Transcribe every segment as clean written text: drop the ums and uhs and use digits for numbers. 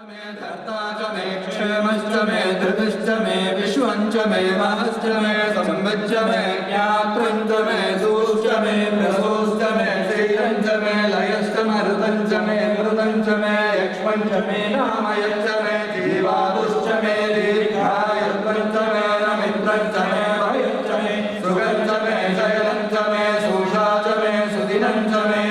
मे धर्ता च मे क्षेमश्च मे धृतिश्च मे विश्वञ्च मे महश्च मे सम्बच्च मे ज्ञात्रञ्च मे दूश्च मे प्रसूश्च मे शैलञ्च मे लयश्च मरुतञ्च मे मृतञ्च मे यक्ष्मञ्च मे नामयश्च मे जीवादुश्च मे दीर्घायुर्वञ्च मे नमिन्द्रञ्च मे भयश्च मे सुगञ्च मे शैलञ्च मे सुषा च मे सुदिनञ्च मे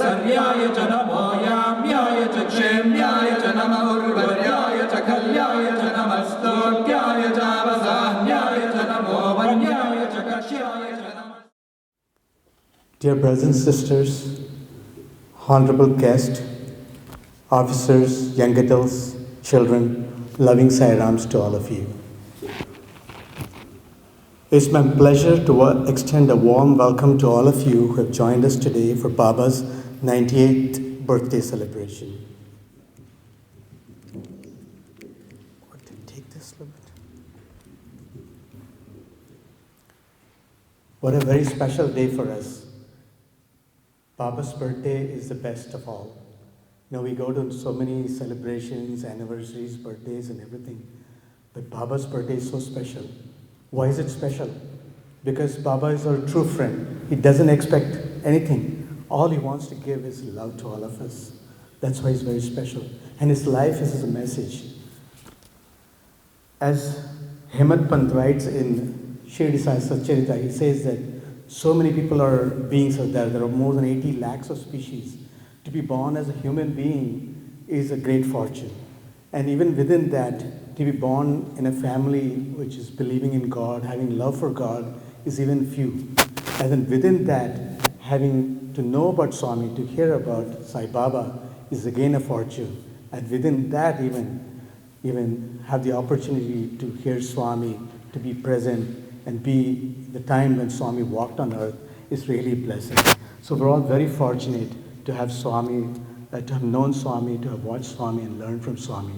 सर्याय च नमो याम्याय च क्षेम्याय च नमो उर्वर्याय च कल्याय च नमस्तोक्याय च वसान्याय च नमो वन्याय च कक्ष्याय च नमः. Dear brothers and sisters, honorable guests, officers, young adults, children, loving Sai Rams to all of you. It's my pleasure to extend a warm welcome to all of you who have joined us today for Baba's 98th birthday celebration. Take this a little bit. What a very special day for us. Baba's birthday is the best of all. You know, we go to so many celebrations, anniversaries, birthdays, and everything. But Baba's birthday is so special. Why is it special? Because Baba is our true friend. He doesn't expect anything. All he wants to give is love to all of us. That's why he's very special. And his life is a message. As Hemant Pant writes in Shirdi Sai Satcharita, he says that so many people are beings out there. There are more than 80 lakhs of species. To be born as a human being is a great fortune. And even within that, to be born in a family which is believing in God, having love for God, is even few. And then within that, having to know about Swami, to hear about Sai Baba, is again a fortune. And within that even have the opportunity to hear Swami, to be present, and be the time when Swami walked on earth is really a blessing. So we're all very fortunate to have Swami, to have known Swami, to have watched Swami and learned from Swami.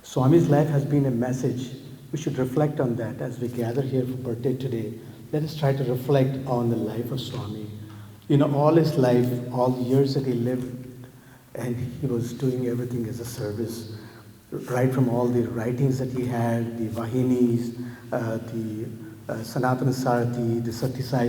Swami's life has been a message. We should reflect on that as we gather here for birthday today. Let us try to reflect on the life of Swami. You know, all his life, all the years that he lived, and he was doing everything as a service. Right from all the writings that he had, the Vahinis, the Sanatana Sarthi, the Sathya Sai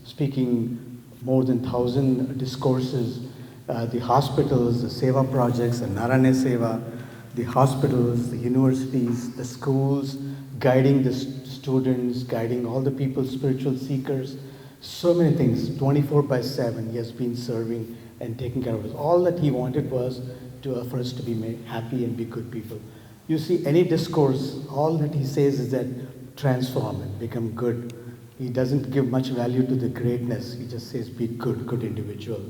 speaking more than 1,000 discourses, the hospitals, the Seva projects, the Narayana Seva, the hospitals, the universities, the schools, guiding the students, guiding all the people, spiritual seekers, so many things, 24/7 he has been serving and taking care of us. All that he wanted was for us to be made happy and be good people. You see, any discourse, all that he says is that transform and become good. He doesn't give much value to the greatness. He just says be good individual.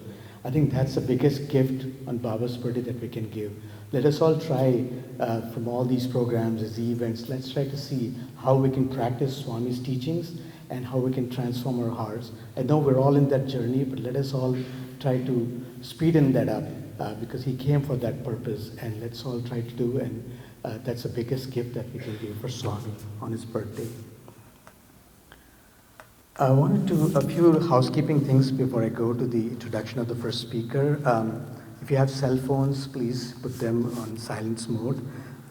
I think that's the biggest gift on Baba's birthday that we can give. Let us all try from all these programs, these events, let's try to see how we can practice Swami's teachings and how we can transform our hearts. I know we're all in that journey, but let us all try to speeden that up because he came for that purpose, and let's all try to do, and that's the biggest gift that we can give for Swami on his birthday. I wanted to a few housekeeping things before I go to the introduction of the first speaker. If you have cell phones, please put them on silence mode.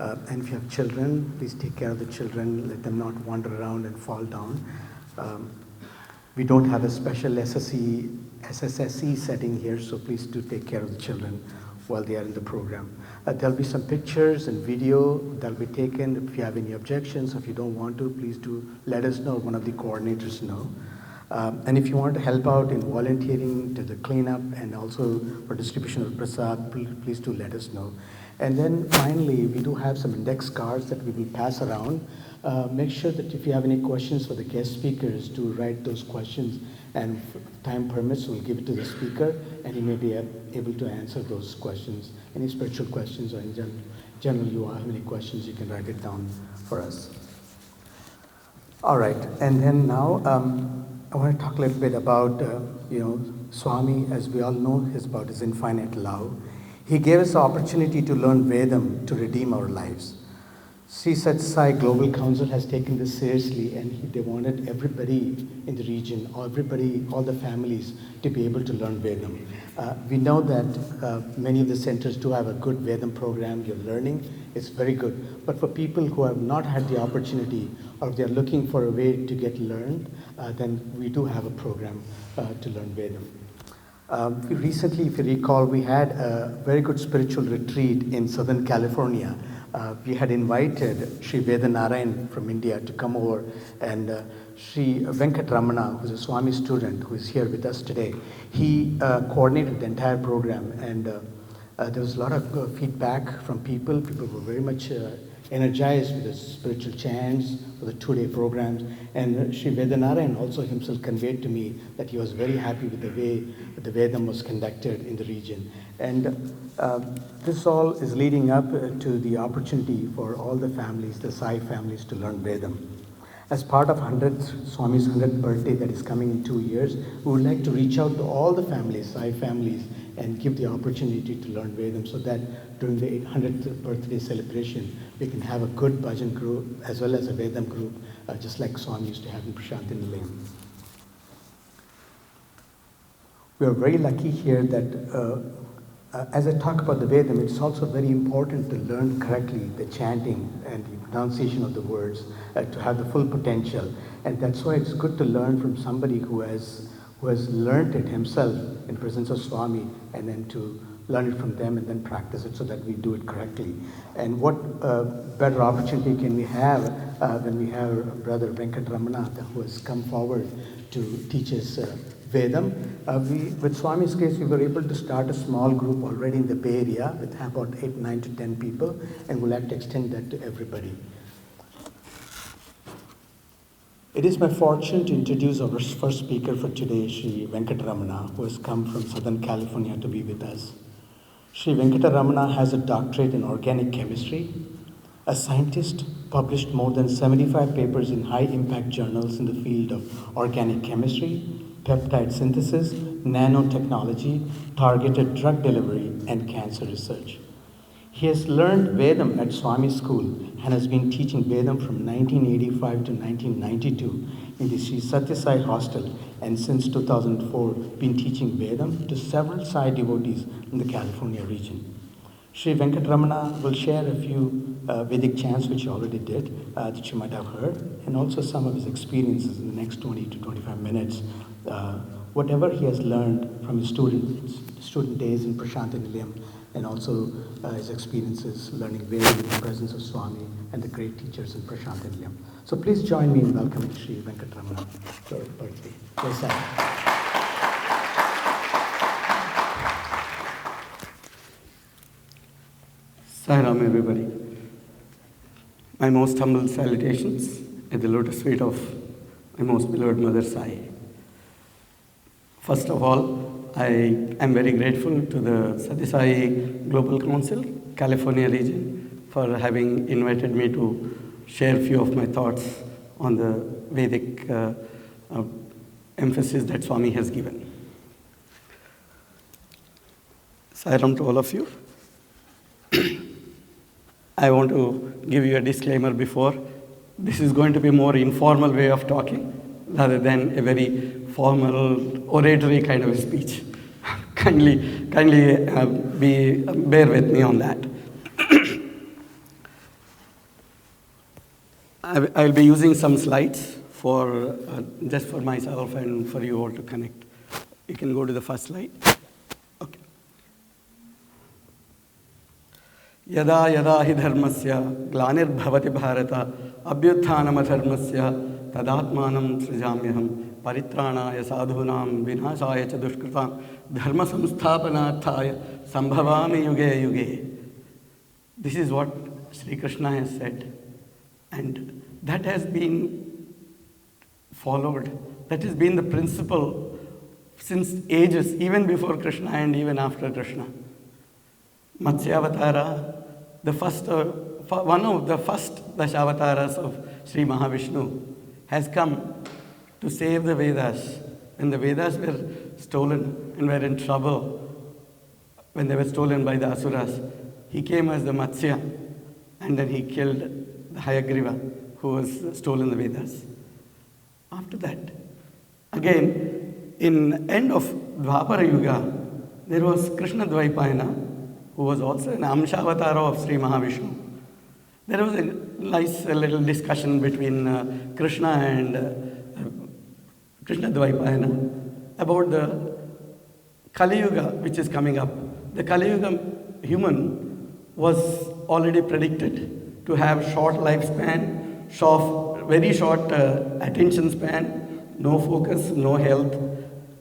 And if you have children, please take care of the children. Let them not wander around and fall down. We don't have a special SSSE setting here, so please do take care of the children while they are in the program. There'll be some pictures and video that'll be taken. If you have any objections, if you don't want to, please do let us know, one of the coordinators know. And if you want to help out in volunteering to the cleanup and also for distribution of prasad, please do let us know. And then finally, we do have some index cards that we will pass around. Make sure that if you have any questions for the guest speakers, to write those questions, and if time permits, we'll give it to the speaker and he may be able to answer those questions, any spiritual questions or in general, General, you have any questions, you can write it down for us. All right, and then now I want to talk a little bit about, Swami, as we all know, is about his infinite love. He gave us the opportunity to learn Vedam to redeem our lives. Sri Sathya Sai Global Council has taken this seriously, and they wanted everybody in the region, all the families, to be able to learn Vedam. We know that many of the centers do have a good Vedam program. You're learning, it's very good. But for people who have not had the opportunity, or if they're looking for a way to get learned, then we do have a program to learn Vedam. Recently, if you recall, we had a very good spiritual retreat in Southern California. We had invited Sri Vedanarayan from India to come over, and Sri Venkata Ramana, who's a Swami student who is here with us today, he coordinated the entire program, and there was a lot of feedback from people. People were very much energized with the spiritual chants for the 2-day programs, and Sri Vedanarayan also himself conveyed to me that he was very happy with the way the Vedam was conducted in the region. And this all is leading up to the opportunity for all the families, the Sai families, to learn Vedam. As part of Swami's 100th birthday that is coming in 2 years, we would like to reach out to all the families, Sai families, and give the opportunity to learn Vedam, so that during the 100th birthday celebration, we can have a good bhajan group as well as a Vedam group, just like Swami used to have in Prashanthi Nilayam. We are very lucky here that as I talk about the Vedam, it's also very important to learn correctly the chanting and the pronunciation of the words to have the full potential. And that's why it's good to learn from somebody who has learned it himself in presence of Swami, and then to learn it from them and then practice it so that we do it correctly. And what better opportunity can we have when we have Brother Venkata Ramana, who has come forward to teach us Vedam. With Swami's case, we were able to start a small group already in the Bay Area with about 8, 9 to 10 people, and we'll have to extend that to everybody. It is my fortune to introduce our first speaker for today, Sri Venkata Ramana, who has come from Southern California to be with us. Sri Venkata Ramana has a doctorate in organic chemistry. A scientist, published more than 75 papers in high-impact journals in the field of organic chemistry, peptide synthesis, nanotechnology, targeted drug delivery, and cancer research. He has learned Vedam at Swami School and has been teaching Vedam from 1985 to 1992 in the Sri Sathya Sai hostel, and since 2004 been teaching Vedam to several Sai devotees in the California region. Sri Venkata Ramana will share a few Vedic chants, which he already did, that you might have heard, and also some of his experiences in the next 20 to 25 minutes. Whatever he has learned from his student days in Prashanthi Nilayam, and also his experiences learning Vedam in the presence of Swami and the great teachers in Prashanthi Nilayam. So please join me in welcoming Sri Venkata Ramana for his birthday. Yes, sir. Sairam, everybody. My most humble salutations at the lotus feet of my most beloved Mother Sai. First of all, I am very grateful to the Sathya Sai Global Council, California region, for having invited me to share a few of my thoughts on the Vedic emphasis that Swami has given. Sairam to all of you. I want to give you a disclaimer before. This is going to be a more informal way of talking rather than a very formal oratory kind of a speech. kindly bear with me on that. I'll be using some slides for just for myself and for you all to connect. You can go to the first slide. Okay. Yada yada hi dharmasya glanir-bhavati bharata abhyutthanam-adharmasya tadatmanam srijamyaham paritranaya sadhunam vinasaya cha dushkritam dharma samsthapanarthaya sambhavami yuge yuge. This is what Sri Krishna has said, and that has been followed. That has been the principle since ages, even before Krishna and even after Krishna. Matsyavatara, one of the first Dashavataras of Sri Mahavishnu has come to save the Vedas. When the Vedas were stolen and were in trouble, when they were stolen by the Asuras, he came as the Matsya, and then he killed the Hayagriva, who was stolen the Vedas. After that, again, in end of Dwapara Yuga, there was Krishna Dvaipayana, who was also an Amshavatara of Sri Mahavishnu. There was a nice little discussion between Krishna and Krishna Dvaipayana about the Kali Yuga, which is coming up. The Kali Yuga human was already predicted to have short lifespan, very short attention span, no focus, no health,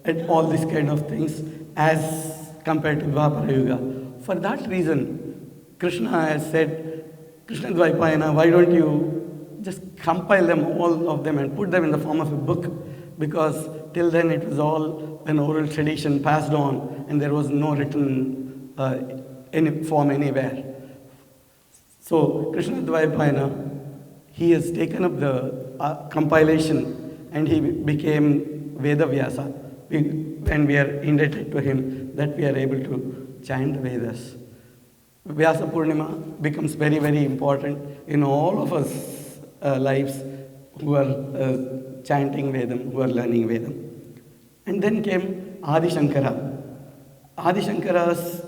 and all these kind of things as compared to Dwapara Yuga. For that reason, Krishna has said, Krishna Dvaipayana, why don't you just compile them, all of them, and put them in the form of a book? Because till then it was all an oral tradition passed on, and there was no written any form anywhere. So Krishna Dvaipayana, he has taken up the compilation, and he became Veda Vyasa. And we are indebted to him that we are able to chant the Vedas. Vyasa Purnima becomes very, very important in all of us lives who are chanting Vedam, who are learning Vedam. And then came Adi Shankara. Adi Shankara's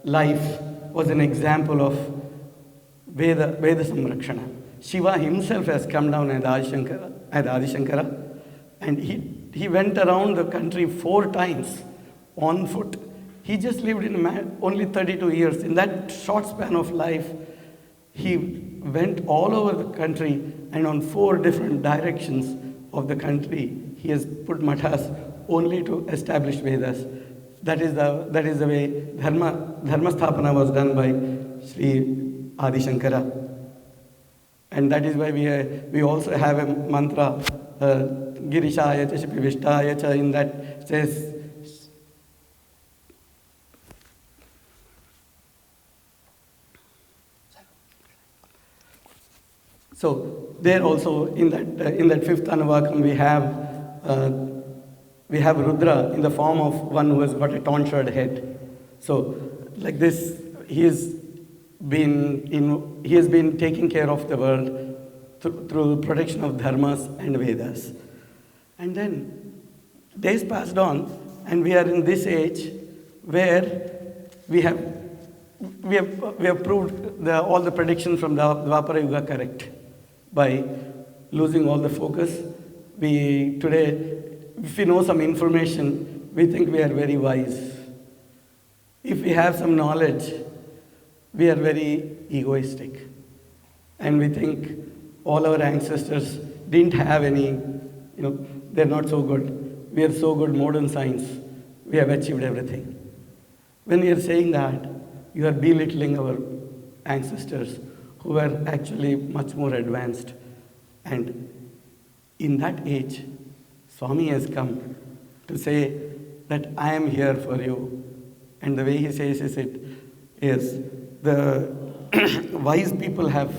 life was an example of Veda Samrakshana. Shiva himself has come down as Adi Shankara, and he went around the country 4 times on foot. He just lived in only 32 years. In that short span of life, he went all over the country, and on 4 different directions of the country, he has put mathas only to establish Vedas. That is the way Dharma Sthapana was done by Sri Adi Shankara. And that is why we also have a mantra, Girishaya cha Shipivishtaya cha, in that says, so there also in that 5th Anuvakam we have Rudra in the form of one who has got a tonsured head. So like this, he has been taking care of the world through protection of dharmas and Vedas. And then days passed on, and we are in this age where we have proved all the predictions from the Dwapara Yuga correct by losing all the focus. Today, if we know some information, we think we are very wise. If we have some knowledge, we are very egoistic. And we think all our ancestors didn't have any, they're not so good. We are so good, modern science, we have achieved everything. When we are saying that, you are belittling our ancestors who were actually much more advanced. And in that age, Swami has come to say that I am here for you. And the way he says is the wise people have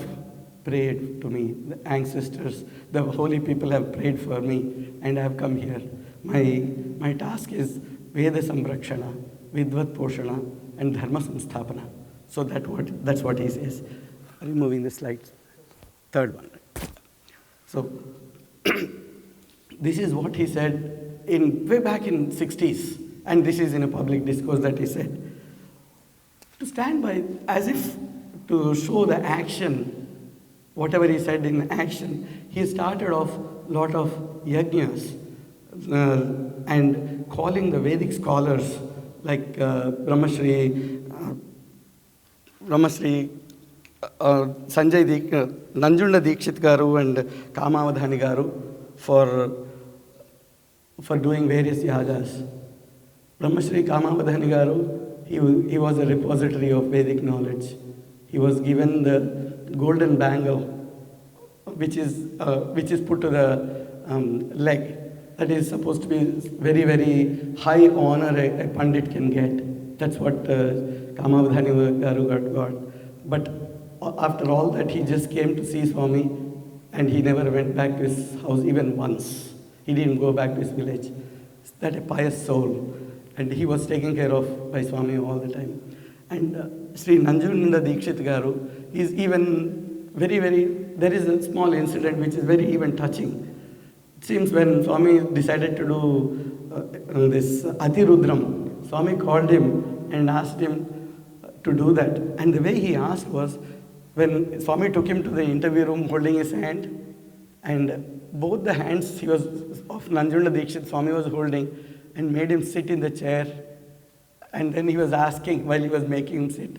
prayed to me, the ancestors, the holy people have prayed for me, and I have come here. My task is Veda Samrakshana, Vidvat Poshana, and Dharma Samsthapana. So that's what he says. Removing the slides. 3rd one. So this is what he said way back in 60s, and this is in a public discourse that he said. To stand by, as if to show the action, whatever he said in action, he started off a lot of yajnas and calling the Vedic scholars like Brahmashri, Sanjay Nanjunda Dikshit Garu and Kamavadhani Garu for doing various yagas. Brahmashri Kamavadhani Garu, he was a repository of Vedic knowledge. He was given the golden bangle, which is put to the leg. That is supposed to be very, very high honor a Pandit can get. That's what Kamavadhani Garu got. But after all that, he just came to see Swami, and he never went back to his house even once. He didn't go back to his village. That a pious soul, and he was taken care of by Swami all the time. And Sri Nanjunda Dikshit Garu is even very, there is a small incident which is very even touching. It seems when Swami decided to do this Atirudram, Swami called him and asked him to do that. And the way he asked was, when Swami took him to the interview room holding his hand, and both the hands he was of Nanjunda Dikshit, Swami was holding, and made him sit in the chair. And then he was asking, while he was making him sit,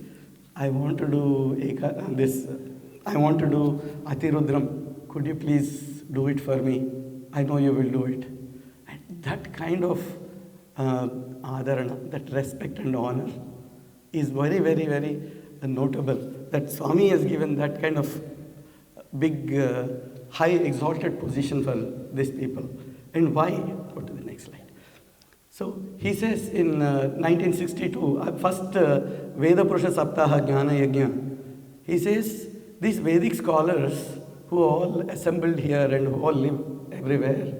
I want to do Atirudram. Could you please do it for me? I know you will do it. And that kind of adharana, that respect and honor is very, very notable. That Swami has given that kind of big, high exalted position for these people. And why? Go to the next slide. So he says in 1962, first Veda Purusha Saptaha Jnana Yajna, he says these Vedic scholars who all assembled here and who all live everywhere,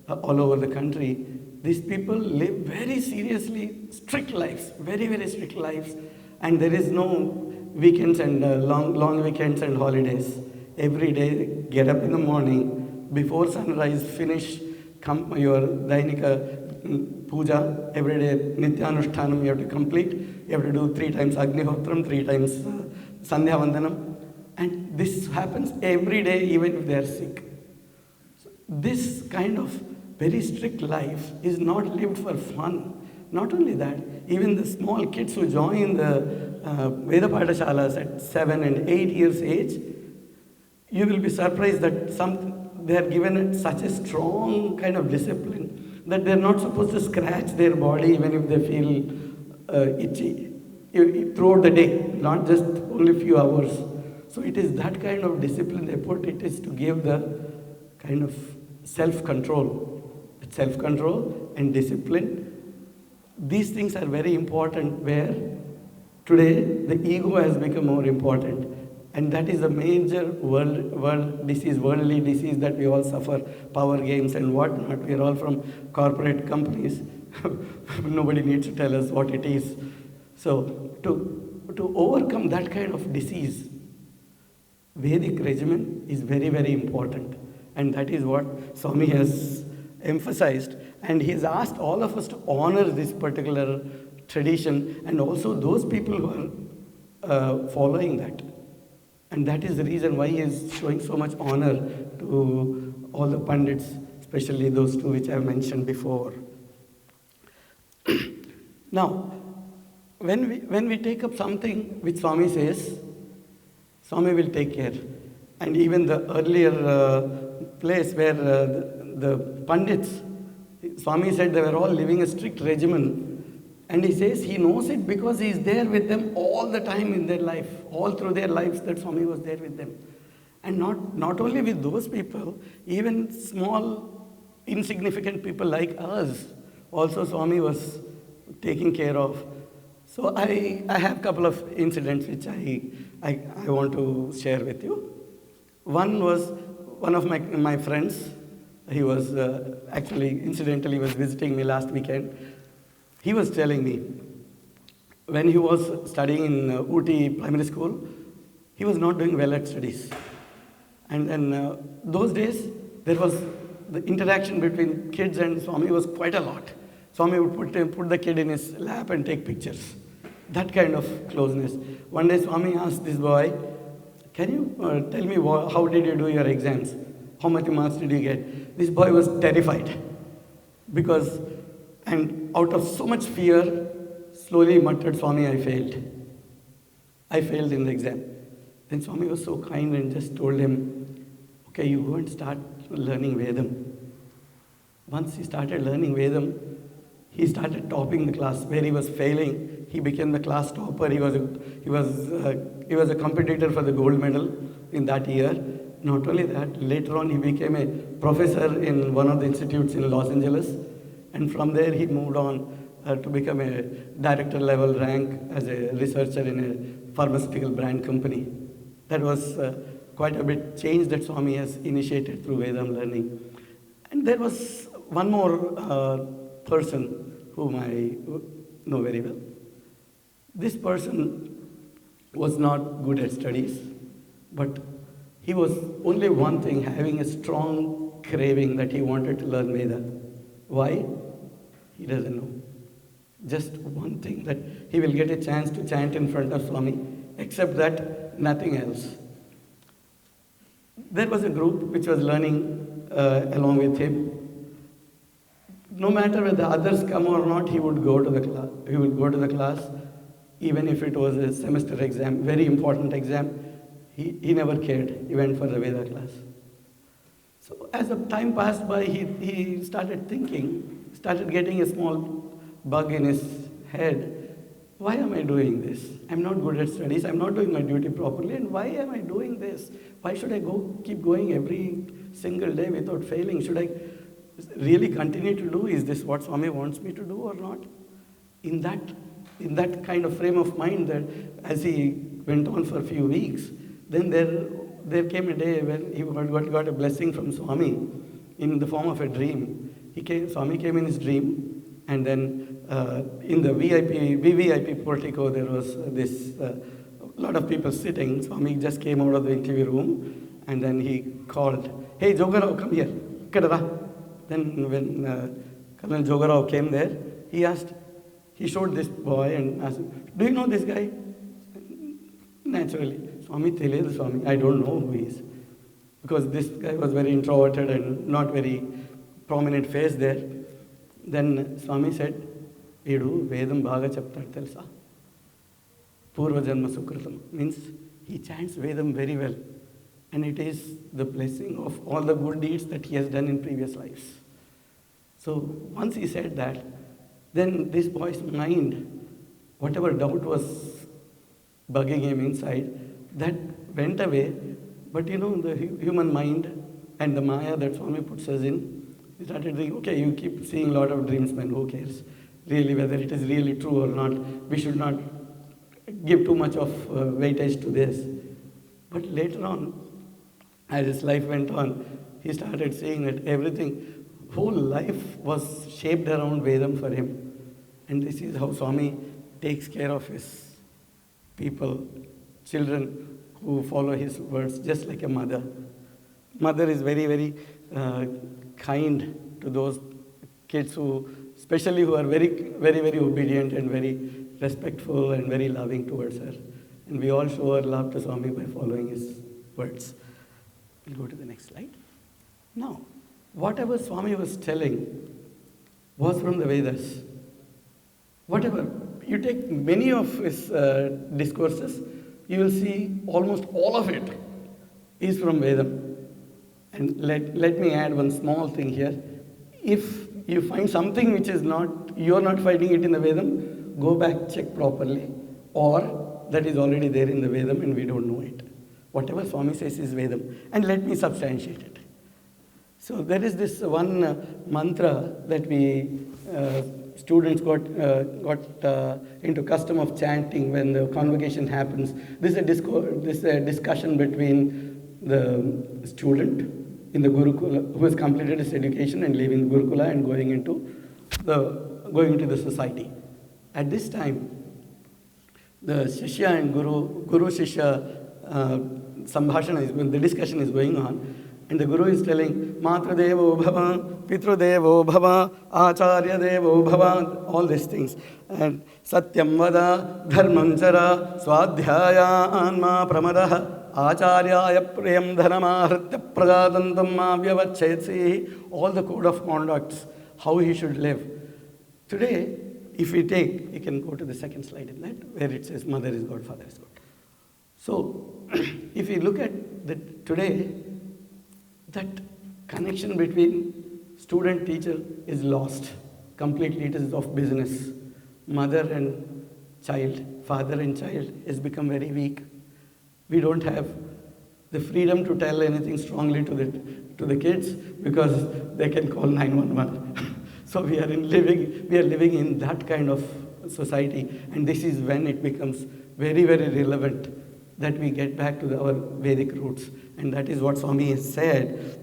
all over the country, these people live very seriously strict lives, very, very strict lives, and there is no weekends and long weekends and holidays. Every day, get up in the morning, before sunrise, finish your Dainika puja, every day Nityanushtanam you have to complete. You have to do 3 times Agnihotram, 3 times Sandhya Vandanam. And this happens every day, even if they are sick. So this kind of very strict life is not lived for fun. Not only that, even the small kids who join the Veda Padashalas at 7 and 8 years age, you will be surprised that they are given such a strong kind of discipline that they are not supposed to scratch their body even if they feel itchy throughout the day, not just only few hours. So it is that kind of discipline they put. It is to give the kind of self-control and discipline. These things are very important, where today the ego has become more important. And that is a major world disease, worldly disease that we all suffer, power games and whatnot. We are all from corporate companies. Nobody needs to tell us what it is. So to overcome that kind of disease, Vedic regimen is very, very important. And that is what Swami has emphasized. And he has asked all of us to honor this particular tradition, and also those people who are following that. And that is the reason why he is showing so much honor to all the Pandits, especially those two which I have mentioned before. Now, when we take up something which Swami says, Swami will take care. And even the earlier place where the Pandits, Swami said they were all living a strict regimen. And he says he knows it because he is there with them all the time in their life, all through their lives that Swami was there with them. And not only with those people, even small, insignificant people like us, also Swami was taking care of. So I have a couple of incidents which I want to share with you. One was one of my friends. He was actually, incidentally, was visiting me last weekend. He was telling me, when he was studying in Ooty primary school, he was not doing well at studies. And then those days, there was the interaction between kids and Swami was quite a lot. Swami would put the kid in his lap and take pictures. That kind of closeness. One day Swami asked this boy, can you tell me how did you do your exams? How much marks did you get? This boy was terrified because, and out of so much fear, slowly muttered, Swami, I failed. I failed in the exam. Then Swami was so kind and just told him, okay, you go and start learning Vedam. Once he started learning Vedam, he started topping the class. Where he was failing, he became the class topper. He was a competitor for the gold medal in that year. Not only that, later on he became a professor in one of the institutes in Los Angeles. And from there he moved on to become a director level rank as a researcher in a pharmaceutical brand company. That was quite a bit change that Swami has initiated through Vedam learning. And there was one more person whom I know very well. This person was not good at studies, but he was only one thing, having a strong craving that he wanted to learn Veda. Why? He doesn't know. Just one thing, that he will get a chance to chant in front of Swami, except that, nothing else. There was a group which was learning along with him. No matter whether others come or not, he would go to the class. He would go to the class, even if it was a semester exam, very important exam. He never cared. He went for the Veda class. So as the time passed by, he started thinking, started getting a small bug in his head. Why am I doing this? I'm not good at studies. I'm not doing my duty properly. And why am I doing this? Why should I keep going every single day without failing? Should I really continue to do? Is this what Swami wants me to do or not? In that kind of frame of mind, that as he went on for a few weeks, then there came a day when he got a blessing from Swami in the form of a dream. Swami came in his dream, and then in the VVIP portico, there was this lot of people sitting. Swami just came out of the interview room, and then he called, "Hey, Jogarao, come here. Then when Colonel Jogarao came there, he showed this boy and asked, "Do you know this guy?" Naturally, Swami, Telelu Swami, I don't know who he is. Because this guy was very introverted and not very prominent face there. Then Swami said, "Edu Vedam Bhaga Chaptadu Telusa. Purva Janma Sukritam." Means he chants Vedam very well. And it is the blessing of all the good deeds that he has done in previous lives. So once he said that, then this boy's mind, whatever doubt was bugging him inside, that went away. But you know, the human mind and the Maya that Swami puts us in, he started thinking, okay, you keep seeing a lot of dreams, man, who cares? Really, whether it is really true or not, we should not give too much of weightage to this. But later on, as his life went on, he started seeing that everything, whole life was shaped around Vedam for him. And this is how Swami takes care of his people, children who follow his words, just like a mother. Mother is very, very kind to those kids who, especially who are very, very, very obedient and very respectful and very loving towards her. And we all show our love to Swami by following his words. We'll go to the next slide. Now, whatever Swami was telling was from the Vedas. Whatever. You take many of his discourses, you will see almost all of it is from Vedam. And let me add one small thing here. If you find something which is not, you are not finding it in the Vedam, go back, check properly. Or that is already there in the Vedam and we don't know it. Whatever Swami says is Vedam. And let me substantiate it. So there is this one mantra that we students got into custom of chanting when the convocation happens. This is a discussion between the student in the Gurukula who has completed his education and leaving the Gurukula and going into the society. At this time, the Shishya and Guru Shishya Sambhashana the discussion is going on, and the Guru is telling, Matra Devo Bhava, Pitru Devo Bhava, Acharya Devo Bhava, all these things. And Satyam Vada, Dharmam Chara, Swadhyaya Anma Pramadaha, Acharyaya Priyam Dhanamahritya Prajatantam Vyavachetsi, all the code of conducts, how he should live. Today, if we take, you can go to the second slide in that, where it says Mother is God, Father is God. So, if we look at today, that connection between student-teacher is lost. Completely it is of business. Mother and child, father and child has become very weak. We don't have the freedom to tell anything strongly to the kids because they can call 911. So we are living in that kind of society, and this is when it becomes very, very relevant that we get back to our Vedic roots. And that is what Swami has said.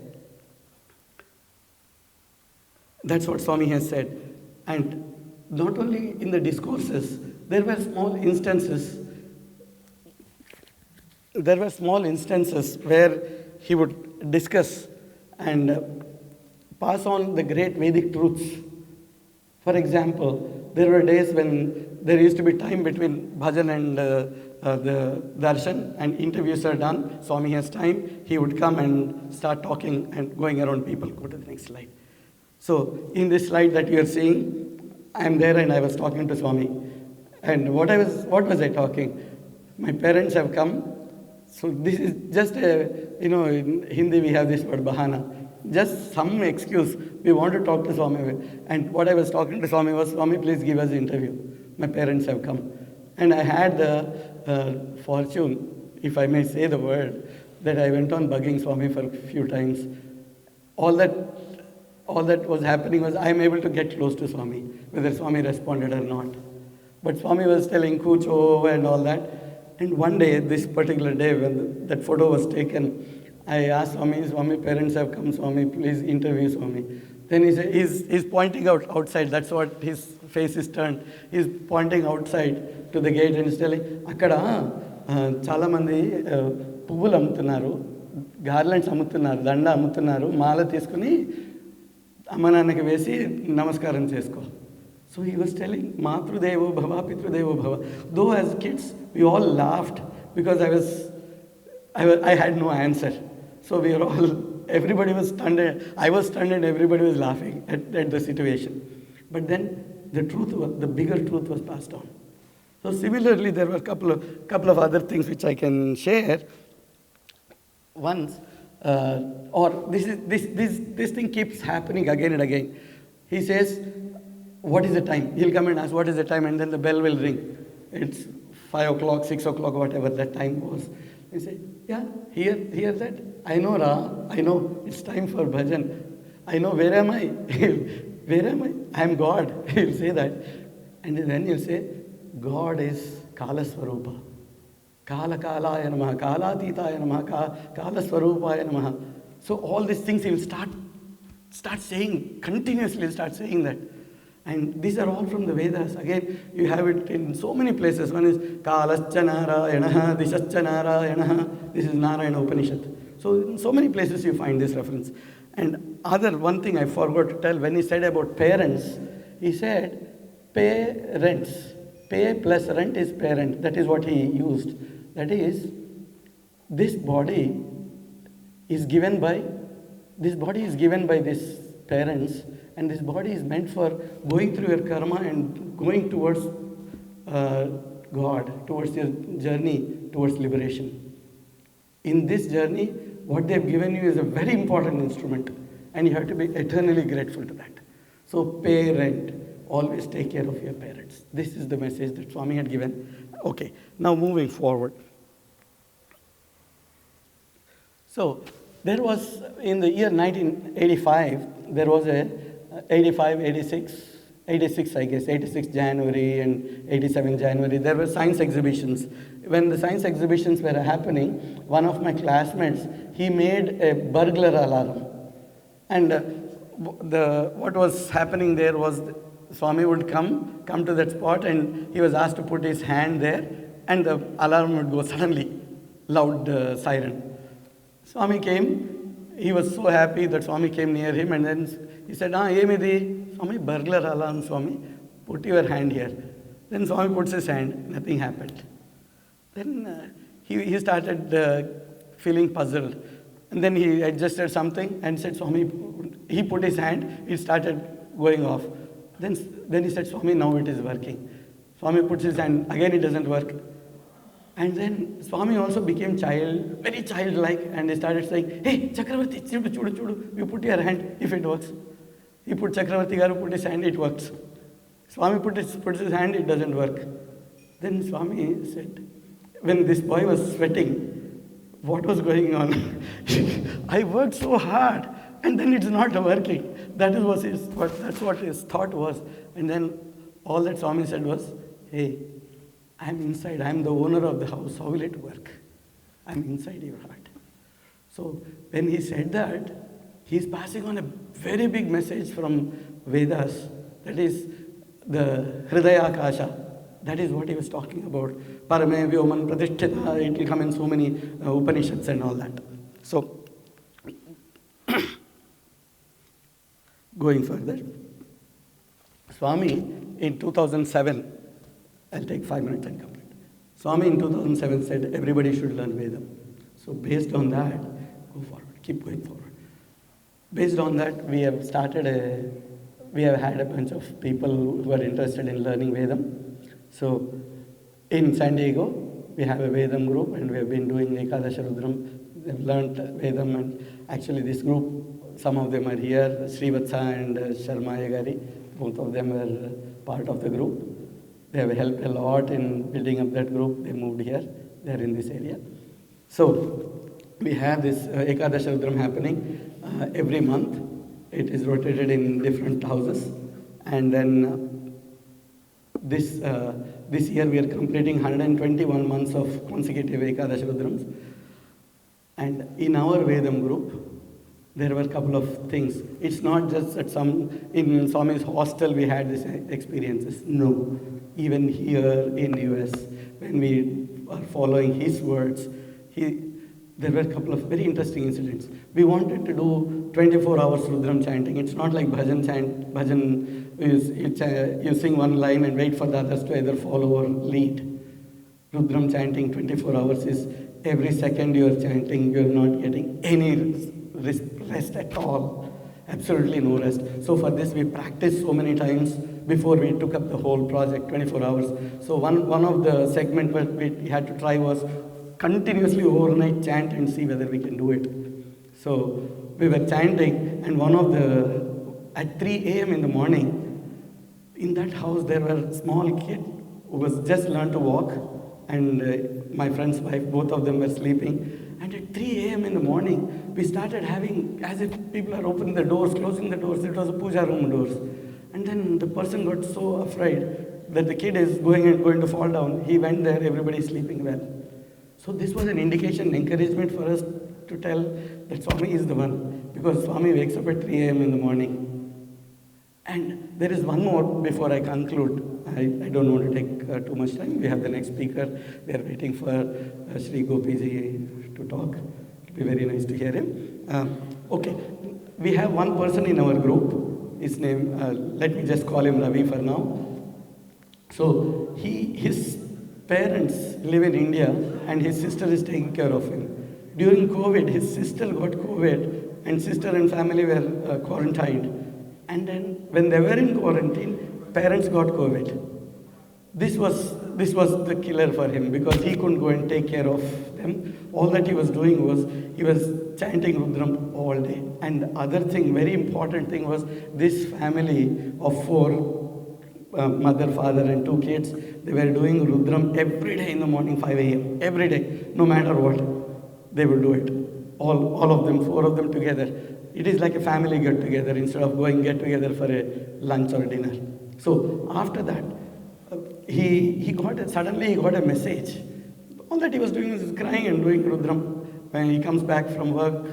That's what Swami has said. And not only in the discourses, there were small instances where he would discuss and pass on the great Vedic truths. For example, there were days when there used to be time between bhajan and the darshan, and interviews are done. Swami has time. He would come and start talking and going around people. Go to the next slide. So in this slide that you are seeing, I am there and I was talking to Swami. And what was I talking? My parents have come. So this is just in Hindi we have this word bahana. Just some excuse. We want to talk to Swami. And what I was talking to Swami was, Swami, please give us an interview. My parents have come. And I had the fortune, if I may say the word, that I went on bugging Swami for a few times. All that was happening was I am able to get close to Swami, whether Swami responded or not. But Swami was telling Kucho and all that. And one day, this particular day, when that photo was taken, I asked Swami, parents have come, Swami, please interview Swami. Then he said, he's pointing outside, that's what his face is turned. He's pointing outside to the gate and he's telling, Akkada, chala mandi puvulu ammutunnaru, garlands ammutunnaru, danda ammutunnaru, mala teeskuni amma nannaki vesi namaskaram chesko. So he was telling, Matrudevo Bhava, Pitrudevo Bhava. Though as kids, we all laughed because I had no answer. So we were all, everybody was stunned. I was stunned and everybody was laughing at the situation. But then the bigger truth was passed on. So similarly, there were a couple of other things which I can share. Once, this thing keeps happening again and again. He says, what is the time? He'll come and ask, what is the time? And then the bell will ring. It's 5 o'clock, 6 o'clock, whatever that time was. He said, yeah, hear that? I know, I know, it's time for bhajan. I know, where am I? Where am I? I am God. He'll say that. And then he'll say, God is Kala Swarupa. Kala Kalaya Namaha, Kala Titaya Namaha, Kala Swarupaya Namaha. So all these things he will start saying, continuously start saying that. And these are all from the Vedas. Again, you have it in so many places. One is Kalascha Narayanaha, Dishascha Narayanaha. This is Narayana Upanishad. So in so many places you find this reference. And one thing I forgot to tell, when he said about parents, he said parents. Pay plus rent is parent. That is what he used. That is, this body is given by these parents. And this body is meant for going through your karma and going towards God, towards your journey, towards liberation. In this journey, what they've given you is a very important instrument, and you have to be eternally grateful to that. So pay rent, always take care of your parents. This is the message that Swami had given. Okay, now moving forward. So there was, in the year 1985, there was a 86 I guess, 86 January and 87 January, there were science exhibitions. When the science exhibitions were happening, one of my classmates, he made a burglar alarm. And what was happening there was Swami would come to that spot and he was asked to put his hand there and the alarm would go suddenly, loud siren. Swami came. He was so happy that Swami came near him and then he said, Emidi, Swami, burglar alarm, Swami, put your hand here. Then Swami puts his hand, nothing happened. Then he started feeling puzzled. And then he adjusted something and said, Swami, he put his hand, it started going off. Then he said, Swami, now it is working. Swami puts his hand, again it doesn't work. And then Swami also became very childlike, and he started saying, hey, Chakravarti, chudu, you put your hand, if it works. He put Chakravarti Garu, put his hand, it works. Swami puts his hand, it doesn't work. Then Swami said, when this boy was sweating, what was going on? I worked so hard, and then it's not working. That's what his thought was. And then all that Swami said was, hey, I'm inside, I'm the owner of the house, how will it work? I'm inside your heart. So when he said that, he's passing on a very big message from Vedas, that is the Hridaya Akasha. That is what he was talking about. Parame Vyoman Pratishtita, it will come in so many Upanishads and all that. So, going further, Swami in 2007, I'll take 5 minutes and complete. Swami in 2007 said everybody should learn Vedam. So based on that, go forward, keep going forward. Based on that, we have had a bunch of people who are interested in learning Vedam. So in San Diego, we have a Vedam group and we have been doing Ekadasha Rudram. They've learned Vedam, and actually this group, some of them are here, Srivatsa and Sharma Yagari, both of them are part of the group. They have helped a lot in building up that group. They moved here, they're in this area. So we have this Ekadasha Rudram happening every month. It is rotated in different houses. And then this year we are completing 121 months of consecutive Ekadasha Rudrams. And in our Vedam group, there were a couple of things. It's not just at in Swami's hostel we had these experiences. No, even here in US, when we are following his words, there were a couple of very interesting incidents. We wanted to do 24 hours Rudram chanting. It's not like bhajan chant. Bhajan is you sing one line and wait for the others to either follow or lead. Rudram chanting 24 hours is every second you are chanting, you are not getting any rest at all. Absolutely no rest. So for this we practiced so many times before we took up the whole project, 24 hours. So one of the segments that we had to try was continuously overnight chant and see whether we can do it. So we were chanting, and at 3 a.m. in the morning, in that house there were a small kid who was just learned to walk, and my friend's wife, both of them were sleeping. And at 3 a.m. in the morning, we started having, as if people are opening the doors, closing the doors. It was a puja room doors. And then the person got so afraid that the kid is going to fall down. He went there, everybody is sleeping well. So this was an indication, encouragement for us to tell that Swami is the one. Because Swami wakes up at 3 a.m. in the morning. And there is one more before I conclude. I don't want to take too much time. We have the next speaker. We are waiting for Sri Gopi ji to talk. It will be very nice to hear him. Okay, we have one person in our group. His name, let me just call him Ravi for now. So his parents live in India and his sister is taking care of him. During COVID, his sister got COVID and sister and family were quarantined. And then when they were in quarantine, parents got COVID. This was the killer for him because he couldn't go and take care of them. All that he was doing was he was chanting Rudram all day. And the other thing, very important thing was this family of 4, mother, father and 2 kids, they were doing Rudram every day in the morning, 5 a.m. Every day, no matter what, they would do it. All of them, 4 of them together. It is like a family get together instead of going get together for a lunch or dinner. So after that, suddenly he got a message. All that he was doing was crying and doing Rudram. When he comes back from work,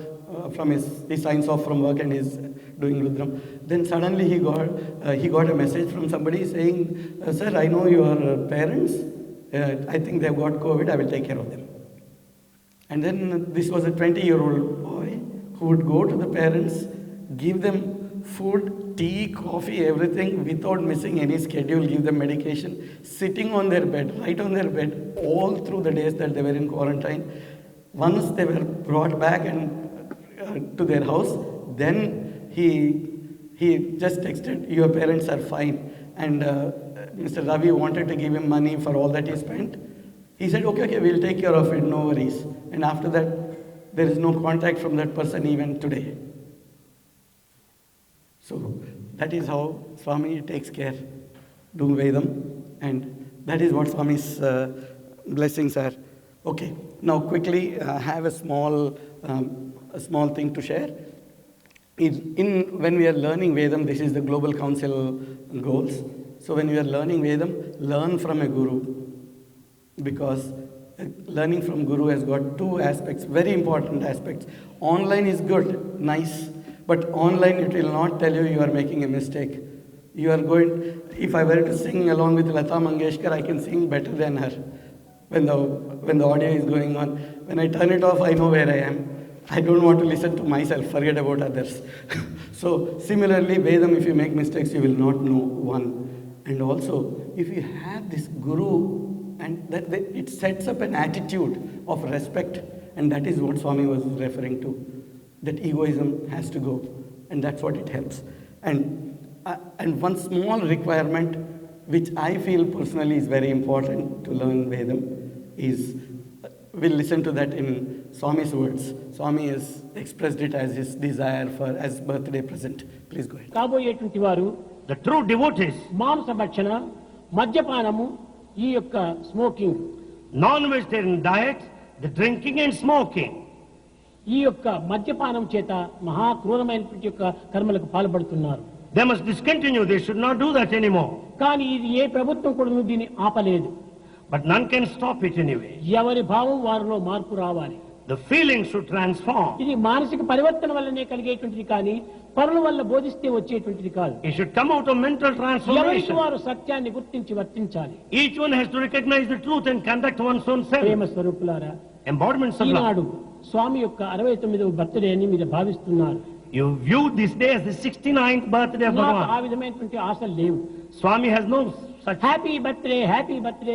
he signs off from work and he's doing Rudram. Then suddenly he got a message from somebody saying, "Sir, I know your parents. I think they've got COVID. I will take care of them." And then this was a 20-year-old boy who would go to the parents, give them food, tea, coffee, everything without missing any schedule, give them medication, sitting on their bed, right on their bed, all through the days that they were in quarantine. Once they were brought back and to their house, then he just texted, "Your parents are fine." And Mr. Ravi wanted to give him money for all that he spent. He said, okay, we'll take care of it, no worries. And after that, there is no contact from that person even today. So that is how Swami takes care, do Vedam, and that is what Swami's blessings are. Okay, now quickly have a small thing to share. When we are learning Vedam, this is the Global Council goals. So when we are learning Vedam, learn from a guru. because learning from Guru has got two aspects, very important aspects. Online is good, nice, but online it will not tell you you are making a mistake. You are going, if I were to sing along with Lata Mangeshkar, I can sing better than her when the audio is going on. When I turn it off, I know where I am. I don't want to listen to myself, forget about others. So similarly, Vedam, if you make mistakes, you will not know one. And also, if you have this Guru, and that it sets up an attitude of respect, and that is what Swami was referring to, that egoism has to go, and that's what it helps. And one small requirement, which I feel personally is very important to learn Vedam, is, we'll listen to that in Swami's words. Swami has expressed it as his desire for, as birthday present. Please go ahead. కాబోయేటువంటి వారు The true devotees, మాంస భక్షణ, మద్యపానము, ఈ యొక్క smoking, non-vegetarian diet, the drinking and smoking. ఈ యొక్క మద్యపానం చేత మహా క్రూరమైనటువంటి యొక్క కర్మలకు పాల్పడుతున్నారు. They must discontinue, they should not do that anymore. కానీ ఇది ఏ ప్రభుత్వం కూడా దీన్ని ఆపలేదు. But none can stop it anyway. ఎవరి భావం వారిలో మార్పు రావాలి. The feeling should transform. ఇది మానసిక పరివర్తన వల్లనే కలిగేటువంటిది కానీ పరుల వల్ల బోధిస్తే వచ్చేటువంటిది కాదు. It should come out of mental ఎవరికి transformation. వారు సత్యాన్ని గుర్తించి వర్తించాలి. Each one has to recognize the truth and conduct one's own self. ప్రేమ స్వరూపులారా, Embodiments of love. ఈనాడు స్వామి యొక్క 69వ బర్త్డే అని మీరు భావిస్తున్నారు. You view this day as the 69th birthday of నాకు ఆ Bhagavan. విధమైనటువంటి ఆశలు లేవు. Swami has no such. Happy birthday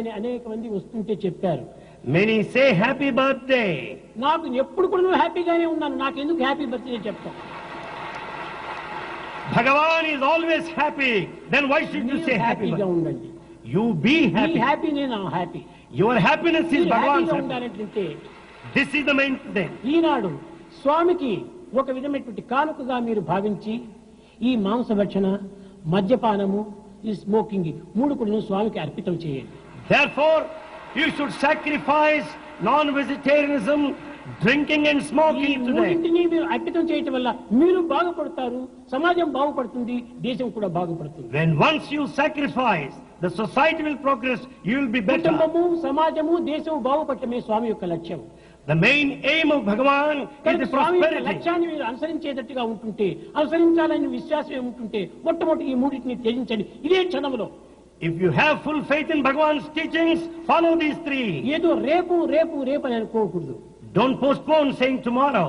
అని అనేక మంది వస్తుంటే చెప్పారు. Many say happy birthday. నాకు ఎప్పుడు కూడా నువ్వు హ్యాపీగానే ఉన్నాను, నాకు ఎందుకు హ్యాపీ బర్త్డే చెప్తాను? Bhagavan is always happy. Then why should you say happy హ్యాపీగా birthday? ఉండండి. You be నీ happy. హ్యాపీ నేను హ్యాపీ. Your happiness is మీరు Bhagavan's హ్యాపీగా happiness. ఉండాలంటే This is the main thing. ఈనాడు స్వామికి ఒక విధమైనటువంటి కానుకగా మీరు భావించి ఈ మాంసభక్షణ, మద్యపానము, ఈ స్మోకింగ్ మూడు కూడా స్వామికి అర్పితం చేయండి. Therefore, you should sacrifice non-vegetarianism, drinking and ఈ smoking today. మూడింటిని మీరు అర్పితం చేయటం వల్ల మీరు బాగుపడతారు, సమాజం బాగుపడుతుంది, దేశం కూడా బాగుపడుతుంది. When once you sacrifice, the society will progress, you will be better. కుటుంబము, సమాజము, దేశం బాగుపడటమే స్వామి యొక్క లక్ష్యం. The main aim of Bhagavan is కనుక the స్వామి యొక్క prosperity. లక్ష్యాన్ని మీరు అనుసరించేటట్టుగా ఉంటుంటే, అనుసరించాలని విశ్వాసం ఉంటుంటే మొట్టమొదటి ఈ మూడింటిని త్యజించండి ఇదే క్షణంలో. If you have full faith in Bhagavan's teachings, follow these three. ఏదో రేపు అని అనుకోకూడదు. Don't postpone saying tomorrow.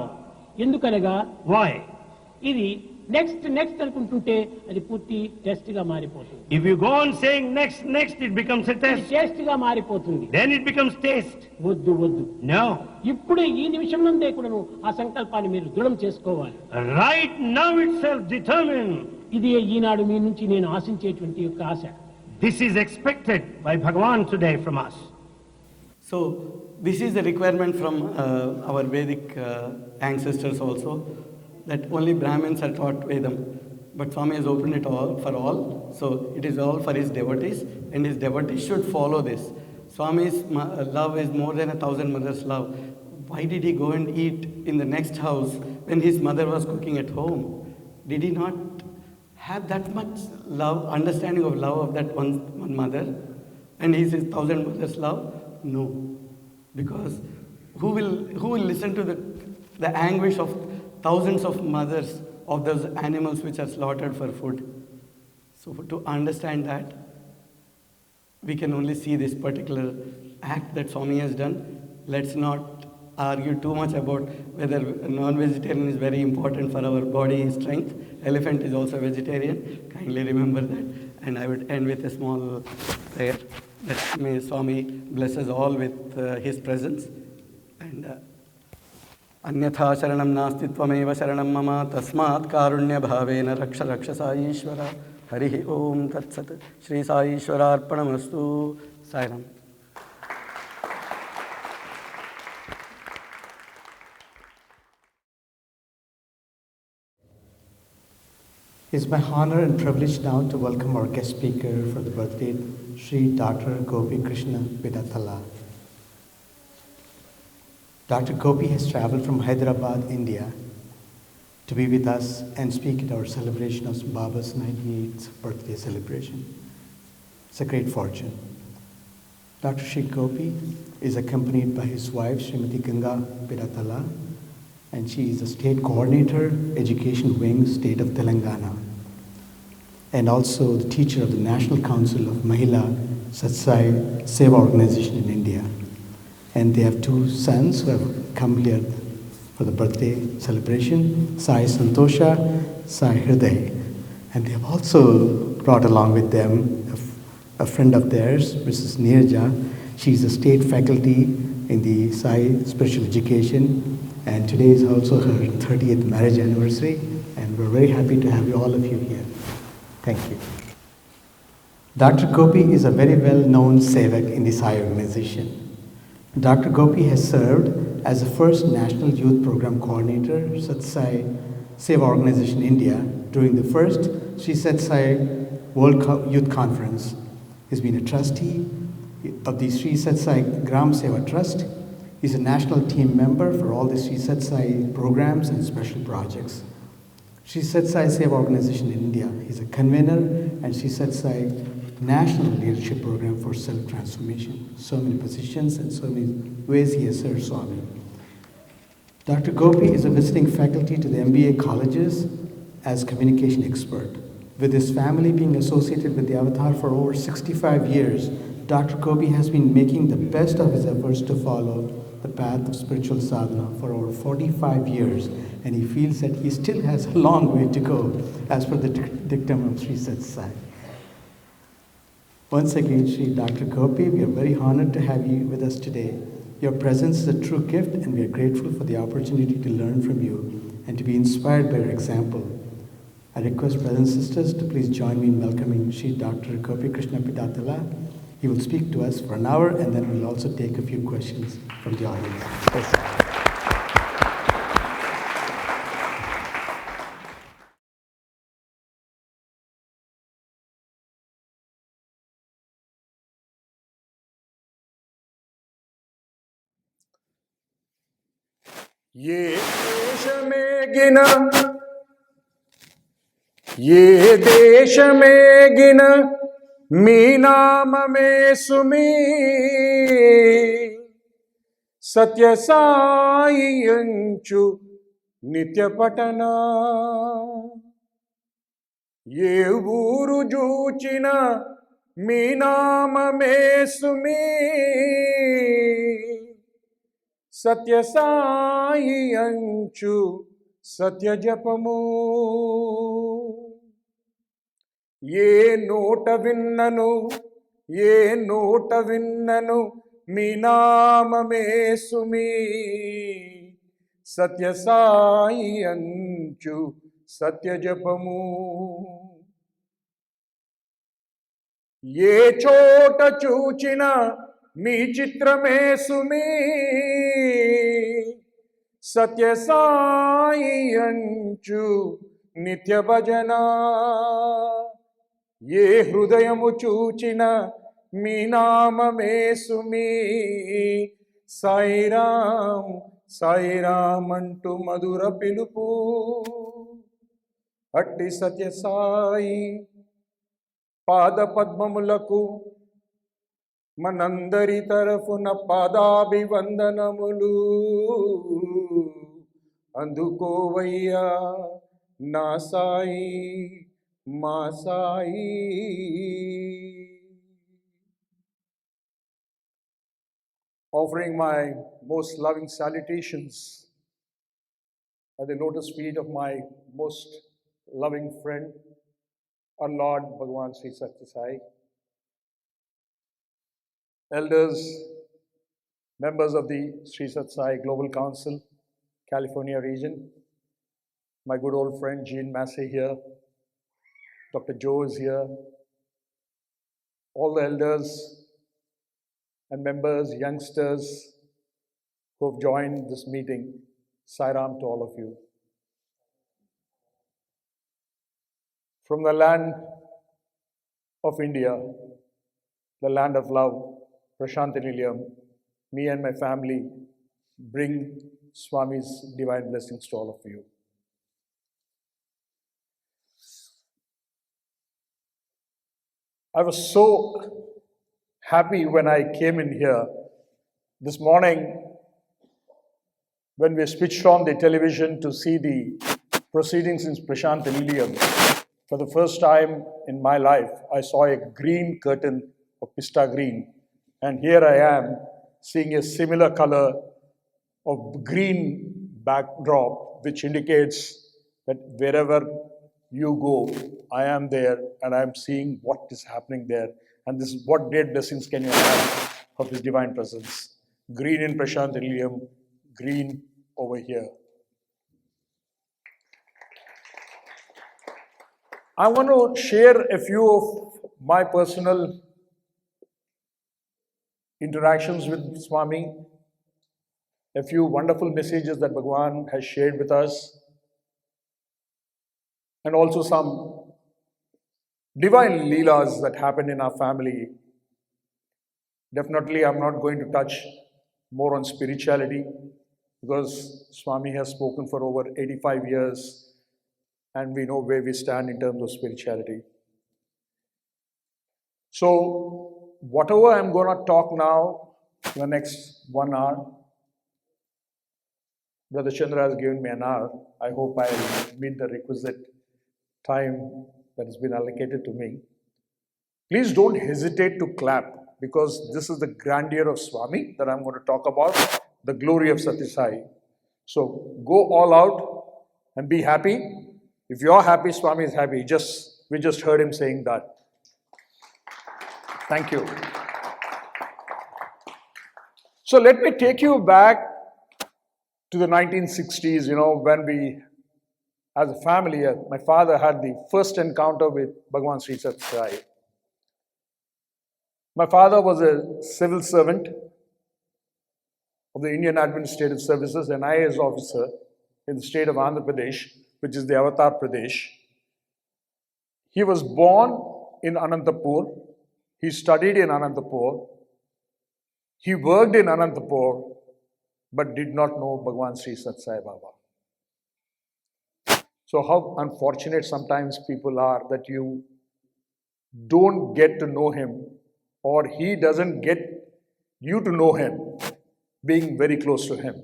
ఎందుకనగా Why? ఇది నెక్స్ట్ అనుకుంటుంటే అది పూర్తి టెస్ట్ గా మారిపోతుంది. If you go on saying next, it becomes a ఇది test. టెస్ట్ గా మారిపోతుంది. Then it becomes taste. వద్దు. No. ఇప్పుడే ఈ నిమిషం నుండే కూడాను ఆ సంకల్పాన్ని మీరు దృఢం చేసుకోవాలి. Right now itself determine. ఇది ఈనాడు మీ నుంచి నేను ఆశించేటువంటి యొక్క ఆశ. This is expected by Bhagavan today from us. So this is a requirement from our Vedic ancestors also, that only Brahmins are taught Vedam. But Swami has opened it all for all, so it is all for his devotees, and his devotees should follow this. Swami's love is more than 1,000 mothers' love. Why did he go and eat in the next house when his mother was cooking at home? Did he not have that much love, understanding of love of that one mother? And is his 1,000 mothers' love? No. Because who will listen to the anguish of thousands of mothers of those animals which are slaughtered for food? So to understand that, we can only see this particular act that Swami has done. Let's not argue too much about whether non-vegetarian is very important for our body strength. Elephant is also vegetarian. Kindly remember that. And I would end with a small prayer that may Swami bless us all with his presence. And अन्यथा शरणं नास्ति त्वमेव शरणं मम तस्मात् कारुण्यभावेन रक्ष साईश्वर. हरिः ओम तत्सत्. Shri साईश्वरार्पणमस्तु. Sairam. It's my honor and privilege now to welcome our guest speaker for the birthday, Sri Dr. Gopi Krishna Pidatala. Dr. Gopi has traveled from Hyderabad, India, to be with us and speak at our celebration of Baba's 98th birthday celebration. It's a great fortune. Dr. Sri Gopi is accompanied by his wife, Srimati Ganga Pidatala, and she is the State Coordinator, Education Wing, State of Telangana, and also the teacher of the National Council of Mahila Sathya Sai Seva Organization in India. And they have two sons who have come here for the birthday celebration, Sai Santosha, Sai Hriday. And they have also brought along with them a friend of theirs, Mrs. Nirja. She's a state faculty in the Sai Spiritual Education, and today is also her 30th marriage anniversary, and we're very happy to have all of you here. Thank you. Dr. Gopi is a very well-known Sevak in the Sai organization. Dr. Gopi has served as the first National Youth Program Coordinator, Sathya Sai Seva Organization India, during the first Sri Sathya Sai World Youth Conference. He's been a trustee of the Sri Sathya Sai Gram Seva Trust. He's a national team member for all the Sri Sathya Sai programs and special projects. Sri Sathya Sai Seva Organization in India. He's a convener and Sri Sathya Sai National Leadership Program for Self-Transformation. So many positions and so many ways he has served Swami. Dr. Gopi is a visiting faculty to the MBA colleges as communication expert. With his family being associated with the Avatar for over 65 years, Dr. Gopi has been making the best of his efforts to follow the path of spiritual sadhana for over 45 years, and he feels that he still has a long way to go as per the dictum of Sri Sathya Sai. Once again, Sri Dr. Gopi, we are very honored to have you with us today. Your presence is a true gift, and we are grateful for the opportunity to learn from you and to be inspired by your example. I request brothers and sisters to please join me in welcoming Sri Dr. Gopi Krishna Pidatala. He will speak to us for an hour, and then we'll also take a few questions from the audience. Yes. ये देश में गिन मी नाम में सुमी सत्य साई अंचु नित्य पटना ये ऊरु जूचिना मी नाम में सुमी सत्य साई अंचु सत्य जपमु ये नोट विन्ननु मी नाम में सुमी सत्य साई अंचु सत्य जपमु ये चोट चूचिना मी चित्र में सुमी सत्य साई अंचु नित्य भजना ये हृदयमु चूचिना मी नाम में सुमी साई राम अंटू मधुर पिलुपु अट्टी सत्य साई पाद पद्ममुలకు మనందరి తరఫున పాదాభివందనములు అందుకోవయ్యా నా సాయి మా Sai. Offering my most loving salutations at the lotus feet of my most loving friend, our Lord Bhagavan Sri Sathya Sai, elders, members of the Sri Sathya Sai Global Council, California region, my good old friend Jean Massey here, Dr. Joe is here, all the elders and members, youngsters who have joined this meeting, Sai Ram to all of you. From the land of India, the land of love, Prashanthi Nilayam, me and my family bring Swami's divine blessings to all of you. I was so happy when I came in here. This morning, when we switched on the television to see the proceedings in Prashantanilayam, for the first time in my life, I saw a green curtain of pista green. And here I am seeing a similar color of green backdrop, which indicates that wherever you go, I am there and I am seeing what is happening there. And this is what great blessings can you have of His divine presence. Green in Prashantanilayam, green over here. I want to share a few of my personal interactions with Swami, a few wonderful messages that Bhagavan has shared with us, and also some divine leelas that happened in our family. Definitely, I'm not going to touch more on spirituality because Swami has spoken for over 85 years and we know where we stand in terms of spirituality. So, whatever I'm going to talk now in the next 1 hour, Brother Chandra has given me an hour. I hope I meet the requisite time that has been allocated to me. Please don't hesitate to clap because this is the grandeur of Swami that I'm going to talk about, the glory of Sathya Sai. So go all out and be happy. If you're happy, Swami is happy. We just heard him saying that. Thank you. So let me take you back to the 1960s, when we, as a family, my father had the first encounter with Bhagavan Sri Sathya Sai. My father was a civil servant of the Indian Administrative Services, an IAS officer in the state of Andhra Pradesh, which is the Avatar Pradesh. He was born in Anantapur. He studied in Anantapur. He worked in Anantapur, but did not know Bhagavan Sri Sathya Sai Baba. So how unfortunate sometimes people are that you don't get to know him or he doesn't get you to know him, being very close to him.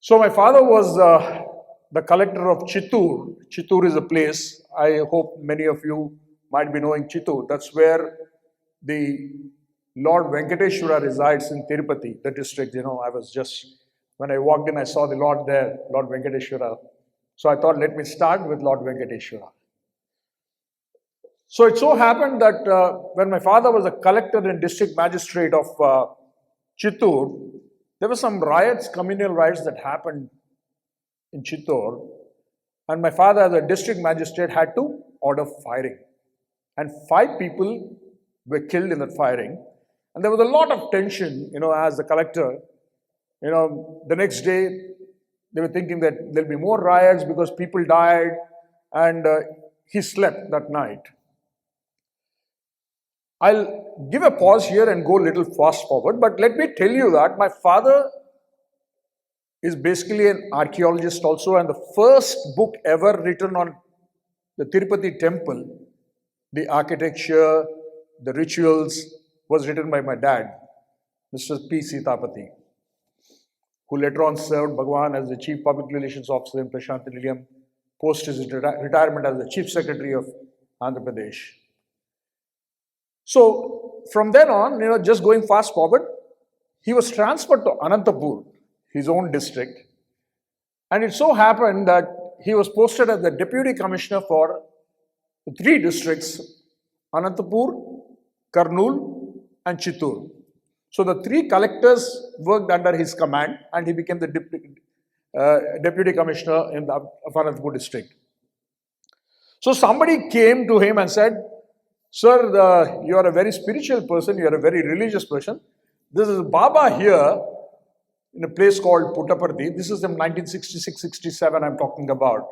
So my father was the collector of Chittoor. Chittoor is a place, I hope many of you might be knowing Chittoor. That's where the Lord Venkateshwara resides in Tirupati, the district. When I walked in, I saw the Lord there, Lord Venkateshwara. So I thought, let me start with Lord Venkateshwara. So it so happened that when my father was a collector and district magistrate of Chittoor, there were some riots, communal riots that happened in Chittoor. And my father, as a district magistrate, had to order firing. And 5 people were killed in that firing. And there was a lot of tension, as the collector. The next day, they were thinking that there'll be more riots because people died. And he slept that night. I'll give a pause here and go a little fast forward. But let me tell you that my father is basically an archaeologist also. And the first book ever written on the Tirupati temple, the architecture, the rituals, was written by my dad, Mr. P. Sitapati, who later on served Bhagwan as the Chief Public Relations Officer in Prashantanilayam, post his retirement as the Chief Secretary of Andhra Pradesh. So, from then on, just going fast forward, he was transferred to Anantapur, his own district. And it so happened that he was posted as the Deputy Commissioner for the 3 districts, Anantapur, Kurnool, and Chittoor. So the 3 collectors worked under his command and he became the Deputy Commissioner in the Anantapur district. So somebody came to him and said, "Sir, you are a very spiritual person, you are a very religious person. This is Baba here in a place called Puttaparthi. This is in 1966-67 I'm talking about.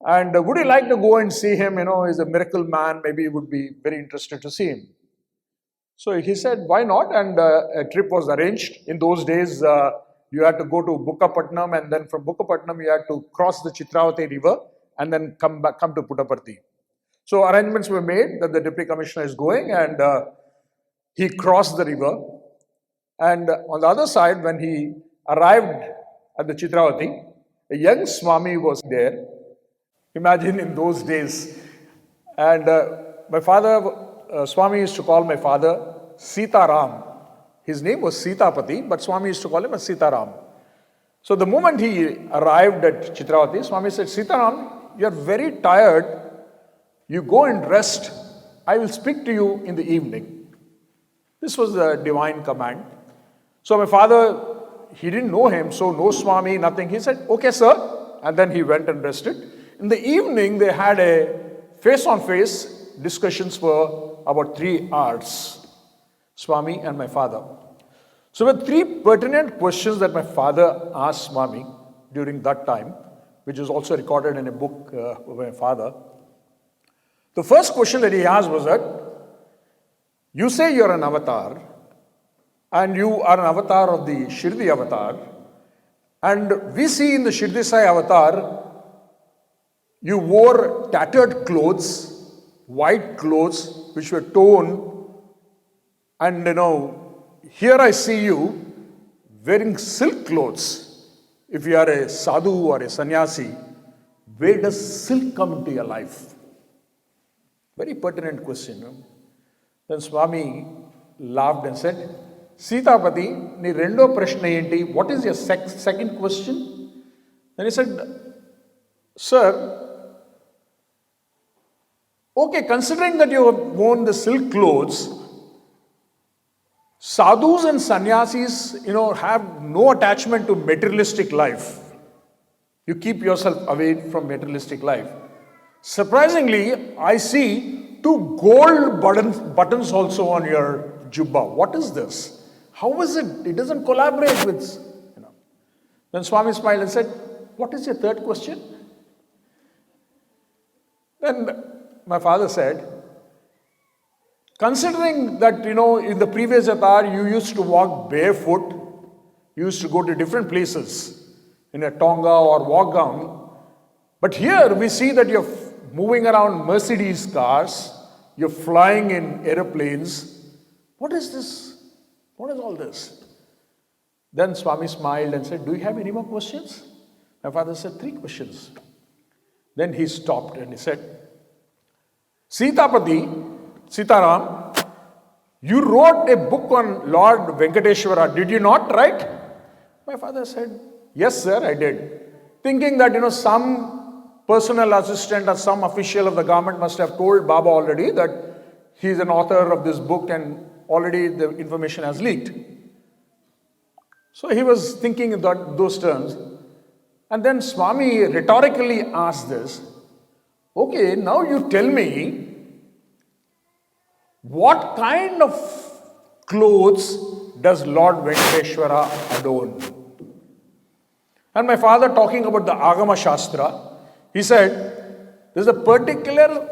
And would you like to go and see him? He's a miracle man, maybe you would be very interested to see him." So he said, why not? And a trip was arranged. In those days, you had to go to Bukkapatnam, and then from Bukkapatnam, you had to cross the Chitravati river and then come to Puttaparthi. So arrangements were made that the deputy commissioner is going, and he crossed the river. And on the other side, when he arrived at the Chitravati, a young Swami was there. Imagine in those days. And my father, Swami used to call my father Sita Ram. His name was Sitapati, but Swami used to call him as Sita Ram. So the moment he arrived at Chitravati, Swami said, Sita Ram, you are very tired. You go and rest. I will speak to you in the evening. This was the divine command. So my father, he didn't know him, so no Swami, nothing. He said, okay, sir. And then he went and rested. In the evening, they had a face-on-face discussions for about 3 hours. Swami and my father. So there were 3 pertinent questions that my father asked Swami during that time, which is also recorded in a book of my father. The first question that he asked was that, you say you're an avatar, and you are an avatar of the Shirdi avatar, and we see in the Shirdi Sai avatar, you wore tattered clothes, white clothes, which were torn, and here I see you wearing silk clothes. If you are a sadhu or a sannyasi, where does silk come into your life? Very pertinent question. Then Swami laughed and said, Sitapati, ni rendo prashna enti, what is your second question? Then he said, sir, okay, considering that you have worn the silk clothes, sadhus and sannyasis, have no attachment to materialistic life. You keep yourself away from materialistic life. Surprisingly, I see 2 gold buttons also on your jubba. What is this? How is it? It doesn't collaborate with, Then Swami smiled and said, what is your third question? Then my father said, considering that, in the previous avatar, you used to walk barefoot, you used to go to different places in a tonga or walk gown, but here we see that you're moving around Mercedes cars, you're flying in aeroplanes. What is this? What is all this? Then Swami smiled and said, do you have any more questions? My father said, 3 questions. Then he stopped and he said, Sitapati, Sitaram, you wrote a book on Lord Venkateshwara, did you not, right? My father said, yes, sir, I did. Thinking that, some personal assistant or some official of the government must have told Baba already that he is an author of this book and already the information has leaked. So he was thinking in those terms. And then Swami rhetorically asked this, okay, now you tell me, what kind of clothes does Lord Venkateshwara adorn? And my father, talking about the Agama Shastra, he said, there's a particular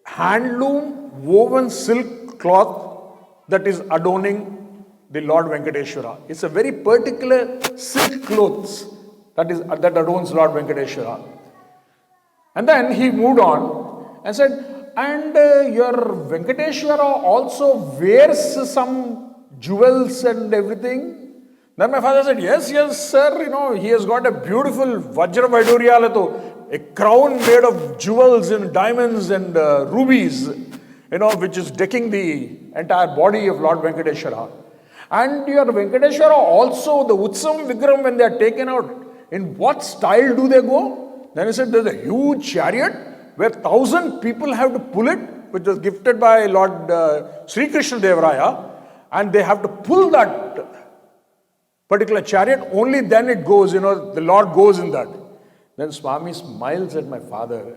handloom woven silk cloth that is adorning the Lord Venkateshwara. It's a very particular silk clothes that adorns Lord Venkateshwara. And then he moved on and said, and your Venkateshwara also wears some jewels and everything. Then my father said, yes, sir, he has got a beautiful Vajra Vaidurya, a crown made of jewels and diamonds and rubies, which is decking the entire body of Lord Venkateshwara. And your Venkateshwara also, the Utsavam Vigram, when they are taken out, in what style do they go? Then he said, there's a huge chariot where 1,000 people have to pull it, which was gifted by Lord Sri Krishna Devaraya, and they have to pull that particular chariot, only then it goes, the Lord goes in that. Then Swami smiles at my father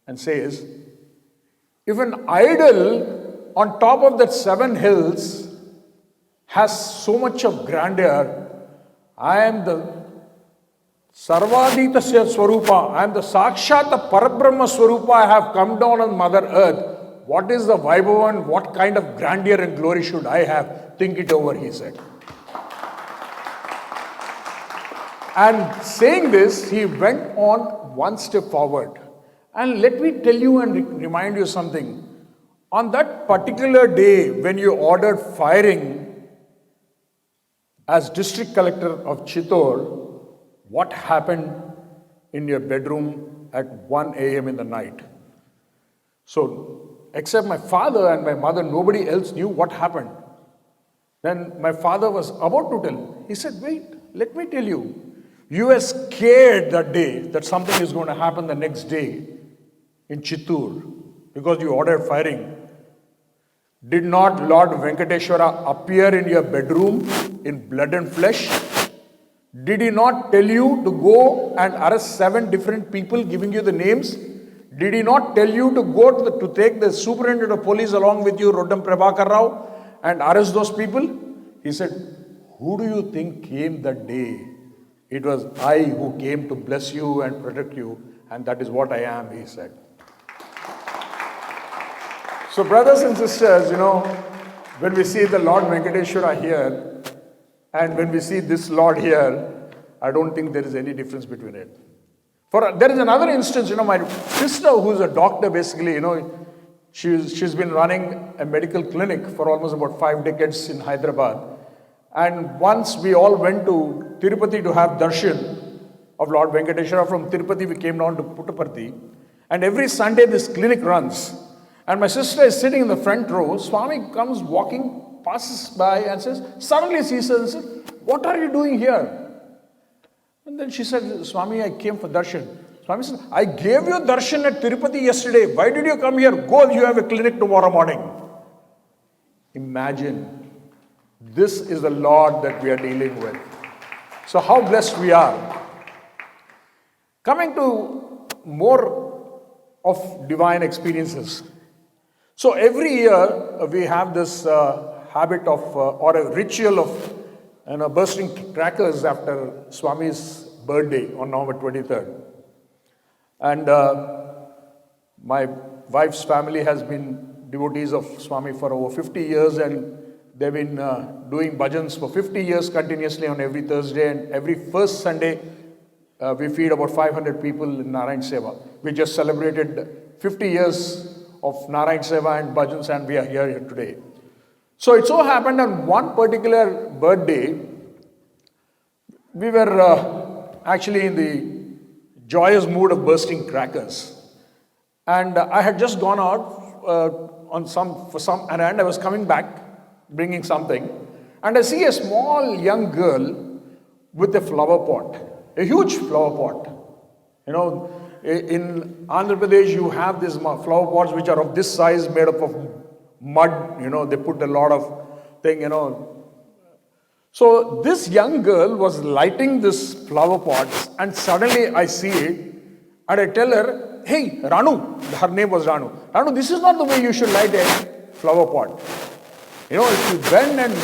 and says, if an idol on top of that 7 hills has so much of grandeur, I am the Sarvaditasya Swarupa, I am the Sakshata Parabrahma Swarupa, I have come down on Mother Earth. What is the Vaibhavan, what kind of grandeur and glory should I have? Think it over, he said. And saying this, he went on one step forward And let me tell you and remind you something. On that particular day when you ordered firing as district collector of Chittor, what happened in your bedroom at 1 a.m. in the night? So, except my father and my mother, nobody else knew what happened. Then my father was about to tell. He said, wait, let me tell you. You were scared that day that something is going to happen the next day in Chittur because you ordered firing. Did not Lord Venkateshwara appear in your bedroom in blood and flesh? Did he not tell you to go and arrest 7 different people, giving you the names? Did he not tell you to go to take the superintendent of police along with you, Roddam Prabhakar Rao, and arrest those people? He said, who do you think came that day? It was I who came to bless you and protect you, and that is what I am, he said. So brothers and sisters, when we see the Lord Venkateshwara here, and when we see this Lord here, I don't think there is any difference between it. There is another instance, my sister who is a doctor basically, she's been running a medical clinic for almost about 5 decades in Hyderabad. And once we all went to Tirupati to have darshan of Lord Venkateshwara. From Tirupati we came down to Puttaparthi. And every Sunday this clinic runs. And my sister is sitting in the front row. Swami comes walking, passes by and says, suddenly sees her and says, what are you doing here? And then she said, Swami, I came for darshan. Swami said, I gave you darshan at Tirupati yesterday. Why did you come here? Go, you have a clinic tomorrow morning. Imagine. This is the Lord that we are dealing with. So how blessed we are. Coming to more of divine experiences. So every year we have this habit of, or a ritual of bursting crackers after Swami's birthday on November 23rd. And my wife's family has been devotees of Swami for over 50 years, and they've been doing bhajans for 50 years continuously on every Thursday, and every first Sunday we feed about 500 people in Narayan Seva. We just celebrated 50 years of Narayan Seva and bhajans, and we are here today. So it so happened on one particular birthday, we were actually in the joyous mood of bursting crackers. And I had just gone out for some errand. I was coming back, bringing something, and I see a small young girl with a flower pot, a huge flower pot. In Andhra Pradesh, you have these flower pots which are of this size, made up of mud. They put a lot of thing. So this young girl was lighting this flower pots, and suddenly I see it, and I tell her, hey, Ranu, her name was Ranu. Ranu, this is not the way you should light a flower pot. If you bend and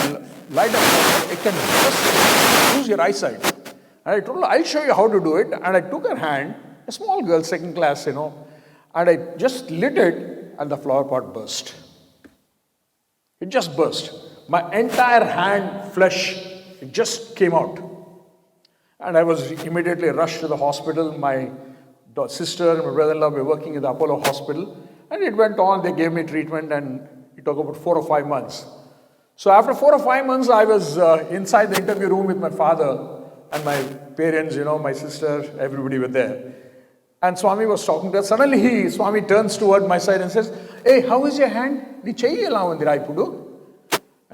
light a flower pot, it can just lose your eyesight. And I told her, I'll show you how to do it. And I took her hand, a small girl, second class, and I just lit it, and the flower pot burst. It just burst. My entire hand, flesh, it just came out. And I was immediately rushed to the hospital. My sister and my brother-in-law were working in the Apollo hospital. And it went on, they gave me treatment, and it took about 4 or 5 months. So after 4 or 5 months, I was inside the interview room with my father and my parents, my sister, everybody were there. And Swami was talking to us. Suddenly Swami turns toward my side and says, hey, how is your hand? And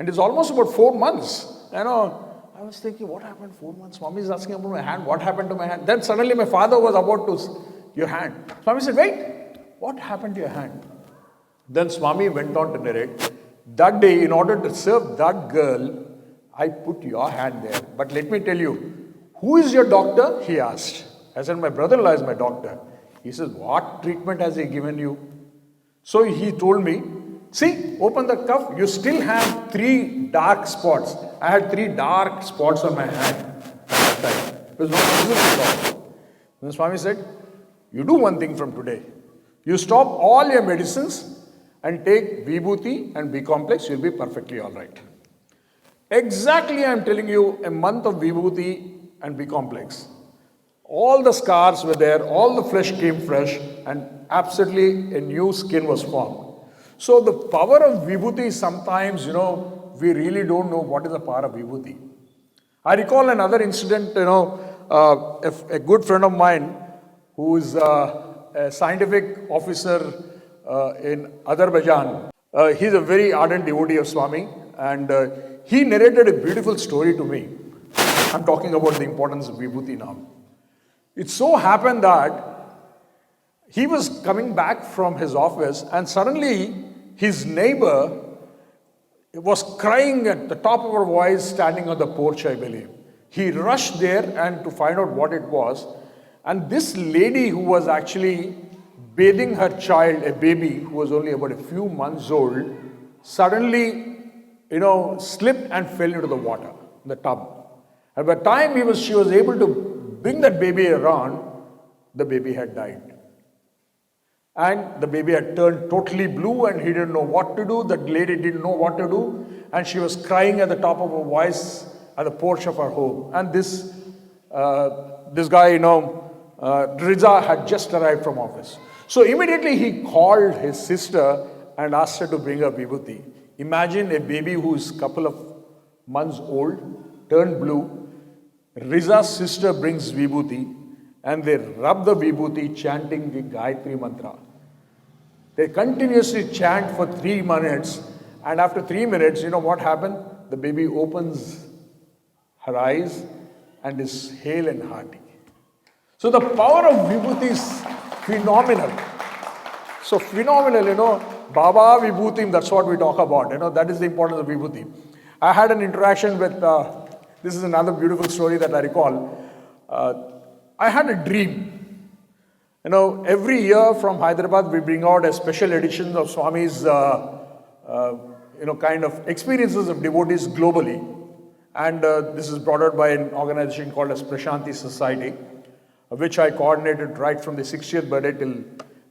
it's almost about 4 months. I was thinking, what happened 4 months? Swami is asking about my hand. What happened to my hand? Then suddenly my father was about to, your hand. Swami said, wait, what happened to your hand? Then Swami went on to narrate, that day, in order to serve that girl, I put your hand there. But let me tell you, who is your doctor? He asked. I said, my brother-in-law is my doctor. He says, what treatment has he given you? So he told me, see, open the cuff, you still have 3 dark spots. I had 3 dark spots on my hand at that time. It was not visible at all. Then Swami said, you do one thing from today. You stop all your medicines and take Vibhuti and B-complex, you'll be perfectly all right. Exactly, I'm telling you, a month of Vibhuti and B-complex. All the scars were there, all the flesh came fresh, and absolutely a new skin was formed. So the power of vibhuti, sometimes, we really don't know what is the power of vibhuti. I recall another incident, a good friend of mine who is a scientific officer in Azerbaijan. He's a very ardent devotee of Swami, and he narrated a beautiful story to me. I'm talking about the importance of vibhuti now. It so happened that he was coming back from his office, and suddenly his neighbor was crying at the top of her voice, standing on the porch, I believe. He rushed there and to find out what it was. And this lady who was actually bathing her child, a baby who was only about a few months old, suddenly, slipped and fell into the water, the tub. And by the time she was able to bring that baby around, the baby had died. And the baby had turned totally blue and he didn't know what to do. That lady didn't know what to do. And she was crying at the top of her voice at the porch of her home. And this guy, Riza had just arrived from office. So immediately he called his sister and asked her to bring her vibhuti. Imagine a baby who is a couple of months old, turned blue. Riza's sister brings vibhuti and they rub the vibhuti chanting the Gayatri mantra. They continuously chant for 3 minutes, and after 3 minutes, you know what happened? The baby opens her eyes and is hale and hearty. So the power of vibhuti is phenomenal. So phenomenal, Baba Vibhutim, that's what we talk about. That is the importance of vibhuti. I had an interaction with, this is another beautiful story that I recall. I had a dream. Every year from Hyderabad, we bring out a special edition of Swami's, kind of experiences of devotees globally. And this is brought out by an organization called as Sathya Sai Society, which I coordinated right from the 60th birthday till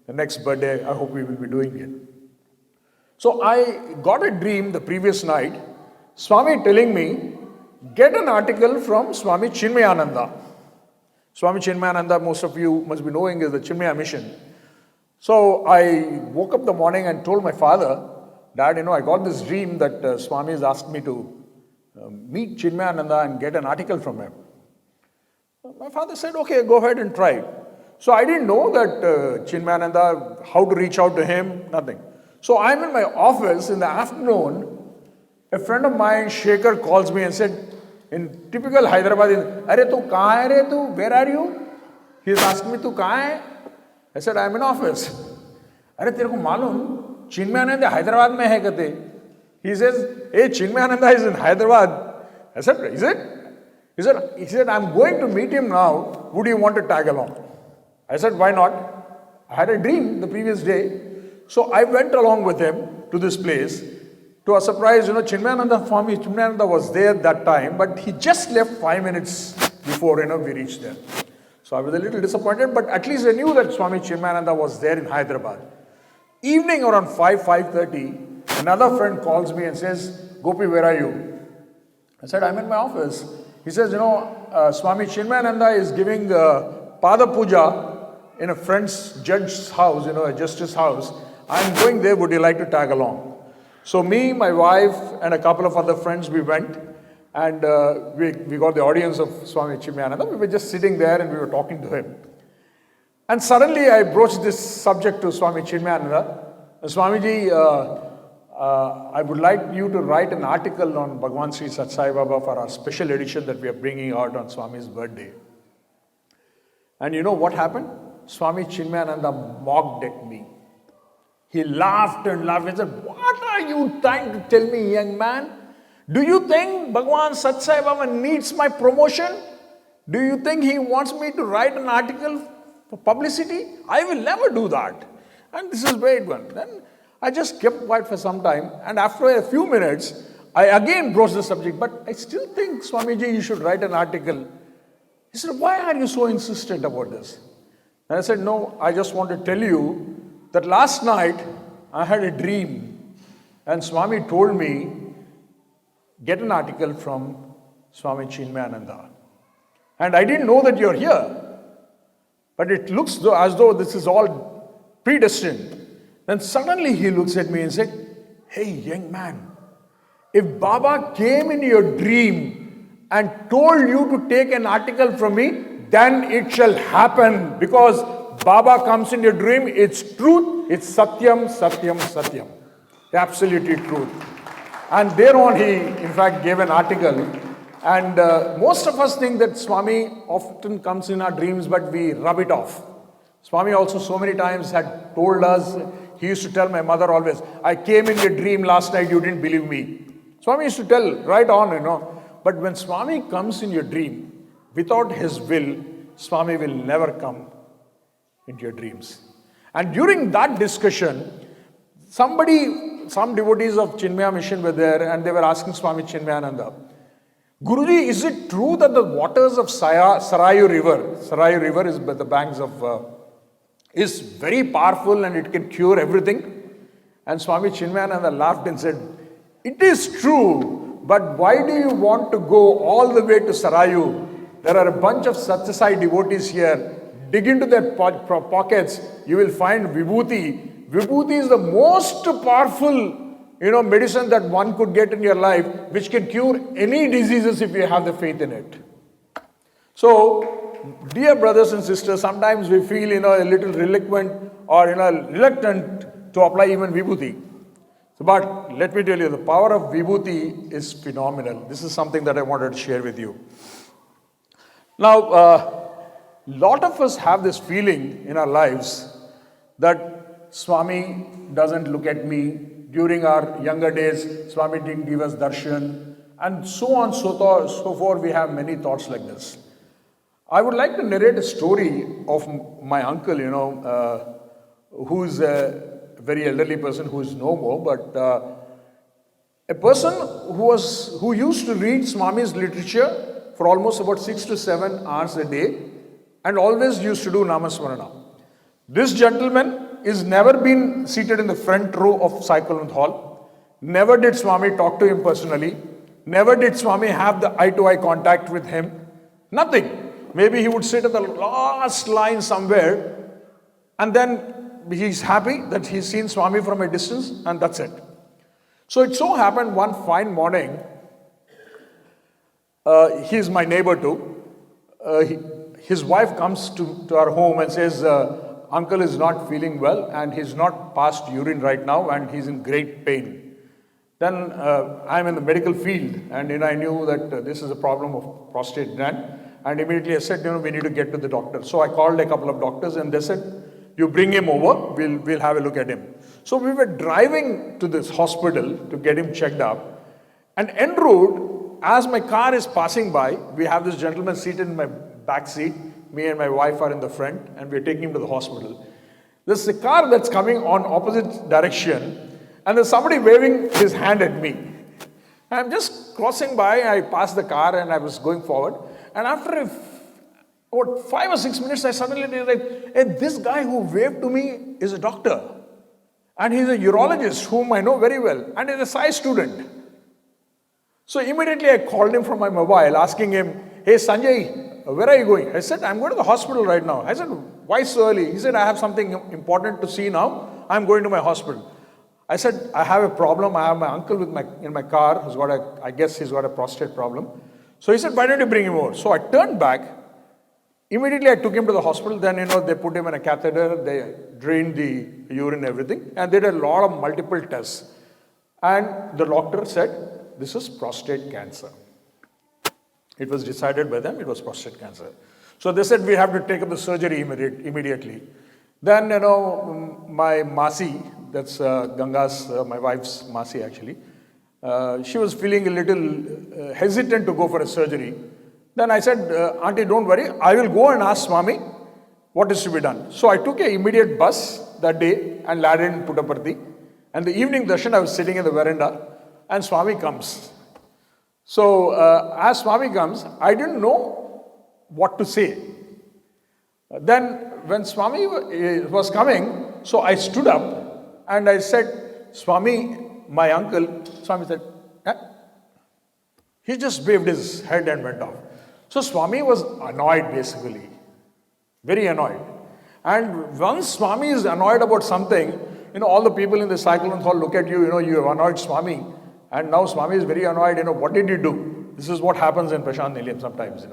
the next birthday. I hope we will be doing it. So I got a dream the previous night, Swami telling me, get an article from Swami Chinmayananda. Swami Chinmayananda, most of you must be knowing, is the Chinmaya mission. So I woke up the morning and told my father, Dad, I got this dream that Swami has asked me to meet Chinmayananda and get an article from him. My father said, okay, go ahead and try. So I didn't know that Chinmayananda, how to reach out to him, nothing. So I'm in my office in the afternoon. A friend of mine, Shekhar, calls me and said, in typical Hyderabadi, Are tu kahan hai re tu? Where are you? He's asking me, tu kahan hai? I said, I'm in office. Are tere ko malum? Chinmayananda Hyderabad mein hai kate. He says, hey, Chinmayananda is in Hyderabad. I said, is it? He said, I'm going to meet him now. Would you want to tag along? I said, why not? I had a dream the previous day. So I went along with him to this place. To our surprise, Chinmayananda was there that time, but he just left 5 minutes before, we reached there. So I was a little disappointed, but at least I knew that Swami Chinmayananda was there in Hyderabad. Evening around 5:30, another friend calls me and says, Gopi, where are you? I said, I'm in my office. He says, Swami Chinmayananda is giving Pada Puja in a friend's judge's house, a justice house. I'm going there, would you like to tag along? So me, my wife, and a couple of other friends, we went and we got the audience of Swami Chinmayananda. We were just sitting there and we were talking to him. And suddenly I broached this subject to Swami Chinmayananda. Swamiji, I would like you to write an article on Bhagwan Sri Sathya Sai Baba for our special edition that we are bringing out on Swami's birthday. And you know what happened? Swami Chinmayananda mocked at me. He laughed and laughed and said, what are you trying to tell me, young man? Do you think Bhagwan Sathya Sai Baba needs my promotion? Do you think he wants me to write an article for publicity? I will never do that. And this is where it went. Then I just kept quiet for some time. And after a few minutes, I again broached the subject. But I still think, Swamiji, you should write an article. He said, why are you so insistent about this? And I said, no, I just want to tell you that last night I had a dream and Swami told me, get an article from Swami Chinmayananda. And I didn't know that you're here. but it looks as though this is all predestined. Then suddenly he looks at me and said, "Hey, young man, if Baba came in your dream and told you to take an article from me, then it shall happen. Because Baba comes in your dream, it's truth, it's Satyam, Satyam, Satyam. Absolutely truth." And thereon he, in fact, gave an article. And most of us think that Swami often comes in our dreams, but we rub it off. Swami also so many times had told us, he used to tell my mother always, "I came in your dream last night, you didn't believe me." Swami used to tell right on. But when Swami comes in your dream, without his will, Swami will never come into your dreams. And during that discussion, some devotees of Chinmaya mission were there, and they were asking Swami Chinmayananda, "Guruji, is it true that the waters of Sarayu River is by the banks of, is very powerful and it can cure everything?" And Swami Chinmayananda laughed and said, "It is true, but why do you want to go all the way to Sarayu? There are a bunch of Sathya Sai devotees here. Dig into their pockets, you will find Vibhuti. Vibhuti is the most powerful, medicine that one could get in your life, which can cure any diseases if you have the faith in it." So, dear brothers and sisters, sometimes we feel, a little reluctant or, reluctant to apply even Vibhuti. But let me tell you, the power of Vibhuti is phenomenal. This is something that I wanted to share with you. Now, lot of us have this feeling in our lives that Swami doesn't look at me. During our younger days, Swami didn't give us darshan, and so on, so forth. We have many thoughts like this. I would like to narrate a story of my uncle, who's a very elderly person who is no more, but a person who used to read Swami's literature for almost about 6 to 7 hours a day, and always used to do Namasmarana. This gentleman is never been seated in the front row of Sai Kulwant Hall. Never did Swami talk to him personally. Never did Swami have the eye-to-eye contact with him. Nothing. Maybe he would sit at the last line somewhere, and then he's happy that he's seen Swami from a distance, and that's it. So it so happened one fine morning, he's my neighbor too. His wife comes to our home and says, "Uncle is not feeling well, and he's not passed urine right now, and he's in great pain." Then I'm in the medical field, and I knew that this is a problem of prostate gland, and immediately I said, we need to get to the doctor. So I called a couple of doctors, and they said, "You bring him over, we'll have a look at him." So we were driving to this hospital to get him checked up, and en route, as my car is passing by, we have this gentleman seated in my back seat. Me and my wife are in the front, and we're taking him to the hospital. There's a car that's coming on opposite direction, and there's somebody waving his hand at me. I'm just crossing by, I passed the car, and I was going forward. And after about 5 or 6 minutes, I suddenly realized, hey, this guy who waved to me is a doctor. And he's a urologist whom I know very well, and he's a Sai student. So immediately I called him from my mobile, asking him, "Hey Sanjay, where are you going?" I said, "I'm going to the hospital right now." I said, "Why so early?" He said, "I have something important to see now. I'm going to my hospital." I said, "I have a problem. I have my uncle in my car who's got I guess he's got a prostate problem." So he said, "Why don't you bring him over?" So I turned back. Immediately I took him to the hospital. Then, they put him in a catheter. They drained the urine and everything. And they did a lot of multiple tests. And the doctor said, "This is prostate cancer." It was decided by them, it was prostate cancer. So they said, "We have to take up the surgery immediately." Then, my Masi, that's Ganga's, my wife's Masi actually, she was feeling a little hesitant to go for a surgery. Then I said, "Auntie, don't worry, I will go and ask Swami what is to be done." So I took an immediate bus that day and landed in Puttaparthi. And the evening darshan, I was sitting in the veranda, and Swami comes. So as Swami comes, I didn't know what to say. Then when Swami was coming, so I stood up and I said, "Swami, my uncle." Swami said, "Eh?" He just waved his head and went off. So Swami was annoyed basically. Very annoyed. And once Swami is annoyed about something, all the people in the cyclone hall look at you, you have annoyed Swami. And now Swami is very annoyed, what did you do? This is what happens in Prashant Nilayam sometimes,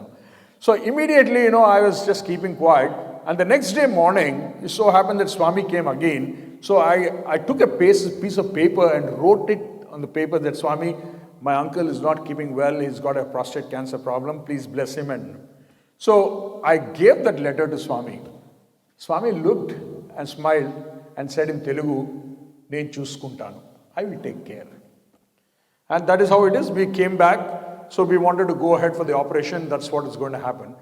So immediately, I was just keeping quiet. And the next day morning, it so happened that Swami came again. So I took a piece of paper and wrote it on the paper that Swami, my uncle is not keeping well. He's got a prostate cancer problem. Please bless him. And so I gave that letter to Swami. Swami looked and smiled and said in Telugu, "Nenu chuskuntanu. I will take care." And that is how it is. We came back. So we wanted to go ahead for the operation. That's what is going to happen.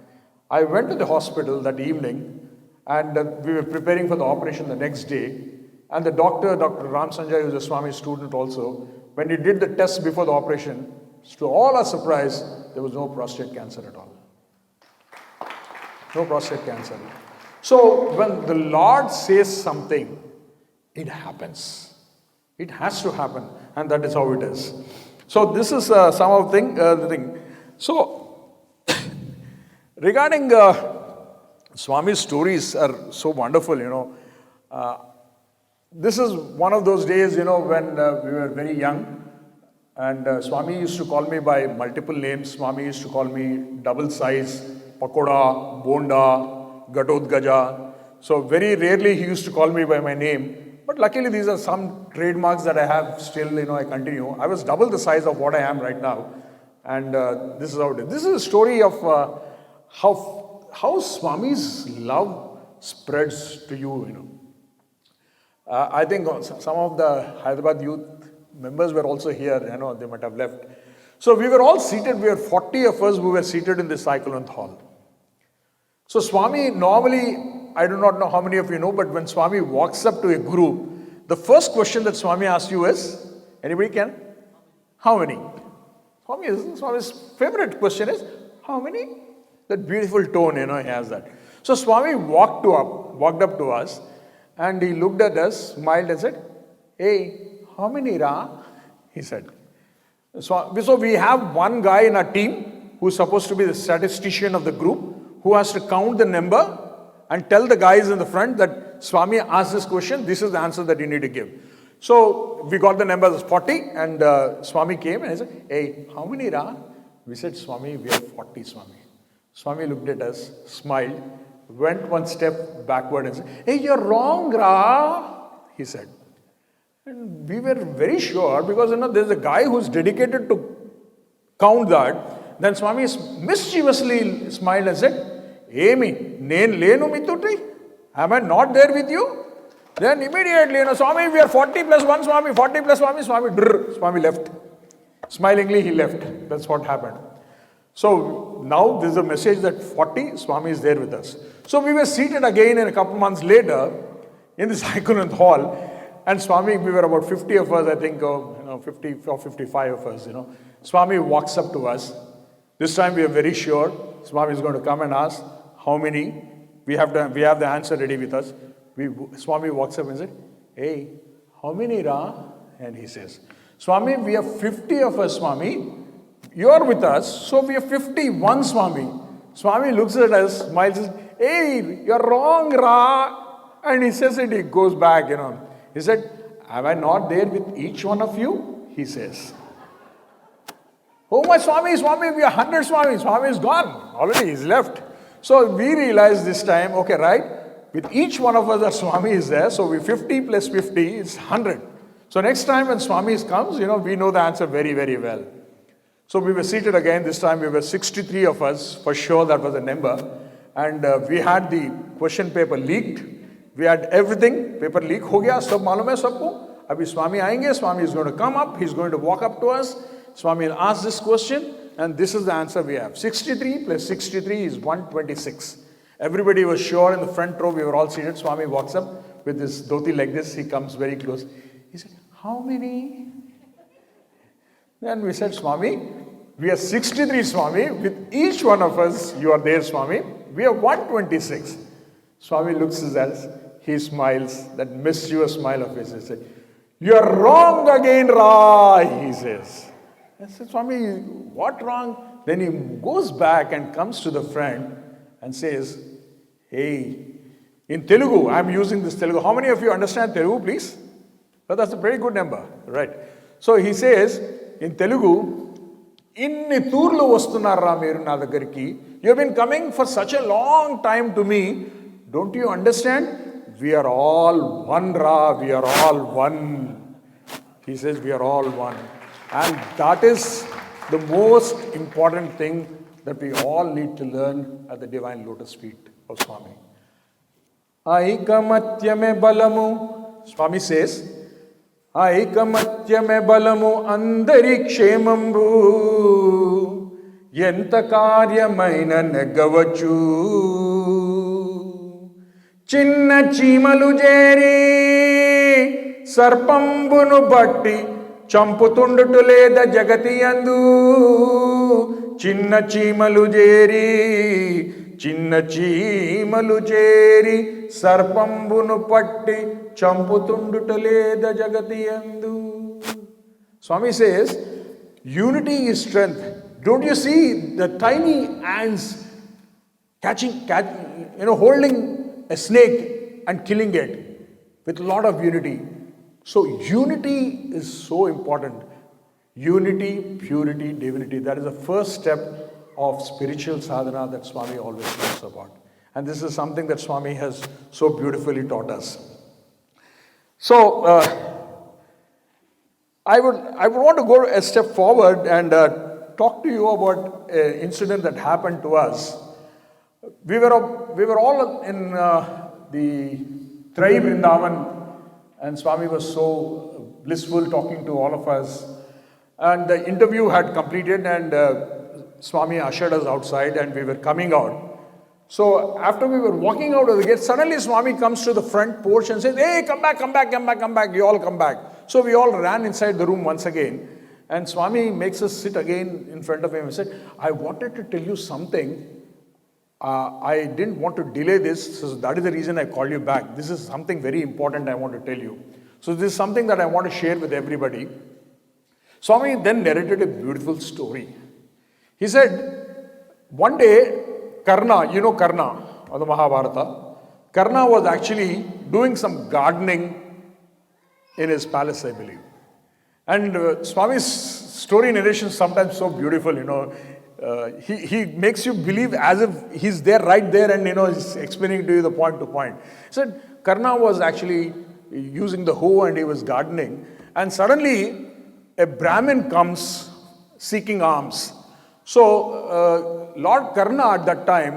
I went to the hospital that evening and we were preparing for the operation the next day. And the doctor, Dr. Ram Sanjay, who was a Swami student also, when he did the test before the operation, to all our surprise, there was no prostate cancer at all. No prostate cancer. So when the Lord says something, it happens. It has to happen. And that is how it is. So this is some of the thing. So regarding Swami's stories are so wonderful, this is one of those days, when we were very young. And Swami used to call me by multiple names. Swami used to call me double size, pakoda, bonda, gatodgaja. So very rarely he used to call me by my name. But luckily these are some trademarks that I have still, I continue. I was double the size of what I am right now. And this is how it is. This is a story of how Swami's love spreads to you, I think some of the Hyderabad youth members were also here, they might have left. So we were all seated, we were 40 of us who were seated in the Cyclone Hall. So Swami, normally, I do not know how many of you know, but when Swami walks up to a group, the first question that Swami asks you is, anybody can? How many? Swami's favorite question is, how many? That beautiful tone, he has that. So Swami walked up to us, and he looked at us, smiled and said, "Hey, how many ra?" He said. So we have one guy in our team who's supposed to be the statistician of the group, who has to count the number and tell the guys in the front that Swami asked this question, this is the answer that you need to give. So we got the number as 40, and Swami came and he said, "Hey, how many ra?" We said, "Swami, we have 40, Swami." Swami looked at us, smiled, went one step backward and said, "Hey, you're wrong, Ra," he said. And we were very sure because, there's a guy who's dedicated to count that. Then Swami mischievously smiled and said, "Amy, nen lenu mituti? Am I not there with you?" Then immediately, "Swami, we are 40 plus 1, Swami, 40 plus Swami." Swami left. Smilingly, he left. That's what happened. So now there's a message that 40, Swami is there with us. So we were seated again and a couple months later in the Cyclone Hall, and Swami, we were about 50 of us, I think, 50 or 55 of us, Swami walks up to us. This time we are very sure Swami is going to come and ask how many. We have the answer ready with us. Swami walks up and says, "Hey, how many ra?" And he says, "Swami, we have 50 of us, Swami. You are with us, so we are 51, Swami." Swami looks at us, smiles, says, "Hey, you're wrong, Ra." And he says it, he goes back, He said, "Am I not there with each one of you?" He says. "Oh my Swami, we are 100 Swami. Swami is gone. Already he's left." So we realized this time, okay, right? With each one of us, that Swami is there. So we 50 plus 50 is 100. So next time when Swami comes, we know the answer very, very well. So we were seated again. This time we were 63 of us. For sure that was the number. And we had the question paper leaked. We had everything. Paper leak ho gaya. Sab malum hai sabko. Abhi Swami aayenge. Swami is going to come up. He's going to walk up to us. Swami will ask this question. And this is the answer we have. 63 plus 63 is 126. Everybody was sure in the front row. We were all seated. Swami walks up with his dhoti like this. He comes very close. He said, "How many?" Then we said, "Swami, we are 63, Swami. With each one of us, you are there, Swami. We are 126. Swami looks at us. He smiles, that mischievous smile of his. He said, "You are wrong again, Ra," he says. I said, "Swami, what wrong?" Then he goes back and comes to the front and says, Hey, in Telugu, I'm using this Telugu. How many of you understand Telugu, please? Well, that's a very good number, right? So he says in Telugu, inni turlu vastunarra meeru na dagariki. You have been coming for such a long time to me. Don't you understand? We are all one, Ra. We are all one. He says we are all one. And that is the most important thing that we all need to learn at the divine lotus feet of Swami. Aikamatyame balamu, Swami says, Aikamatyame balamu andari kshemambu, enta karyamaina negavachu. Chinna chimalu jeri, sarpambunu batti, చంపుతుండుట లేద జగతి యందు చిన్న చీమలు చేరి సర్పంబును పట్టి చంపుతుండుట లేద జగతి యందు. Swami says, unity is strength. Don't you see the tiny ants holding a snake and killing it with a lot of unity. So unity is so important. Unity, purity, divinity. That is the first step of spiritual sadhana that Swami always talks about. And this is something that Swami has so beautifully taught us. So I would want to go a step forward and talk to you about an incident that happened to us. We were all in the Trai Vrindavan, and Swami was so blissful talking to all of us. And the interview had completed, and Swami ushered us outside, and we were coming out. So after we were walking out of the gate, suddenly Swami comes to the front porch and says, "Hey, come back, come back, come back, come back. You all come back." So we all ran inside the room once again. And Swami makes us sit again in front of him and said, "I wanted to tell you something. I didn't want to delay this, so that is the reason I called you back. This is something very important I want to tell you. So this is something that I want to share with everybody." Swami then narrated a beautiful story. He said, one day, Karna, you know Karna of the Mahabharata, Karna was actually doing some gardening in his palace, I believe. And Swami's story narration is sometimes so beautiful, he makes you believe as if he's there, right there, and he's explaining to you the point to point. He said Karna was actually using the hoe and he was gardening, and suddenly a Brahmin comes seeking alms. So Lord Karna at that time,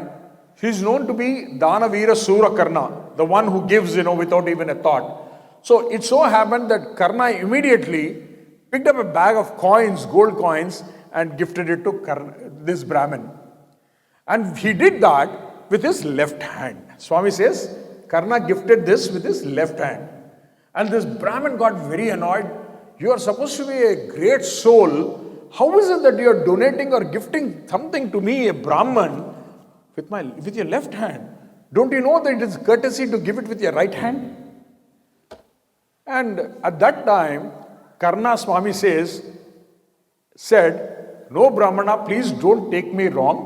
he's known to be Danavira Sura Karna, the one who gives without even a thought. So it so happened that Karna immediately picked up a bag of coins, gold coins, and gifted it to this Brahmin. And he did that with his left hand. Swami says, Karna gifted this with his left hand. And this Brahmin got very annoyed. You are supposed to be a great soul. How is it that you are donating or gifting something to me, a Brahman, with your left hand? Don't you know that it is courtesy to give it with your right hand? And at that time, Karna, Swami said, "No, Brahmana, please don't take me wrong.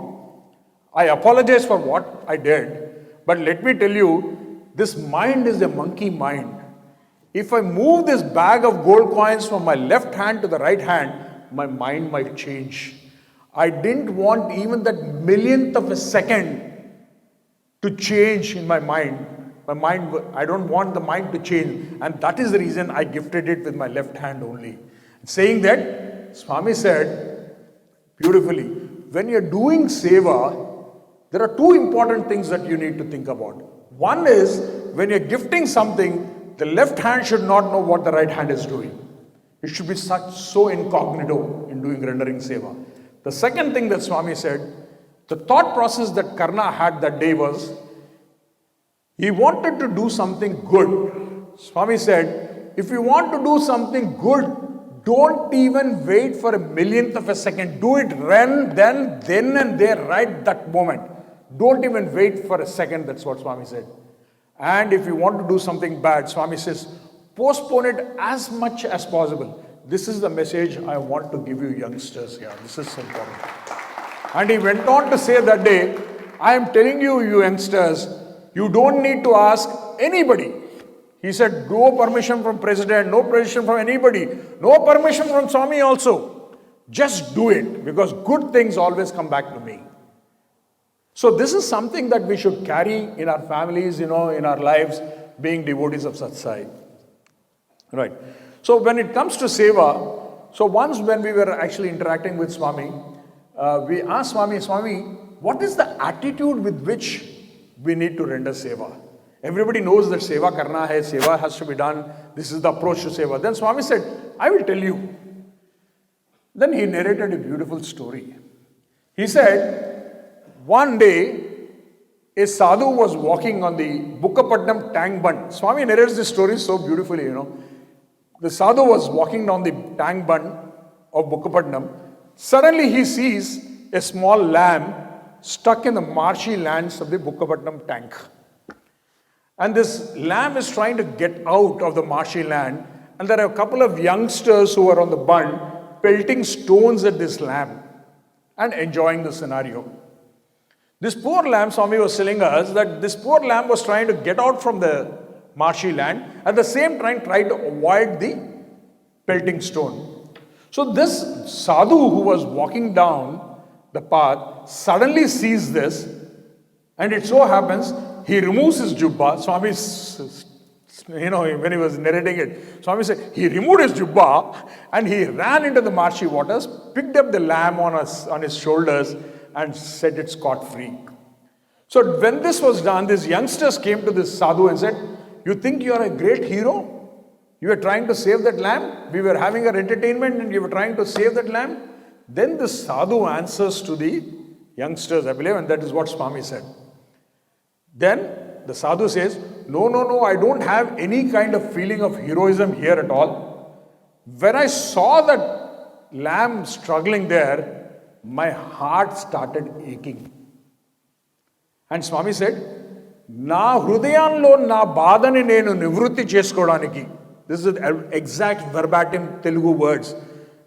I apologize for what I did. But let me tell you, this mind is a monkey mind. If I move this bag of gold coins from my left hand to the right hand, my mind might change. I didn't want even that millionth of a second to change in my mind. I don't want the mind to change. And that is the reason I gifted it with my left hand only." Saying that, Swami said beautifully, when you're doing seva, there are two important things that you need to think about. One is, when you're gifting something, the left hand should not know what the right hand is doing. It should be so incognito in doing rendering seva. The second thing that Swami said, the thought process that Karna had that day was, he wanted to do something good. Swami said, if you want to do something good, don't even wait for a millionth of a second. Do it then and there, right that moment. Don't even wait for a second. That's what Swami said. And if you want to do something bad, Swami says, postpone it as much as possible. This is the message I want to give you youngsters here. This is important. And he went on to say that day, I am telling you, you youngsters, You don't need to ask anybody. He said, no permission from president, no permission from anybody, no permission from Swami also. Just do it, because good things always come back to me. So this is something that we should carry in our families, in our lives, being devotees of Sathya Sai. Right. So when it comes to seva, so once when we were actually interacting with Swami, we asked Swami, what is the attitude with which we need to render seva? Everybody knows that seva karna hai, seva has to be done. This is the approach to seva. Then Swami said, I will tell you. Then he narrated a beautiful story. He said, one day, a sadhu was walking on the Bukkapatnam tank bund. Swami narrates this story so beautifully, The sadhu was walking down the tank bund of Bukkapatnam. Suddenly he sees a small lamb stuck in the marshy lands of the Bukkapatnam tank. And this lamb is trying to get out of the marshy land, and there are a couple of youngsters who are on the bund pelting stones at this lamb and enjoying the scenario. This poor lamb, Swami was telling us that this poor lamb was trying to get out from the marshy land, at the same time tried to avoid the pelting stone. So this sadhu who was walking down the path suddenly sees this, and it so happens he removes his jubba. Swami, when he was narrating it, Swami said he removed his jubba and he ran into the marshy waters, picked up the lamb on his shoulders and set it scot-free. So when this was done, these youngsters came to this sadhu and said, you think you are a great hero? You are trying to save that lamb? We were having our entertainment and you were trying to save that lamb? Then the sadhu answers to the youngsters, I believe, and that is what Swami said. Then the sadhu says, no, I don't have any kind of feeling of heroism here at all. When I saw that lamb struggling there, my heart started aching. And Swami said, Na hrudayanlo na badani nenu nivrutti chesukodaniki. This is the exact verbatim Telugu words.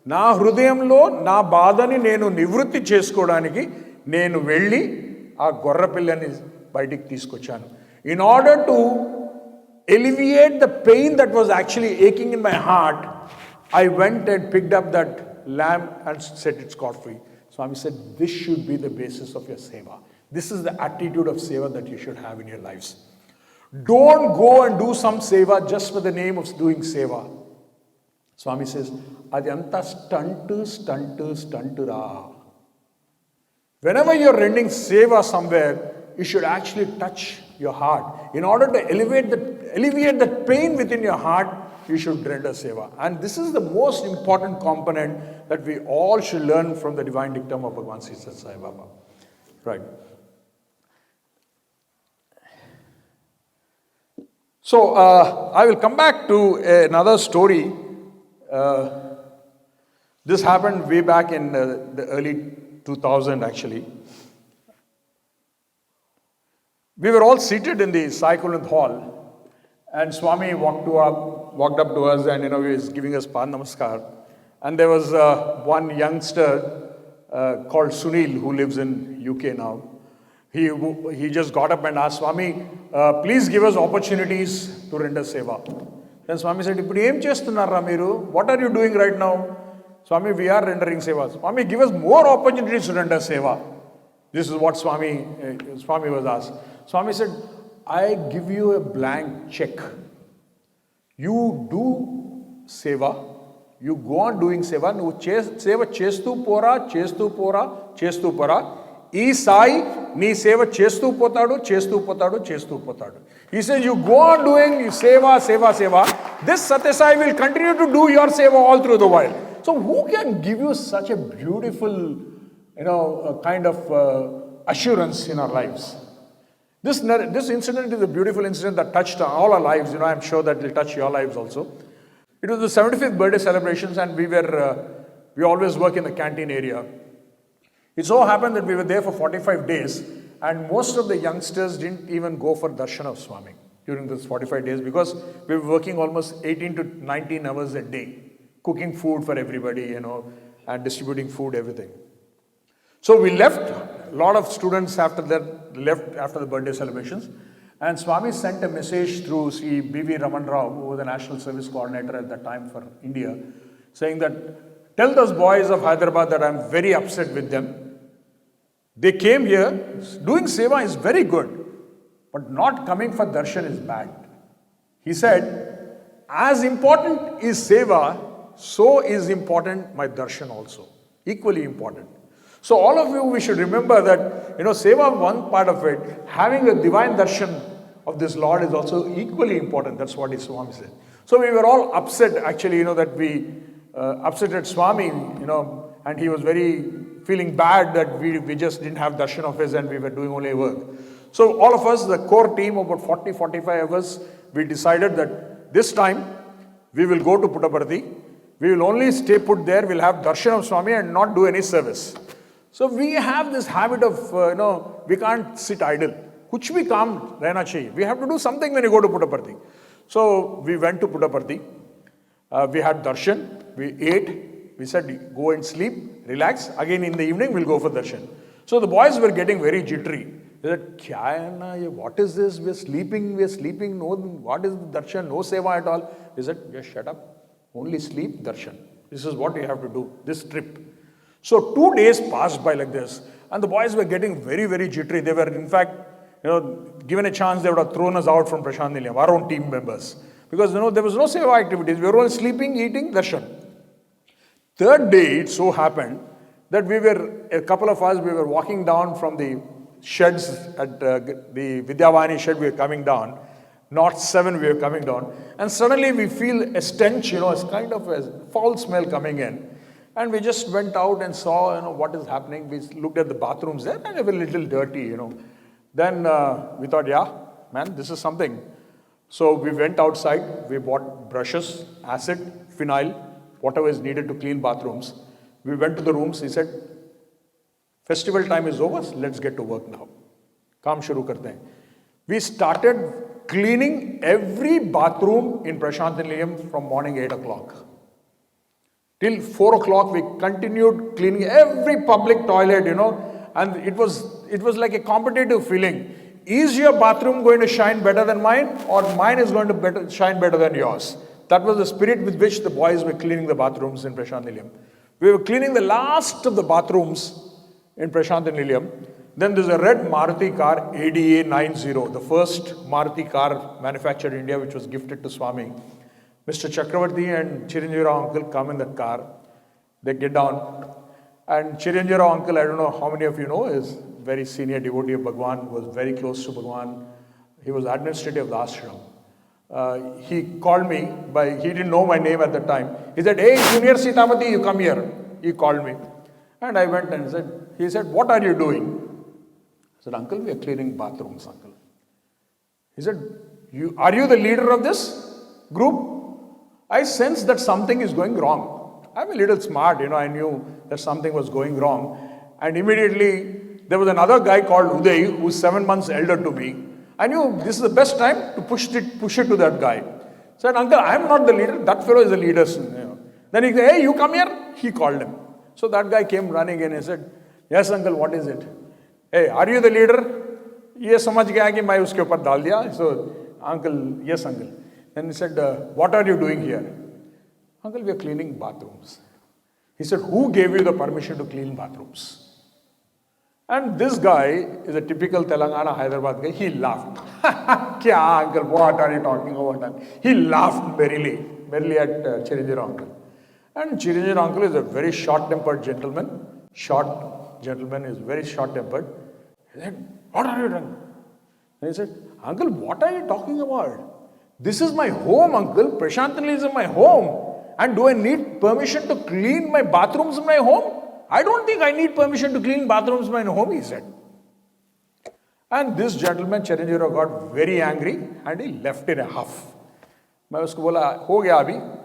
Na hrudayanlo na badani nenu nivrutti chesukodaniki nenu velli aa gorra pillani బయటికి తీసుకొచ్చాను. In order to alleviate the pain that was actually aching in my heart, I went and picked up that lamb and set it scot-free. Swami said, this should be the basis of your seva. This is the attitude of seva that you should have in your lives. Don't go and do some seva just for the name of doing seva. Swami says, adhyanta stunt ra. Whenever you're rendering seva somewhere, you should actually touch your heart. In order to alleviate that pain within your heart, you should render seva. And this is the most important component that we all should learn from the divine dictum of Bhagavan Sri Sathya Sai Baba. Right. So, I will come back to another story. This happened way back in the early 2000 actually. We were all seated in the Sai Kulwant hall, and Swami walked up to us, and he was giving us Pad Namaskar. And there was one youngster called Sunil who lives in UK now. He just got up and asked Swami, please give us opportunities to render seva. Then Swami said, what are you doing right now? Swami, we are rendering seva. Swami, give us more opportunities to render seva. This is what Swami was asked. Swami said, I give you a blank check. You do seva. You go on doing seva. Nu seva chestu pora. Ee Sai, nee seva chestu potadu. He says, you go on doing seva. This Sathya Sai will continue to do your seva all through the while. So who can give you such a beautiful, kind of assurance in our lives? This incident is a beautiful incident that touched all our lives. I'm sure that it will touch your lives also. It was the 75th birthday celebrations, and we always work in the canteen area. It so happened that we were there for 45 days, and most of the youngsters didn't even go for darshan of Swami during those 45 days because we were working almost 18 to 19 hours a day, cooking food for everybody, and distributing food, everything. So we left. A lot of students left after the birthday celebrations. And Swami sent a message through Sri B.V. Raman Rao, who was the National Service Coordinator at that time for India, saying that, tell those boys of Hyderabad that I'm very upset with them. They came here, doing seva is very good, but not coming for darshan is bad. He said, as important is seva, so is important my darshan also. Equally important. So all of you, we should remember that, seva, one part of it, having a divine darshan of this Lord is also equally important. That's what his Swami said. So we were all upset actually, that we upset at Swami, and he was very feeling bad that we just didn't have darshan of his and we were doing only work. So all of us, the core team, about 40-45 of us, we decided that this time we will go to Puttaparthi. We will only stay put there. We'll have darshan of Swami and not do any service. So we have this habit of, we can't sit idle. Kuch bhi kaam rehna chahiye. We have to do something when you go to Puttaparthi. So we went to Puttaparthi. We had darshan. We ate. We said, go and sleep, relax. Again in the evening, we'll go for darshan. So the boys were getting very jittery. They said, kya hai na ye? What is this? We're sleeping. No, what is the darshan? No seva at all. We said, just shut up. Only sleep, darshan. This is what you have to do, this trip. So 2 days passed by like this, and the boys were getting very, very jittery. They were, in fact, given a chance, they would have thrown us out from Prashant Nilayam, our own team members. Because, there was no seva activities. We were all sleeping, eating, darshan. Third day, it so happened that a couple of us, we were walking down from the sheds at the Vidyavani shed, we were coming down. North 7, we were coming down. And suddenly we feel a stench, a kind of a foul smell coming in. And we just went out and saw, what is happening. We looked at the bathrooms there and they were a little dirty, Then we thought, yeah, man, this is something. So we went outside, we bought brushes, acid, phenyl, whatever is needed to clean bathrooms. We went to the rooms. He said, festival time is over, let's get to work now. Kaam shuru karte hain. We started cleaning every bathroom in Prashant Nilayam from morning 8 o'clock. Till 4 o'clock, we continued cleaning every public toilet, and it was like a competitive feeling. Is your bathroom going to shine better than mine, or mine is going to shine better than yours? That was the spirit with which the boys were cleaning the bathrooms in Prashant Nilayam. We were cleaning the last of the bathrooms in Prashant Nilayam. Then there's a red Maruti car, ADA 90, the first Maruti car manufactured in India, which was gifted to Swami. Mr. Chakravarti and Chiranjeev Rao uncle come in that car. They get down. And Chiranjeev Rao uncle, I don't know how many of you know, is very senior devotee of Bhagwan, was very close to Bhagwan. He was administrative of the ashram. He called me, he didn't know my name at the time. He said, hey, Junior Sitapati, you come here. He called me. And I went and he said, what are you doing? I said, uncle, we are cleaning bathrooms, uncle. He said, are you the leader of this group? I sensed that something is going wrong. I'm a little smart, I knew that something was going wrong. And immediately, there was another guy called Uday, who's 7 months elder to me. I knew this is the best time to push it to that guy. I said, uncle, I'm not the leader, that fellow is the leader. Then he said, hey, you come here. He called him. So that guy came running in and said, yes, uncle, what is it? Hey, are you the leader? Ye samajh gaya ki main uske upar dal diya. So, uncle, yes, uncle. Then he said, what are you doing here? Uncle, we are cleaning bathrooms. He said, who gave you the permission to clean bathrooms? And this guy is a typical Telangana, Hyderabad guy. He laughed. Kya, uncle, what are you talking about? He laughed merrily at Chiranjeev uncle. And Chiranjeev uncle is a very short-tempered gentleman. Short gentleman is very short-tempered. He said, what are you doing? And he said, uncle, what are you talking about? This is my home, uncle. Prashant Nilayam is my home. And do I need permission to clean my bathrooms in my home? I don't think I need permission to clean bathrooms in my home, he said. And this gentleman, Chiranjeev, got very angry and he left in a huff. I usko bola, ho gaya abhi.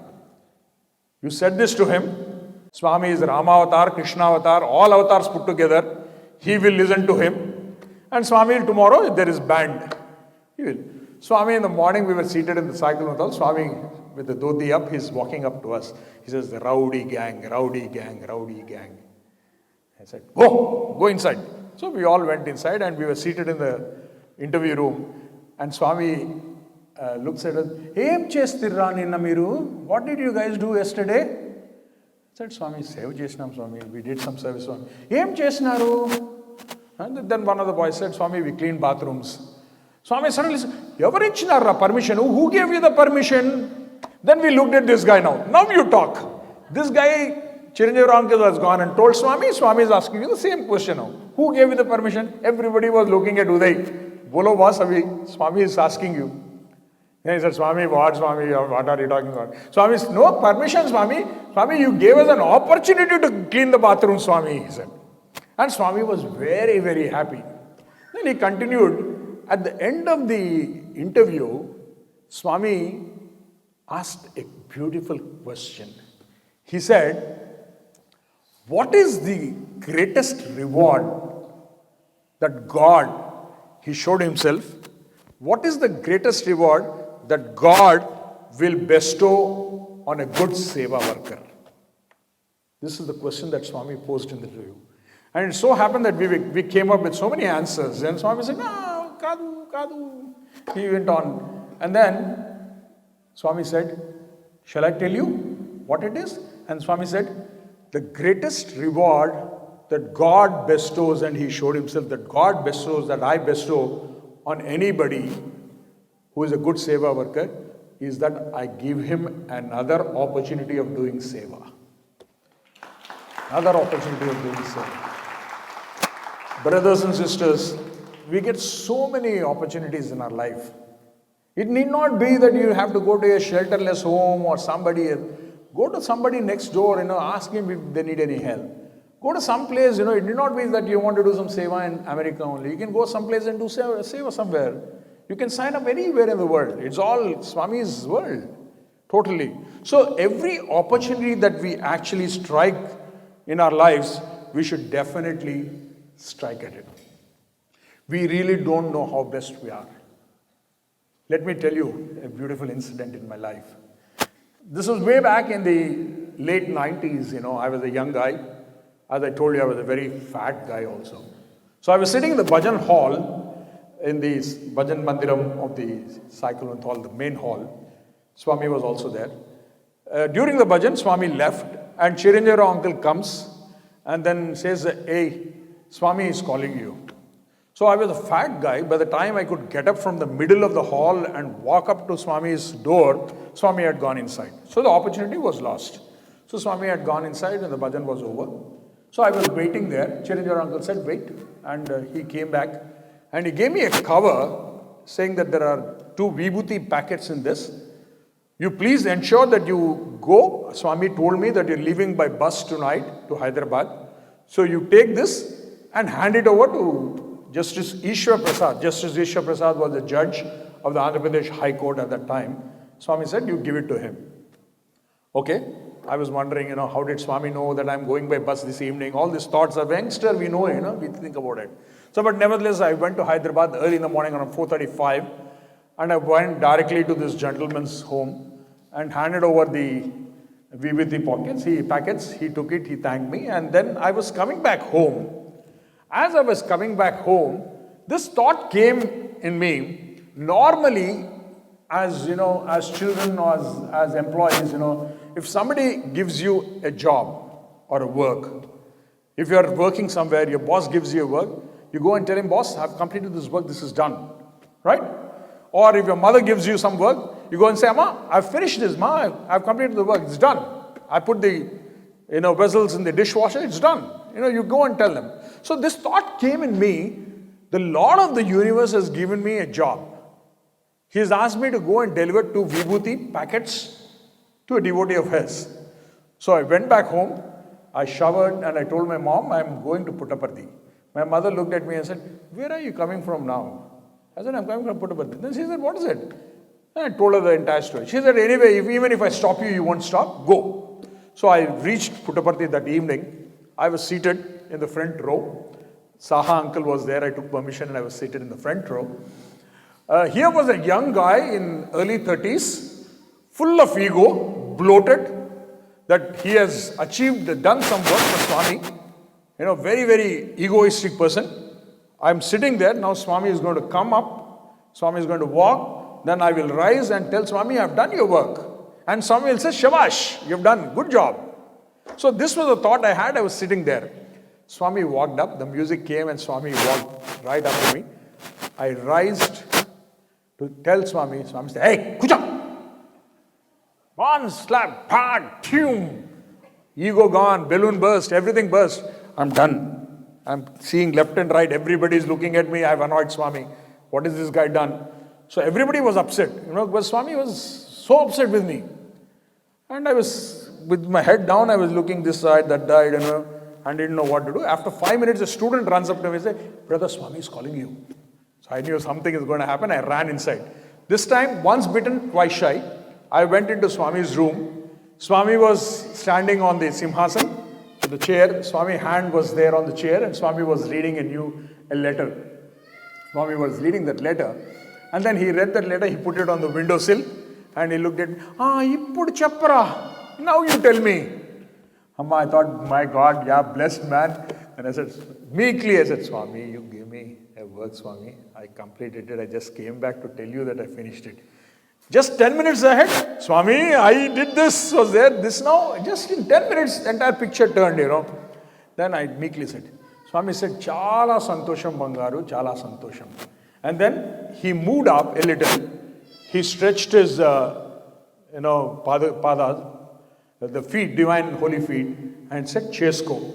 You said this to him. Swami is Rama avatar, Krishna avatar, all avatars put together. He will listen to him. And Swami will tomorrow, there is band. He will. Swami, in the morning, we were seated in the cycle with all. Swami, with the dhoti up, he's walking up to us. He says, the rowdy gang, rowdy gang, rowdy gang. I said, go inside. So we all went inside and we were seated in the interview room. And Swami looks at us. Em chestirra ninna miru? What did you guys do yesterday? I said, Swami, save chesnam, Swami. We did some service. Swami. Em chesnaru? And then one of the boys said, Swami, we cleaned bathrooms. Swami suddenly said, Evaru ichinarra permission? Who gave you the permission? Then we looked at this guy now. Now you talk. This guy, Chiranjeev uncle, has gone and told Swami. Swami is asking you the same question now. Who gave you the permission? Everybody was looking at Uday. Bolo Vasavi. Swami is asking you. Then he said, Swami, what Swami? What are you talking about? Swami said, no permission, Swami. Swami, you gave us an opportunity to clean the bathroom, Swami, he said. And Swami was very, very happy. Then he continued. At the end of the interview, Swami asked a beautiful question. He said, what is the greatest reward that God, he showed himself, what is the greatest reward that God will bestow on a good seva worker? This is the question that Swami posed in the interview. And it so happened that we came up with so many answers. And Swami said, no, Kadu. He went on. And then Swami said, shall I tell you what it is? And Swami said, the greatest reward that God bestows, and he showed himself that God bestows, that I bestow on anybody who is a good seva worker, is that I give him another opportunity of doing seva. Another opportunity of doing seva. Brothers and sisters, we get so many opportunities in our life. It need not be that you have to go to a shelterless home or somebody. Go to somebody next door, ask him if they need any help. Go to some place, it need not be that you want to do some seva in America only. You can go someplace and do seva somewhere. You can sign up anywhere in the world. It's all Swami's world. Totally. So every opportunity that we actually strike in our lives, we should definitely strike at it. We really don't know how blessed we are. Let me tell you a beautiful incident in my life. This was way back in the late 90s, I was a young guy. As I told you, I was a very fat guy also. So I was sitting in the bhajan hall, in the bhajan mandiram of the Cyclone Hall, the main hall. Swami was also there. During the bhajan, Swami left and Chiranjeev uncle comes and then says, hey, Swami is calling you. So I was a fat guy. By the time I could get up from the middle of the hall and walk up to Swami's door, Swami had gone inside. So the opportunity was lost. So Swami had gone inside and the bhajan was over. So I was waiting there. Chiranjeev uncle said, wait. And he came back and he gave me a cover saying that there are 2 vibhuti packets in this. You please ensure that you go. Swami told me that you're leaving by bus tonight to Hyderabad. So you take this and hand it over to Justice Ishwar Prasad. Justice Ishwar Prasad was the judge of the Andhra Pradesh High Court at that time. Swami said, you give it to him. Okay. I was wondering, how did Swami know that I'm going by bus this evening? All these thoughts of youngster, we know, we think about it. So, but nevertheless, I went to Hyderabad early in the morning around 4:35 and I went directly to this gentleman's home and handed over the vibhuti packets. He took it, he thanked me, and then I was coming back home. As I was coming back home, this thought came in me. Normally, as children or as employees, if somebody gives you a job or a work, if you are working somewhere, your boss gives you a work, you go and tell him, boss, I've completed this work, this is done, right? Or if your mother gives you some work, you go and say, Ma, I've finished this, Ma, I've completed the work, it's done. I put the, vessels in the dishwasher, it's done. You go and tell them. So this thought came in me, the Lord of the universe has given me a job. He has asked me to go and deliver 2 vibhuti packets to a devotee of his. So I went back home, I showered and I told my mom, I'm going to Puttaparthi. My mother looked at me and said, where are you coming from now? I said, I'm coming from Puttaparthi. Then she said, what is it? And I told her the entire story. She said, anyway, even if I stop you, you won't stop, go. So I reached Puttaparthi that evening. I was seated in the front row. Saha uncle was there. I took permission and I was seated in the front row. Here was a young guy in early 30s, full of ego, bloated, that he has done some work for Swami. Very, very egoistic person. I'm sitting there. Now Swami is going to come up. Swami is going to walk, then I will rise and tell Swami, I've done your work. And Swami will say, Shabash, you've done, good job. So this was a thought I had, I was sitting there. Swami walked up, the music came and Swami walked right up to me. I rised to tell Swami, Swami said, hey, kucha! One slap, pad, tune. Ego gone, balloon burst, everything burst. I'm done. I'm seeing left and right, everybody is looking at me, I've annoyed Swami. What has this guy done? So everybody was upset, because Swami was so upset with me. And I was, with my head down, I was looking this side, that side, and didn't know what to do. After 5 minutes, a student runs up to me and says, Brother, Swami is calling you. So I knew something is going to happen. I ran inside. This time, once bitten, twice shy. I went into Swami's room. Swami was standing on the simhasan, the chair. Swami's hand was there on the chair and Swami was reading a letter. Swami was reading that letter. And then he read that letter, he put it on the windowsill and he looked at me. Ippudu chappara. Now you tell me. Amma, I thought, my God, yeah, blessed man. And I said, meekly, I said, Swami, you gave me a work, Swami. I completed it. I just came back to tell you that I finished it. Just 10 minutes ahead, Swami, I did this, was there, this now. Just in 10 minutes, the entire picture turned, Then I meekly said, Swami said, Chala santosham bangaru, chala santosham. And then he moved up a little. He stretched his, padas, the feet, divine holy feet, and said, Chesko.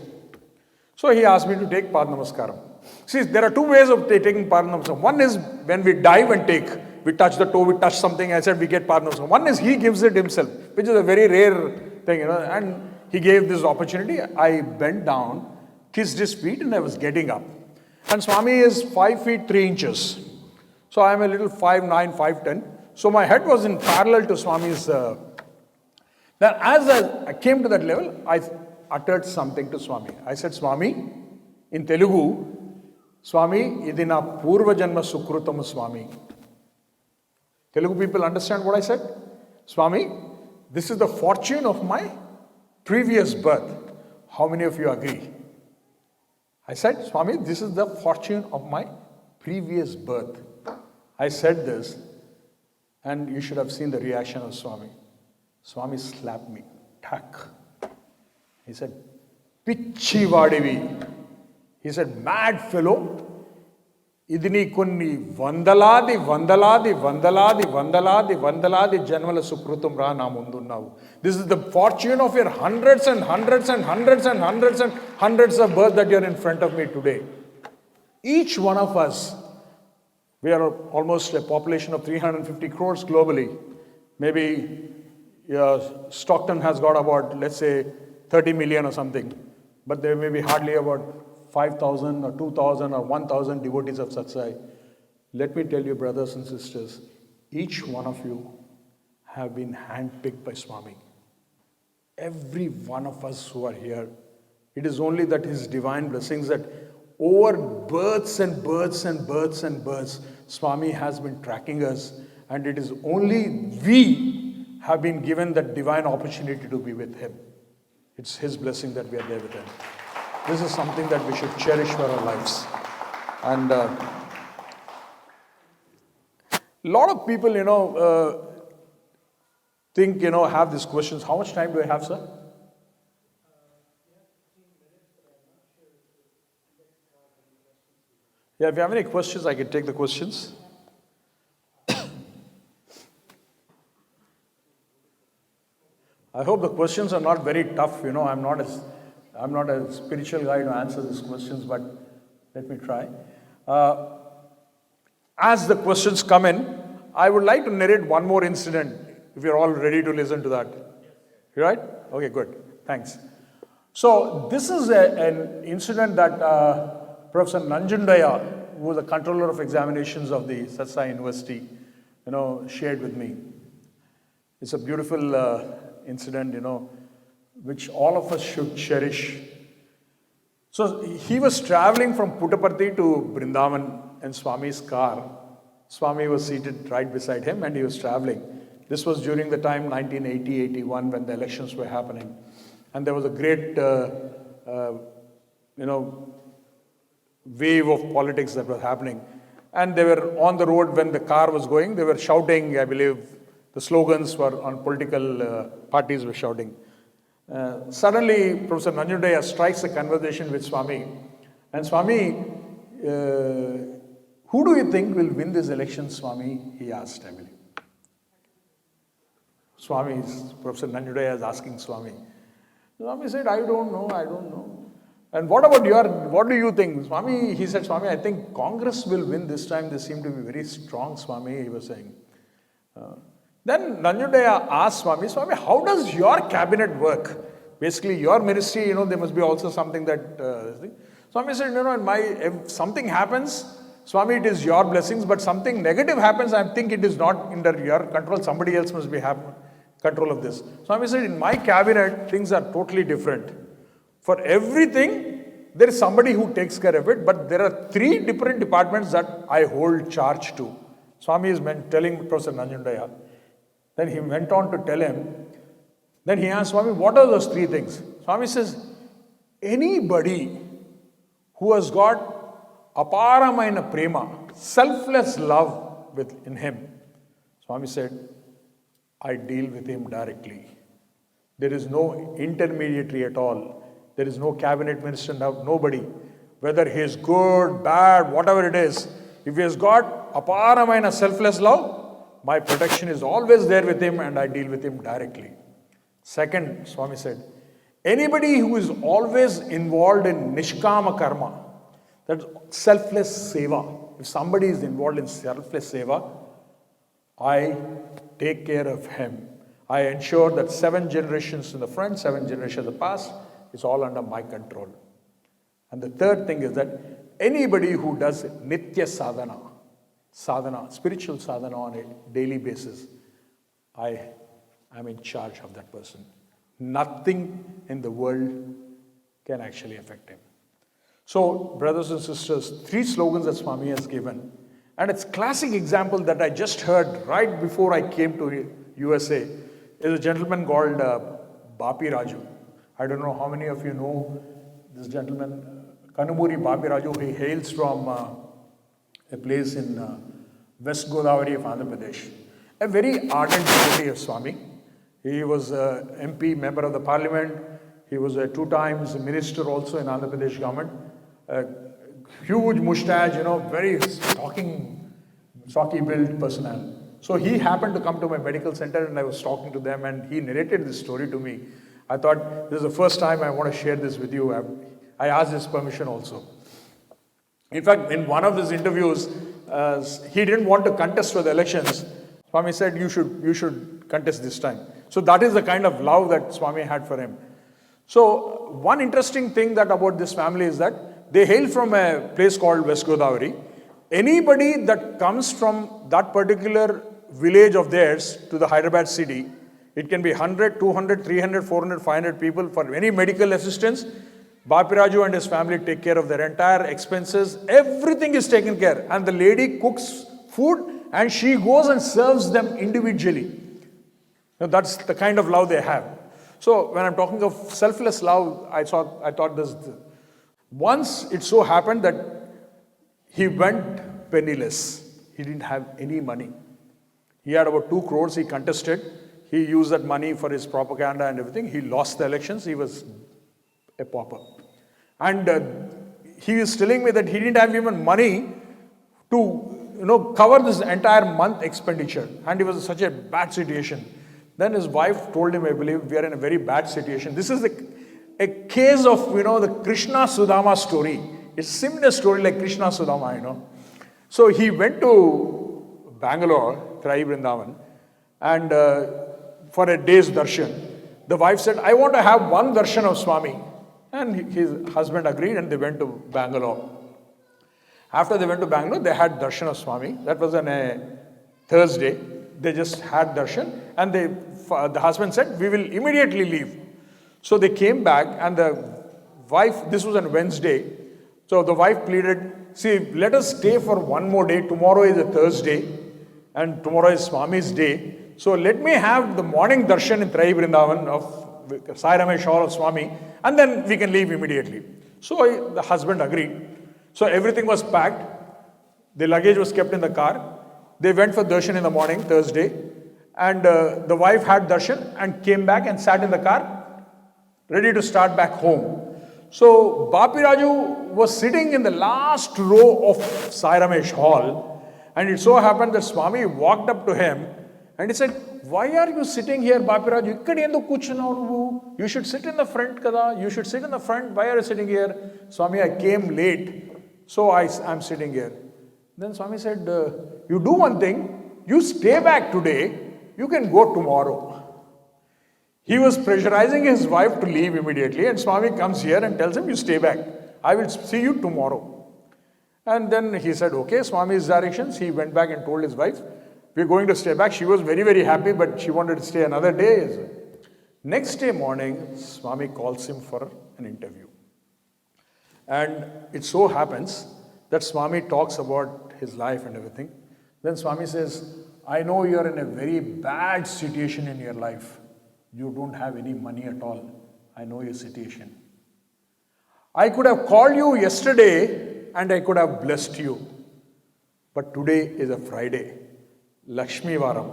So he asked me to take Pad Namaskaram. See, there are two ways of taking Pad Namaskaram. One is when we dive and take. We touch the toe, we touch something, I said we get Pad Namaskaram. One is he gives it himself, which is a very rare thing, and he gave this opportunity. I bent down, kissed his feet, and I was getting up. And Swami is 5 feet 3 inches. So I am a little 5'9", 5'10". So my head was in parallel to Swami's. Then as I came to that level, I uttered something to Swami. I said, Swami, in Telugu, Swami, idina purva janma sukrutam Swami. Telugu people understand what I said? Swami, this is the fortune of my previous birth. How many of you agree? I said, Swami, this is the fortune of my previous birth. I said this, and you should have seen the reaction of Swami. Swami slapped me. Tack. He said, Pichi Vadivi. He said, mad fellow. Idini kunni vandaladi janvala sukrutum ra na mundunavu. This is the fortune of your hundreds and hundreds and hundreds and hundreds and hundreds of births that you are in front of me today. Each one of us, we are almost a population of 350 crores globally. Maybe Stockton has got about, let's say, 30 million or something. But there may be hardly about 5,000 or 2,000 or 1,000 devotees of Sathya Sai. Let me tell you, brothers and sisters, each one of you have been handpicked by Swami. Every one of us who are here, it is only that His divine blessings that over births and births and births and births, Swami has been tracking us, and it is only we have been given that divine opportunity to be with Him. It's His blessing that we are there with Him. This is something that we should cherish for our lives. And a lot of people, think, have these questions. How much time do I have, sir? Yeah, if you have any questions, I can take the questions. I hope the questions are not very tough. I'm not a spiritual guy to answer these questions, but let me try. As the questions come in, I would like to narrate one more incident, if you're all ready to listen to that. You right? Okay, good. Thanks. So this is an incident that Professor Nanjundaya, who was the controller of examinations of the Sathya Sai University, shared with me. It's a beautiful incident, which all of us should cherish. So he was traveling from Puttaparthi to Vrindavan in Swami's car. Swami was seated right beside him and he was traveling. This was during the time 1980-81 when the elections were happening. And there was a great, wave of politics that was happening. And they were on the road when the car was going. They were shouting, I believe, the slogans were on political parties were shouting. Suddenly, Professor Nanjundaya strikes a conversation with Swami. And Swami, who do you think will win this election, Swami? He asked, I believe. Professor Nanjundaya is asking Swami. Swami said, I don't know. And what do you think? Swami, he said, Swami, I think Congress will win this time. They seem to be very strong, Swami, he was saying. Then Nanjundaya asked Swami, how does your cabinet work? Basically, your ministry, there must be also something that... Swami said, if something happens, Swami, it is your blessings, but something negative happens, I think it is not under your control. Somebody else must be control of this. Swami said, in my cabinet, things are totally different. For everything, there is somebody who takes care of it, but there are 3 different departments that I hold charge to. Swami is telling Professor Nanjundaya. Then he went on to tell him. Then he asked Swami, what are those 3 things? Swami says, anybody who has got aparamaina prema, selfless love in him, Swami said, I deal with him directly. There is no intermediary at all. There is no cabinet minister, nobody. Whether he is good, bad, whatever it is, if he has got aparamaina selfless love, my protection is always there with him and I deal with him directly. Second, Swami said, anybody who is always involved in nishkama karma, that's selfless seva. If somebody is involved in selfless seva, I take care of him. I ensure that 7 generations in the front, 7 generations in the past, is all under my control. And the third thing is that anybody who does nitya sadhana, spiritual sadhana on a daily basis, I am in charge of that person. Nothing in the world can actually affect him. So, brothers and sisters, 3 slogans that Swami has given. And it's classic example that I just heard right before I came to USA is a gentleman called Bapi Raju. I don't know how many of you know this gentleman, Kanumuri Bapi Raju. He hails from a place in West Godavari of Andhra Pradesh. A very ardent devotee of Swami. He was a MP, member of the parliament. He was 2 times minister also in Andhra Pradesh government. Huge moustache, very stocky built personality. So he happened to come to my medical center and I was talking to them and he narrated this story to me. I thought, this is the first time I want to share this with you. I asked his permission also. In fact, in one of his interviews, he didn't want to contest for the elections. Swami said, you should contest this time. So that is the kind of love that Swami had for him. So one interesting thing about this family is that they hail from a place called West Godavari. Anybody that comes from that particular village of theirs to the Hyderabad city, it can be 100, 200, 300, 400, 500 people for any medical assistance. Bapi Raju and his family take care of their entire expenses. Everything is taken care. And the lady cooks food and she goes and serves them individually. Now, that's the kind of love they have. So when I'm talking of selfless love, I thought this. Once it so happened that he went penniless. He didn't have any money. He had about 2 crores he contested. He used that money for his propaganda and everything. He lost the elections. He was a pauper. And he was telling me that he didn't have even money to cover this entire month expenditure. And it was such a bad situation. Then his wife told him, I believe, we are in a very bad situation. This is a case of, the Krishna Sudama story. It's a similar story like Krishna Sudama, So he went to Bangalore, Trai Vrindavan, and for a day's darshan. The wife said, I want to have 1 darshan of Swami. And his husband agreed and they went to Bangalore. After they went to Bangalore, they had darshan of Swami. That was on a Thursday. They just had darshan and the husband said, we will immediately leave. So they came back and the wife, this was on Wednesday. So the wife pleaded, see, let us stay for 1 more day. Tomorrow is a Thursday and tomorrow is Swami's day. So let me have the morning darshan in Trai Vrindavan of Sai Ramesh Hall of Swami and then we can leave immediately. So the husband agreed. So everything was packed. The luggage was kept in the car. They went for darshan in the morning, Thursday, and the wife had darshan and came back and sat in the car, ready to start back home. So Bapiraju was sitting in the last row of Sai Ramesh Hall, and it so happened that Swami walked up to him and he said, "Why are you sitting here, Bapiraju? Ikkadi enduku kuchunavu nuvu? You should sit in the front kada. You should sit in the front. Why are you sitting here?" "Swami, I came late, so I'm sitting here." Then Swami said, "You do one thing. You stay back today. You can go tomorrow." He was pressurizing his wife to leave immediately, and Swami comes here and tells him, "You stay back. I will see you tomorrow." And then he said, "Okay, Swami's directions." He went back and told his wife, "We're going to stay back." She was very, very happy, but she wanted to stay another day. Next day morning, Swami calls him for an interview. And it so happens that Swami talks about his life and everything. Then Swami says, "I know you're in a very bad situation in your life. You don't have any money at all. I know your situation. I could have called you yesterday and I could have blessed you. But today is a Friday, Lakshmi Varam.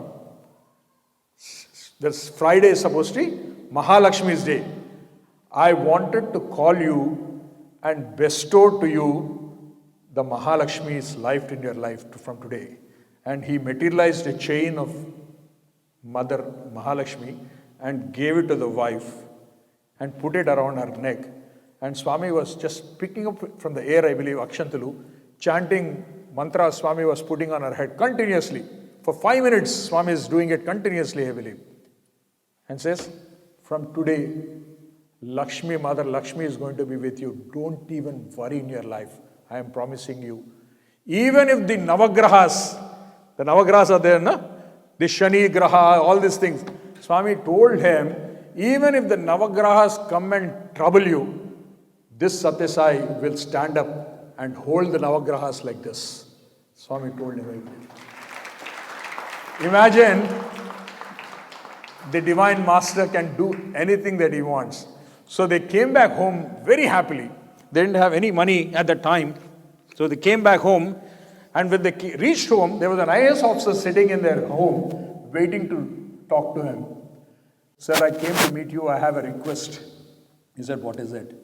This Friday is supposed to be Mahalakshmi's day. I wanted to call you and bestow to you the Mahalakshmi's life in your life from today." And he materialized a chain of Mother Mahalakshmi and gave it to the wife and put it around her neck. And Swami was just picking up from the air, I believe, Akshantalu, chanting mantra. Swami was putting on her head continuously. For 5 minutes, Swami is doing it continuously, I believe. And says, "From today, Lakshmi, Mother Lakshmi is going to be with you. Don't even worry in your life. I am promising you. Even if the Navagrahas are there, na? The Shani Graha, all these things." Swami told him, "Even if the Navagrahas come and trouble you, this Sathya Sai will stand up and hold the Navagrahas like this." Swami told him. Imagine the Divine Master can do anything that he wants. So they came back home very happily. They didn't have any money at that time. So they came back home, and when they reached home, there was an IAS officer sitting in their home waiting to talk to him. "Sir, I came to meet you. I have a request." He said, "What is it?"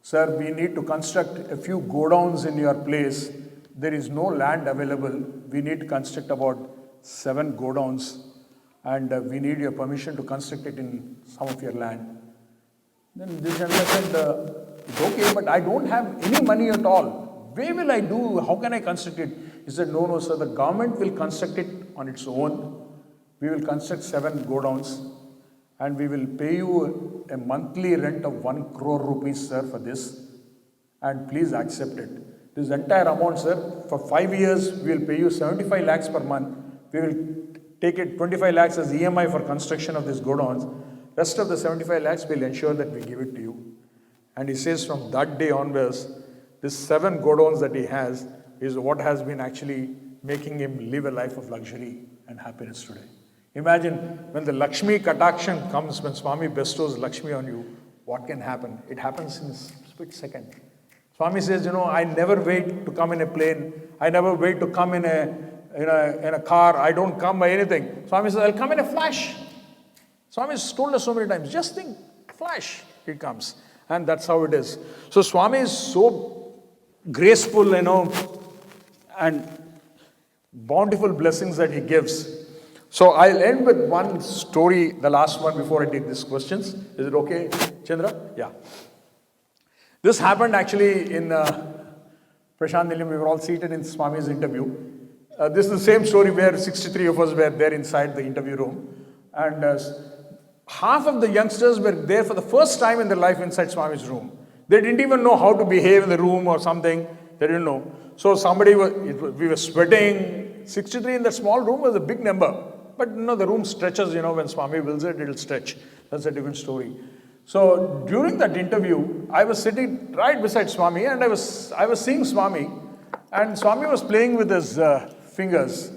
"Sir, we need to construct a few godowns in your place. There is no land available. We need to construct about 7 godowns, and we need your permission to construct it in some of your land." Then this gentleman said, "It's okay, but I don't have any money at all. Where will I do? How can I construct it?" He said, No, sir, the government will construct it on its own. We will construct 7 godowns, and we will pay you a monthly rent of 1 crore rupees, sir, for this, and please accept it. This entire amount, sir, for 5 years, we will pay you 75 lakhs per month. We will take it 25 lakhs as EMI for construction of these godowns. Rest of the 75 lakhs, we'll ensure that we give it to you. And he says from that day onwards, this 7 godowns that he has is what has been actually making him live a life of luxury and happiness today. Imagine when the Lakshmi Katakshan comes, when Swami bestows Lakshmi on you, what can happen? It happens in a split second. Swami says, I never wait to come in a plane. I never wait to come in a car. I don't come by anything. Swami says, I'll come in a flash. Swami has told us so many times, just think, flash, it comes. And that's how it is. So Swami is so graceful, and bountiful blessings that he gives. So I'll end with one story, the last one before I take these questions. Is it okay, Chandra? Yeah. This happened actually in Prashant Nilayam. We were all seated in Swami's interview. This is the same story where 63 of us were there inside the interview room. And half of the youngsters were there for the first time in their life inside Swami's room. They didn't even know how to behave in the room or something. They didn't know. So we were sweating. 63 in that small room was a big number. But the room stretches, when Swami wills it, it'll stretch. That's a different story. So during that interview, I was sitting right beside Swami, and I was seeing Swami, and Swami was playing with his fingers.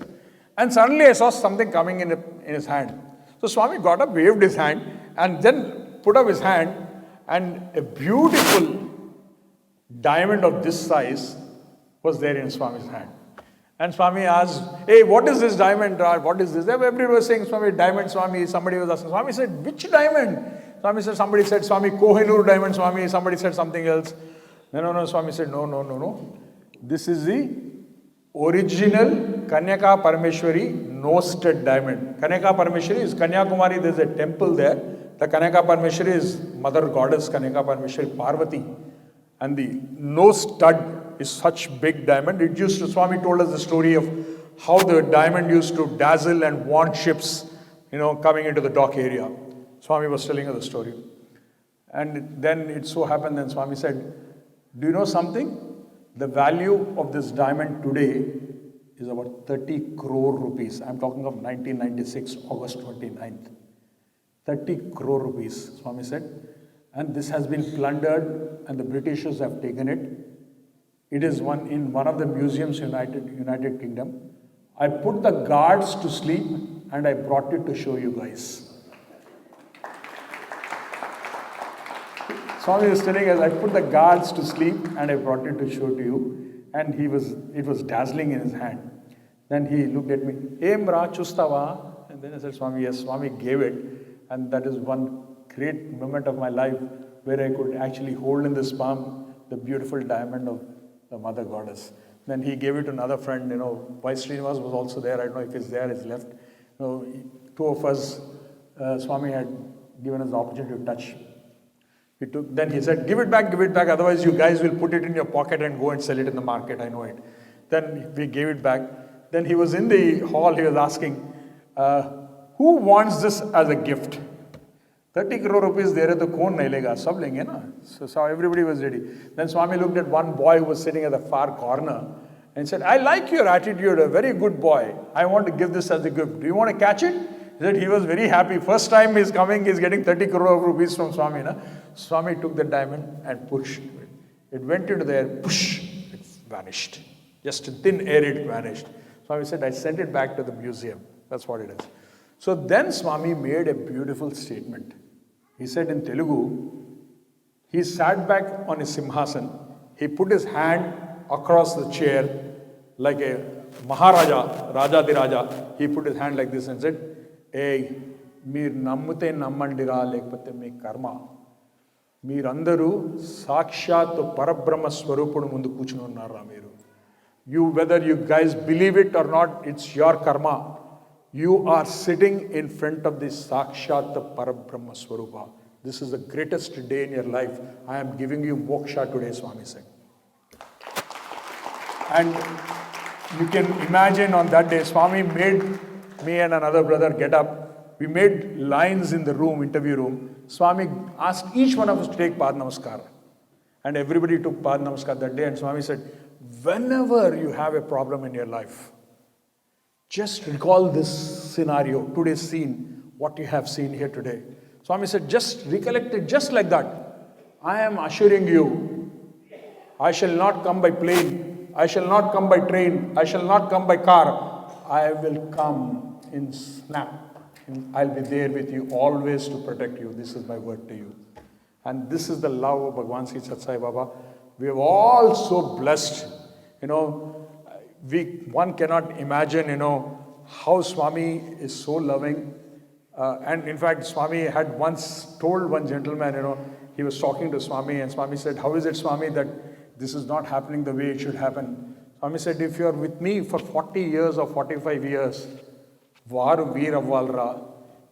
And suddenly I saw something coming in his hand. So Swami got up, waved his hand, and then put up his hand, and a beautiful diamond of this size was there in Swami's hand. And Swami asked, hey, what is this diamond? What is this? Everybody was saying, Swami, diamond, Swami. Somebody was asking, Swami said, which diamond? Swami said, somebody said, Swami, Kohinoor diamond, Swami. Somebody said something else. No, Swami said, no. This is the original Kanyaka Parameshwari no-stud diamond. Kanyaka Parameshwari is Kanyakumari. There's a temple there. The Kanyaka Parameshwari is Mother Goddess Kanyaka Parameshwari Parvati. And the no-stud is such big diamond. It used to, Swami told us the story of how the diamond used to dazzle and warn ships, coming into the dock area. Swami was telling us the story. And then it so happened, then Swami said, do you know something? The value of this diamond today is about 30 crore rupees. I'm talking of 1996, August 29th. 30 crore rupees, Swami said. And this has been plundered and the Britishers have taken it. It is in one of the museums, United Kingdom. I put the guards to sleep and I brought it to show you guys. Swami was telling us, I put the guards to sleep and I brought it to show to you. And it was dazzling in his hand. Then he looked at me, Emra Chustava. And then I said, Swami, yes, Swami gave it. And that is one great moment of my life where I could actually hold in this palm the beautiful diamond of the Mother Goddess. Then he gave it to another friend, Vice Srinivasan was also there. I don't know if he's there, he's left. Two of us, Swami had given us the opportunity to touch. Then he said, give it back, otherwise you guys will put it in your pocket and go and sell it in the market, I know it. Then we gave it back. Then he was in the hall, he was asking, who wants this as a gift? 30 crore rupees there to kaun nahi lega, sab lenge na. So everybody was ready. Then Swami looked at one boy who was sitting at the far corner and said, I like your attitude, a very good boy. I want to give this as a gift. Do you want to catch it? He said he was very happy. First time he's coming, he's getting 30 crore rupees from Swami. Na? Swami took the diamond and pushed it. It went into the air, push, it vanished. Just in thin air it vanished. Swami said, I sent it back to the museum. That's what it is. So then Swami made a beautiful statement. He said in Telugu, he sat back on his simhasan, he put his hand across the chair like a Maharaja, Raja di Raja. He put his hand like this and said, hey, meer nammute nammandira lekapothe mee karma. Meerandaru sakshat parabrahma swarupudu mundu kuchuni unnarra meeru. Whether you guys believe it or not, it's your karma. You are sitting in front of the Sakshat Parabrahma Swarupa. This is the greatest day in your life. I am giving you moksha today, Swami said. And you can imagine on that day, Swami made me and another brother get up. We made lines in the room, interview room. Swami asked each one of us to take Pad Namaskar. And everybody took Pad Namaskar that day. And Swami said, whenever you have a problem in your life, just recall this scenario, today's scene, what you have seen here today. Swami said, just recollect it just like that. I am assuring you, I shall not come by plane, I shall not come by train, I shall not come by car. I will come in snap. I'll be there with you always to protect you. This is my word to you. And this is the love of Bhagwan Sri Sathya Sai Baba. We are all so blessed. One cannot imagine, how Swami is so loving. And in fact, Swami had once told one gentleman, he was talking to Swami and Swami said, how is it, Swami, that this is not happening the way it should happen? Swami said, if you are with me for 40 years or 45 years, Varu Veer Avvalra,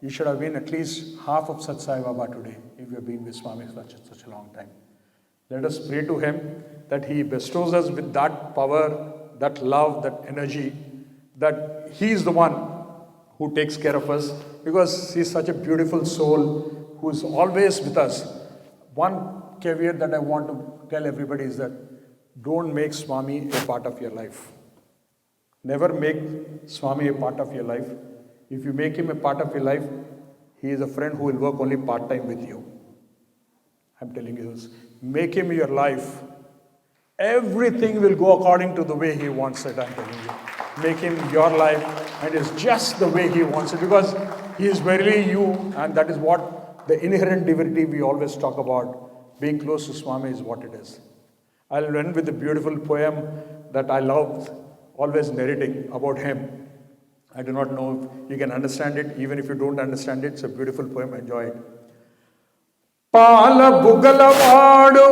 you should have been at least half of Sathya Sai Baba today, if you have been with Swami for such a long time. Let us pray to him that he bestows us with that power, that love, that energy, that he is the one who takes care of us, because he is such a beautiful soul who is always with us. One caveat that I want to tell everybody is that don't make Swami a part of your life. Never make Swami a part of your life. If you make him a part of your life, he is a friend who will work only part-time with you. I'm telling you this. Make him your life. Everything will go according to the way he wants it, I'm telling you. Make him your life, and it's just the way he wants it, because he is verily you, and that is what the inherent divinity we always talk about. Being close to Swami is what it is. I'll end with a beautiful poem that I love. always narrating about him. I do not know if you can understand it. Even if you don't understand it, it's a beautiful poem. Enjoy it. Pala Bugalavadu,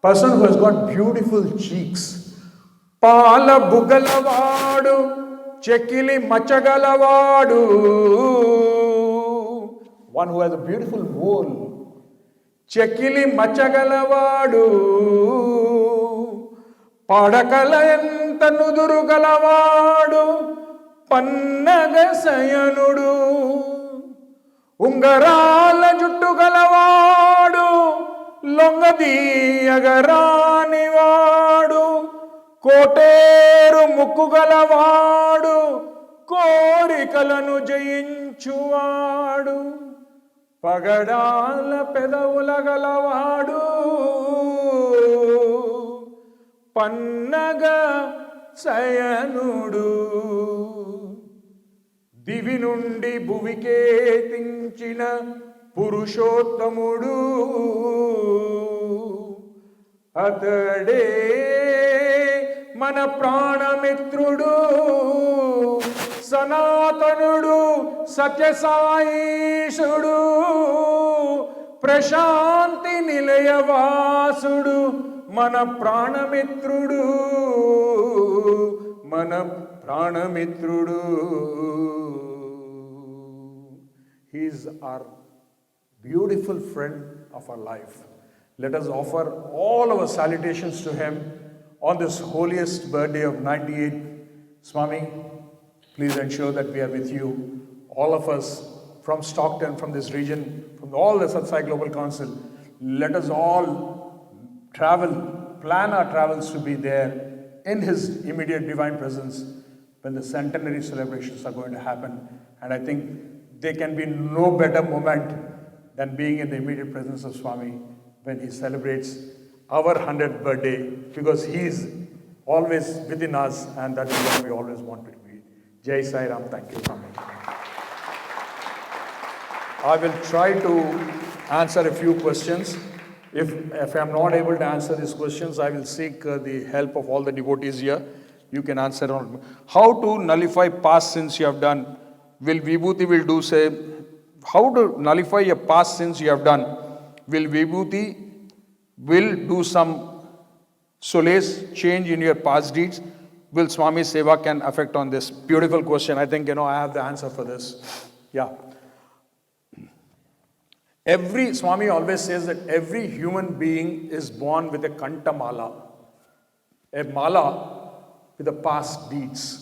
person who has got beautiful cheeks. Pala Bugalavadu, Chekili Machaгаlavadu, one who has a beautiful mole. Chekili Machaгаlavadu, Padakalayanta Nudurugalavadu, Pannaga Sayanudu. ఉంగరాల జుట్టు గలవాడు లొంగదీయగరానివాడు కోటేరు ముక్కు గలవాడు కోరికలను జయించువాడు పగడాల పెదవుల గలవాడు పన్నగ శయనుడు దివి నుండి భువికే తించిన పురుషోత్తముడు అతడే మన ప్రాణమిత్రుడు సనాతనుడు సత్యసాయీశుడు ప్రశాంతి నిలయవాసుడు మన ప్రాణమిత్రుడు మన ప్రాణమిత్రుడు. He is our beautiful friend of our life. Let us offer all our salutations to him on this holiest birthday of 98th. Swami, please ensure that we are with you, all of us from Stockton, from this region, from all the Sathya Sai Global Council. Let us all travel, plan our travels to be there in his immediate divine presence when the centenary celebrations are going to happen. And I think there can be no better moment than being in the immediate presence of Swami when he celebrates our 100th birthday, because he is always within us, and that is what we always want to be. Jai Sai Ram. Thank you, Swami. I will try to answer a few questions. If I am not able to answer these questions, I will seek the help of all the devotees here. You can answer on how to nullify past sins you have done. Will Vibhuti will do say, how to nullify your past sins you have done? Will Vibhuti will do some solace change in your past deeds? Will Swami Seva can affect on this? Beautiful question. I think, I have the answer for this. Yeah. Swami always says that every human being is born with a kanta mala, a mala with the past deeds.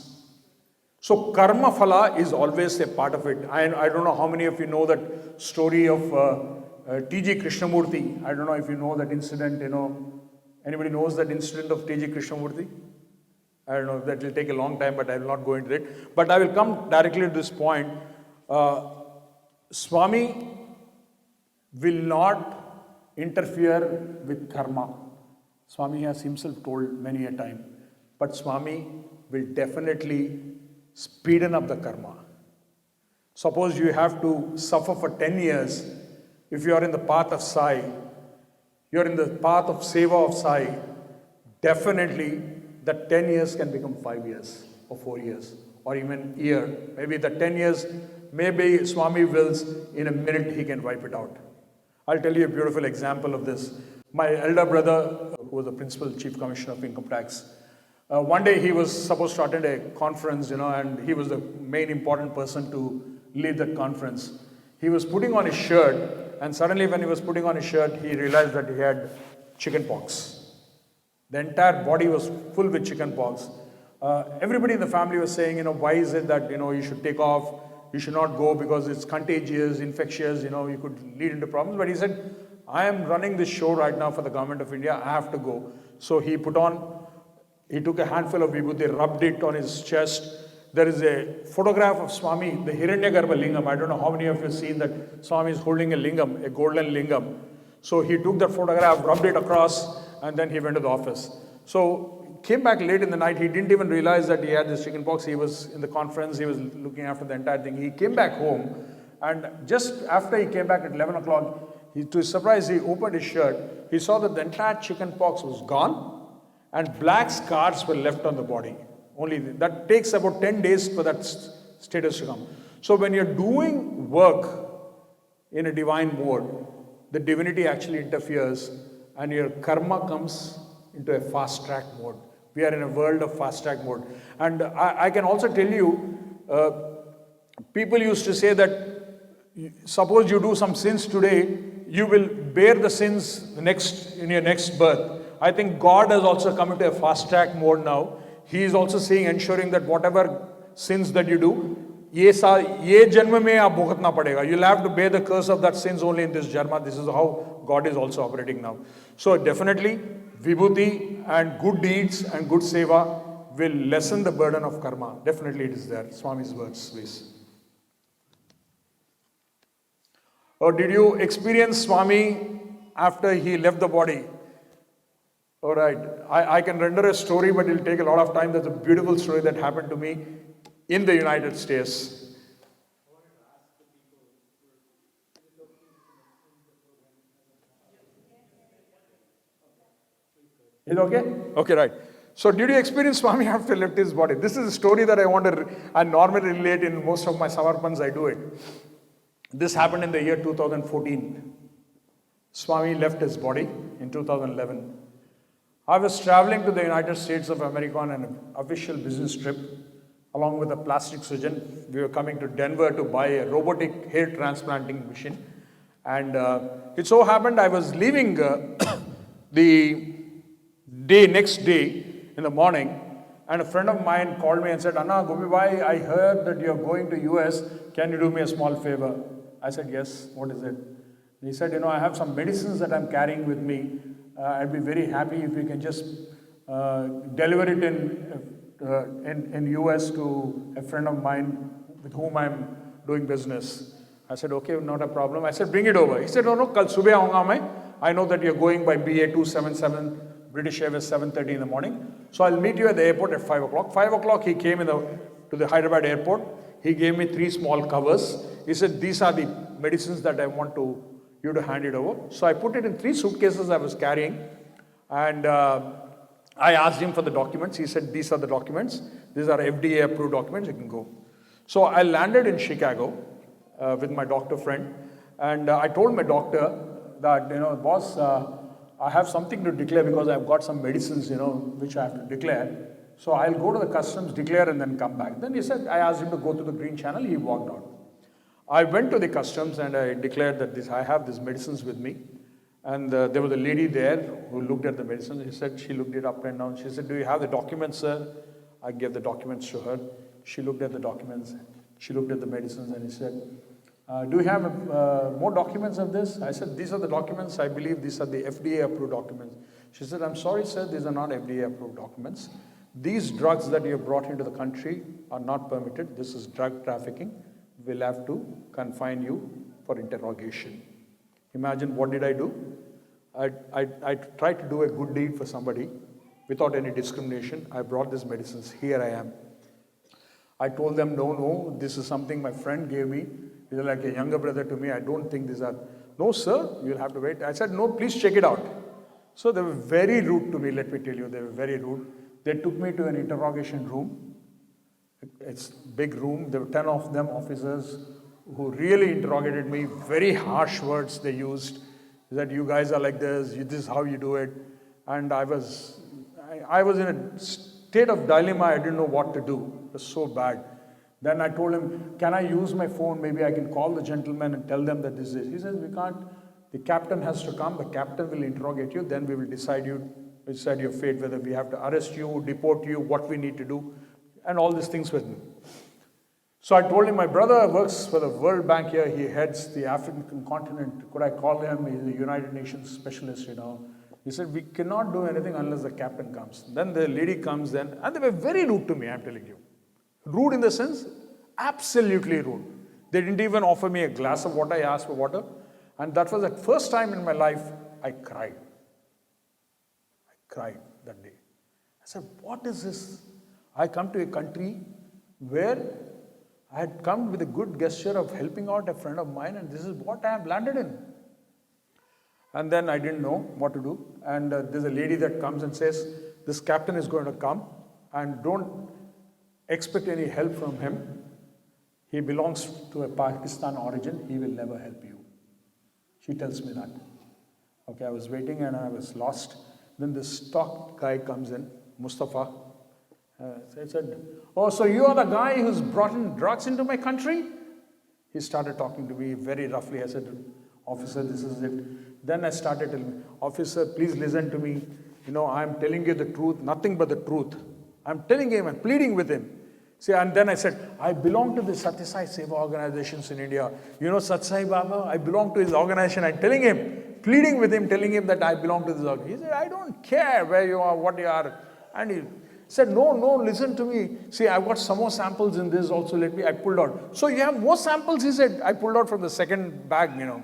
So karma phala is always a part of it. I don't know how many of you know that story of T.G. Krishnamurti. I don't know if you know that incident, Anybody knows that incident of T.G. Krishnamurti? I don't know, that will take a long time, but I will not go into it. But I will come directly to this point. Swami will not interfere with karma. Swami has himself told many a time. But Swami will definitely speeden up the karma. Suppose you have to suffer for 10 years. If you are in the path of Sai, you are in the path of Seva of Sai, definitely that 10 years can become 5 years or 4 years or even a year. Maybe the 10 years, maybe Swami wills, in a minute he can wipe it out. I'll tell you a beautiful example of this. My elder brother, who was the principal chief commissioner of income tax, one day he was supposed to attend a conference, and he was the main important person to lead that conference. He was putting on his shirt, and suddenly when he was putting on his shirt, he realized that he had chicken pox. The entire body was full with chicken pox. Everybody in the family was saying, why is it that, you should take off, you should not go because it's contagious, infectious, you could lead into problems. But he said, I am running this show right now for the government of India, I have to go. So he took a handful of vibhuti, rubbed it on his chest. There is a photograph of Swami, the Hiranyagarbha lingam. I don't know how many of you have seen that Swami is holding a lingam, a golden lingam. So he took that photograph, rubbed it across, and then he went to the office. So came back late in the night. He didn't even realize that he had this chicken pox. He was in the conference. He was looking after the entire thing. He came back home, and just after he came back at 11 o'clock, to his surprise, he opened his shirt. He saw that the entire chicken pox was gone, and black scars were left on the body. Only that takes about 10 days for that status to come. So when you're doing work in a divine mode, the divinity actually interferes and your karma comes into a fast track mode. We are in a world of fast track mode. And I can also tell you, people used to say that suppose you do some sins today, you will bear the sins in your next birth. I think God has also come into a fast track mode now. He is also saying, ensuring that whatever sins that you do, ye janma mein aap bhugtna padega. You'll have to bear the curse of that sins only in this janma. This is how God is also operating now. So definitely, vibhuti and good deeds and good seva will lessen the burden of karma. Definitely it is there. Swami's words, please. Or did you experience Swami after he left the body? All right. I can render a story, but it will take a lot of time. There's a beautiful story that happened to me in the United States. Is it okay? Okay, right. So did you experience Swami after he left his body? This is a story that I normally relate in most of my Samarpans. I do it. This happened in the year 2014. Swami left his body in 2011. I was traveling to the United States of America on an official business trip along with a plastic surgeon. We were coming to Denver to buy a robotic hair transplanting machine. And it so happened I was leaving the next day in the morning, and a friend of mine called me and said, Anna, Gopi bhai, I heard that you're going to US. Can you do me a small favor? I said, yes. What is it? He said, I have some medicines that I'm carrying with me. I'd be very happy if you can just deliver it in US to a friend of mine with whom I'm doing business. I said, okay, not a problem. I said, bring it over. He said, no, kal subah aunga main. I know that you're going by BA 277, British Airways 7:30 in the morning. So I'll meet you at the airport at 5 o'clock. 5 o'clock he came to the Hyderabad airport. He gave me 3 small covers. He said, these are the medicines that I want you to hand it over. So I put it in 3 suitcases I was carrying. And I asked him for the documents. He said, these are the documents. These are FDA approved documents. You can go. So I landed in Chicago with my doctor friend. And I told my doctor that, boss, I have something to declare because I've got some medicines, which I have to declare. So I'll go to the customs, declare, and then come back. Then he said, I asked him to go to the green channel. He walked out. I went to the customs and I declared that I have these medicines with me. And there was a lady there who looked at the medicines. He said, she looked it up and down. She said, do you have the documents, sir? I gave the documents to her. She looked at the documents. She looked at the medicines and he said, do you have more documents of this? I said, these are the documents. I believe these are the FDA approved documents. She said, I'm sorry, sir, these are not FDA approved documents. These drugs that you have brought into the country are not permitted. This is drug trafficking. We'll have to confine you for interrogation. Imagine, what did I do? I tried to do a good deed for somebody without any discrimination. I brought these medicines. Here I am. I told them, no, this is something my friend gave me. He's like a younger brother to me. I don't think these are. No, sir, you'll have to wait. I said, no, please check it out. So they were very rude to me, let me tell you. They were very rude. They took me to an interrogation room. It's a big room. There were 10 of them, officers, who really interrogated me. Very harsh words they used. That you guys are like this is how you do it. And I was in a state of dilemma. I didn't know what to do. It was so bad. Then I told him, can I use my phone? Maybe I can call the gentleman and tell them that this is. He says, we can't. The captain has to come. The captain will interrogate you. Then we will decide your fate, whether we have to arrest you, deport you, what we need to do, and all these things with me. So I told him, my brother works for the World Bank here. He heads the African continent. Could I call him? He's a United Nations specialist, He said, we cannot do anything unless the captain comes. Then the lady comes and they were very rude to me, I'm telling you. Rude in the sense, absolutely rude. They didn't even offer me a glass of water. I asked for water. And that was the first time in my life I cried. I cried that day. I said, what is this? I come to a country where I had come with a good gesture of helping out a friend of mine, and this is what I have landed in. And then I didn't know what to do. And there's a lady that comes and says, this captain is going to come and don't expect any help from him. He belongs to a Pakistan origin. He will never help you. She tells me that. Okay, I was waiting and I was lost. Then this stock guy comes in, Mustafa. I said, oh, so you are the guy who's brought in drugs into my country? He started talking to me very roughly. I said, officer, this is it. Then I started telling him, officer, please listen to me. You know, I'm telling you the truth, nothing but the truth. I'm telling him, I'm pleading with him. See, and then I said, I belong to the Sathya Sai Seva organizations in India. You know Sathya Sai Baba? I belong to his organization. I'm telling him, pleading with him, telling him that I belong to this organization. He said, I don't care where you are, what you are. And he said, no, listen to me. See, I've got some more samples in this also. I pulled out. So you have more samples? He said, I pulled out from the second bag, you know.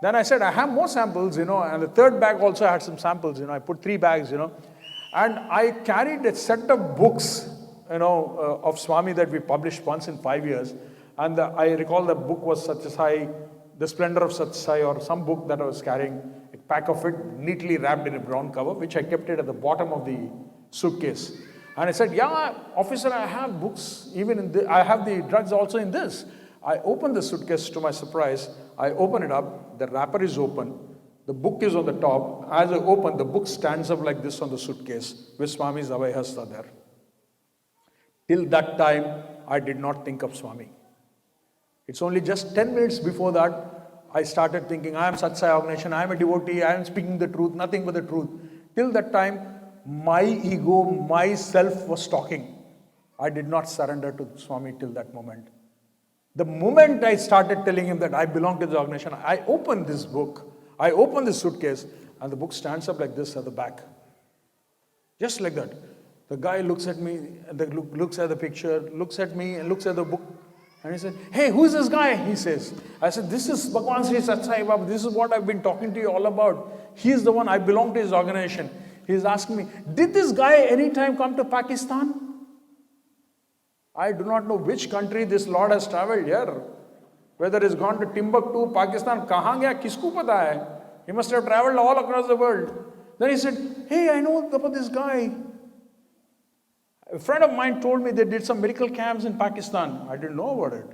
Then I said, I have more samples, you know. And the third bag also had some samples, you know. I put 3 bags, you know. And I carried a set of books, you know, of Swami that we published once in 5 years. And I recall the book was Sathya Sai, The Splendor of Sathya Sai, or some book that I was carrying, a pack of it neatly wrapped in a brown cover, which I kept it at the bottom of the suitcase. And I said, yeah, officer, I have books, even in this. I have the drugs also in this. I opened the suitcase to my surprise. I open it up, the wrapper is open, the book is on the top. As I open, the book stands up like this on the suitcase with Swami's Abhay Hasta there. Till that time, I did not think of Swami. It's only just 10 minutes before that, I started thinking, I am Sathya Sai organization, I am a devotee, I am speaking the truth, nothing but the truth. Till that time, my ego, myself was talking. I did not surrender to Swami till that moment. The moment I started telling him that I belong to this organization, I opened this book, I opened this suitcase, and the book stands up like this at the back. Just like that. The guy looks at me, looks at the picture, looks at me, and looks at the book. And he said, hey, who is this guy? He says. I said, this is Bhagwan Sri Sathya Sai Baba. This is what I've been talking to you all about. He is the one, I belong to his organization. He's asking me, did this guy anytime come to Pakistan? I do not know which country this Lord has traveled here. Whether he's gone to Timbuktu, Pakistan, kahan gaya, kisko pata hai? He must have traveled all across the world. Then he said, hey, I know about this guy. A friend of mine told me they did some medical camps in Pakistan. I didn't know about it.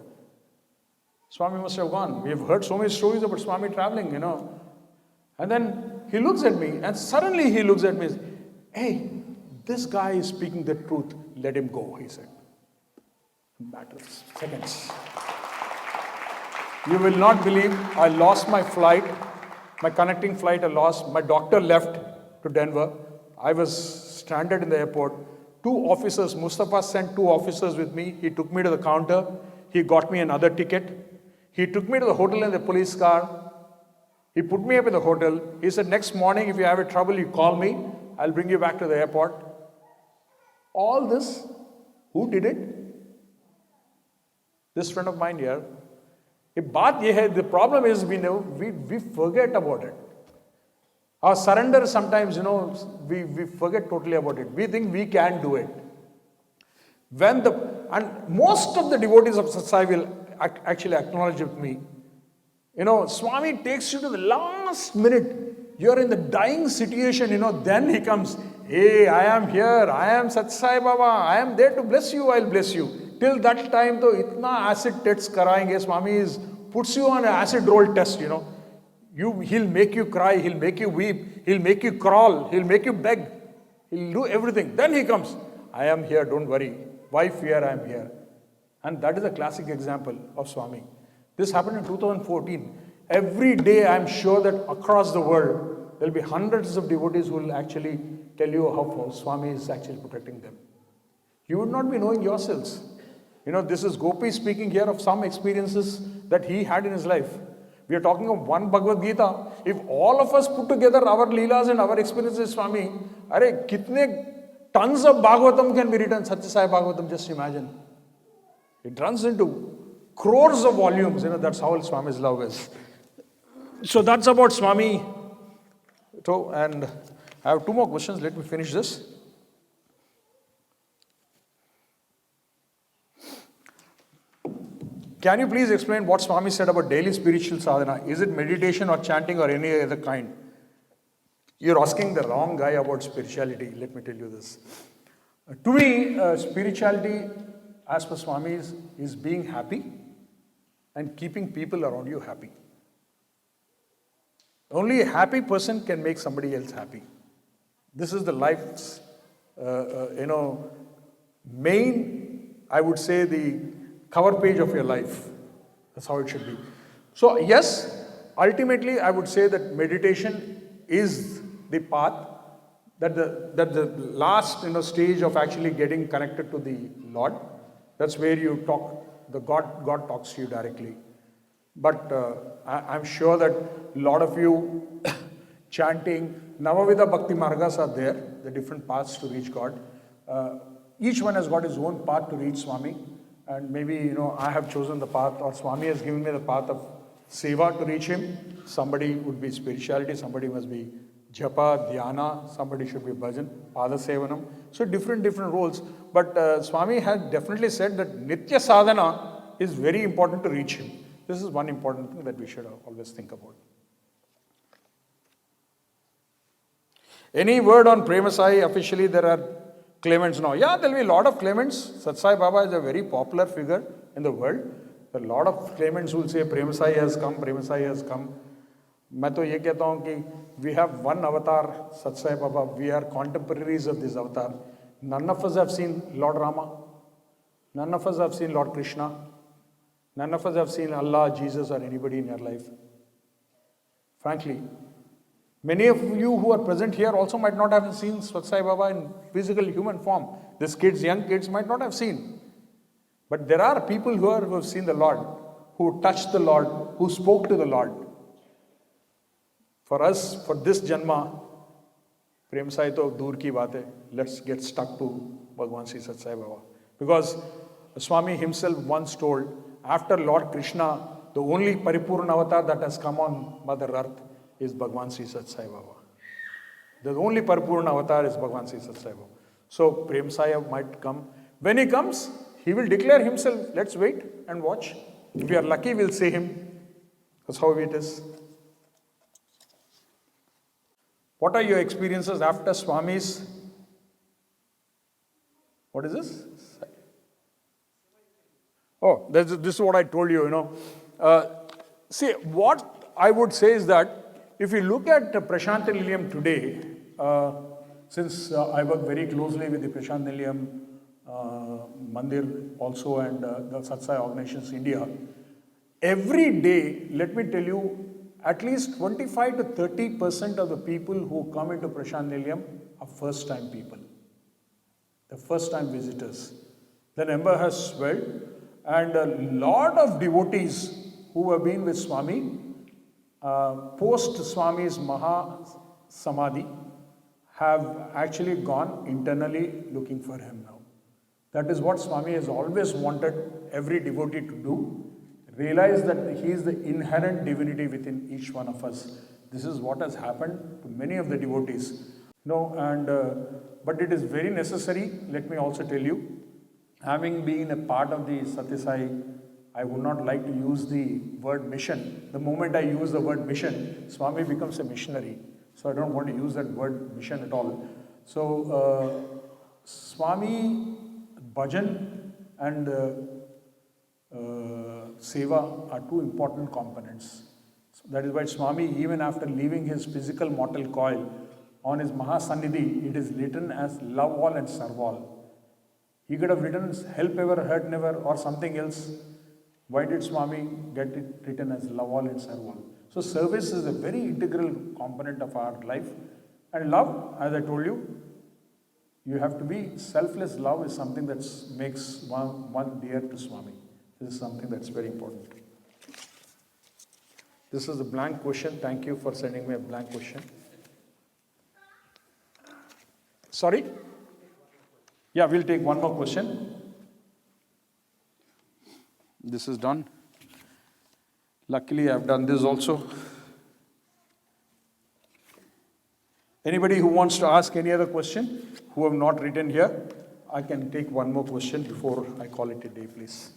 Swami must have gone. We have heard so many stories about Swami traveling, you know. And then he looks at me, and suddenly he looks at me and says, hey, this guy is speaking the truth. Let him go, he said. Matter of seconds. You will not believe, I lost my flight, my connecting flight I lost. My doctor left to Denver. I was stranded in the airport. 2 officers, Mustafa sent 2 officers with me. He took me to the counter. He got me another ticket. He took me to the hotel in the police car. He put me up in the hotel. He said, next morning, if you have a trouble, you call me. I'll bring you back to the airport. All this, who did it? This friend of mine here. The problem is, we forget about it. Our surrender sometimes, you know, we forget totally about it. We think we can do it. And most of the devotees of Sathya Sai will actually acknowledge with me. You know, Swami takes you to the last minute. You're in the dying situation, you know, then he comes, hey, I am here, I am Sathya Sai Baba, I am there to bless you, I'll bless you. Till that time, though, itna acid tests karayenge, Swami puts you on an acid roll test, you know. He'll make you cry, he'll make you weep, he'll make you crawl, he'll make you beg, he'll do everything. Then he comes, I am here, don't worry. Why fear, I am here. And that is a classic example of Swami. This happened in 2014. Every day, I'm sure that across the world, there'll be hundreds of devotees who will actually tell you how Swami is actually protecting them. You would not be knowing yourselves. You know, this is Gopi speaking here of some experiences that he had in his life. We are talking of one Bhagavad Gita. If all of us put together our Leelas and our experiences, Swami, kitne tons of Bhagavatam can be written, Sathya Sai Bhagavatam, just imagine. It runs into crores of volumes, you know, that's how Swami's love is. So that's about Swami. So, and I have 2 more questions, let me finish this. Can you please explain what Swami said about daily spiritual sadhana? Is it meditation or chanting or any other kind? You're asking the wrong guy about spirituality. Let me tell you this. To me, spirituality, as per Swami, is being happy and keeping people around you happy. Only a happy person can make somebody else happy. This is the life's, main, I would say, the cover page of your life. That's how it should be. So, yes, ultimately, I would say that meditation is the path, that the last stage of actually getting connected to the Lord. That's where you talk, God talks to you directly. But I'm sure that a lot of you chanting, Navavida Bhakti Margas are there, the different paths to reach God. Each one has got his own path to reach Swami. And maybe, I have chosen the path, or Swami has given me the path of Seva to reach him. Somebody would be spirituality, somebody must be Japa, Dhyana, somebody should be Bhajan, Pada Sevanam. So different roles. But Swami has definitely said that Nitya Sadhana is very important to reach him. This is one important thing that we should always think about. Any word on Prema Sai? Officially, there are claimants now. Yeah, there will be a lot of claimants. Sathya Sai Baba is a very popular figure in the world. A lot of claimants will say Prema Sai has come, Prema Sai has come. मैं तो ये कहता हूँ कि we have one avatar, Sathya Sai Baba. We are contemporaries of this avatar. None of us have seen Lord Rama. None of us have seen Lord Krishna. None of us have seen Allah, Jesus, or anybody in your life. Frankly, many of you who are present here also might not have seen Sathya Sai Baba in physical human form. These kids, young kids, might not have seen. But there are people who have seen the Lord, who touched the Lord, who spoke to the Lord. For us, for this Janma, Prem Sai to dur ki baat hai. Let's get stuck to Bhagwan Sri Sathya Sai Baba. Because Swami himself once told, after Lord Krishna, the only Paripurna avatar that has come on Mother Earth is Bhagwan Sri Sathya Sai Baba. The only Paripurna avatar is Bhagwan Sri Sathya Sai Baba. So Prem Sai might come. When he comes, he will declare himself. Let's wait and watch. If we are lucky, we'll see him. That's how it is. What are your experiences after Swami's? What is this? Oh, this is what I told you, See, what I would say is that if you look at Prashant Nilayam today, since I work very closely with the Prashant Nilayam Mandir also and the Sathya Sai organizations India, every day, let me tell you, at least 25 to 30% of the people who come into Prashant Nilayam are first-time people. The first-time visitors. The number has swelled. And a lot of devotees who have been with Swami, post Swami's Maha Samadhi, have actually gone internally looking for him now. That is what Swami has always wanted every devotee to do. Realize that he is the inherent divinity within each one of us. This is what has happened to many of the devotees. But it is very necessary, let me also tell you, having been a part of the Sathya Sai, I would not like to use the word mission. The moment I use the word mission, Swami becomes a missionary. So I don't want to use that word mission at all. So Swami, bhajan and seva are two important components. So that is why Swami, even after leaving his physical mortal coil, on his Mahasannidhi, it is written as love all and serve all. He could have written help ever, hurt never, or something else. Why did Swami get it written as love all and serve all? So service is a very integral component of our life. And love, as I told you, you have to be selfless. Love is something that makes one dear to Swami. This is something that's very important. This is a blank question. Thank you for sending me a blank question. Sorry? Yeah, we'll take one more question. This is done. Luckily, I've done this also. Anybody who wants to ask any other question, who have not written here, I can take one more question before I call it a day, please.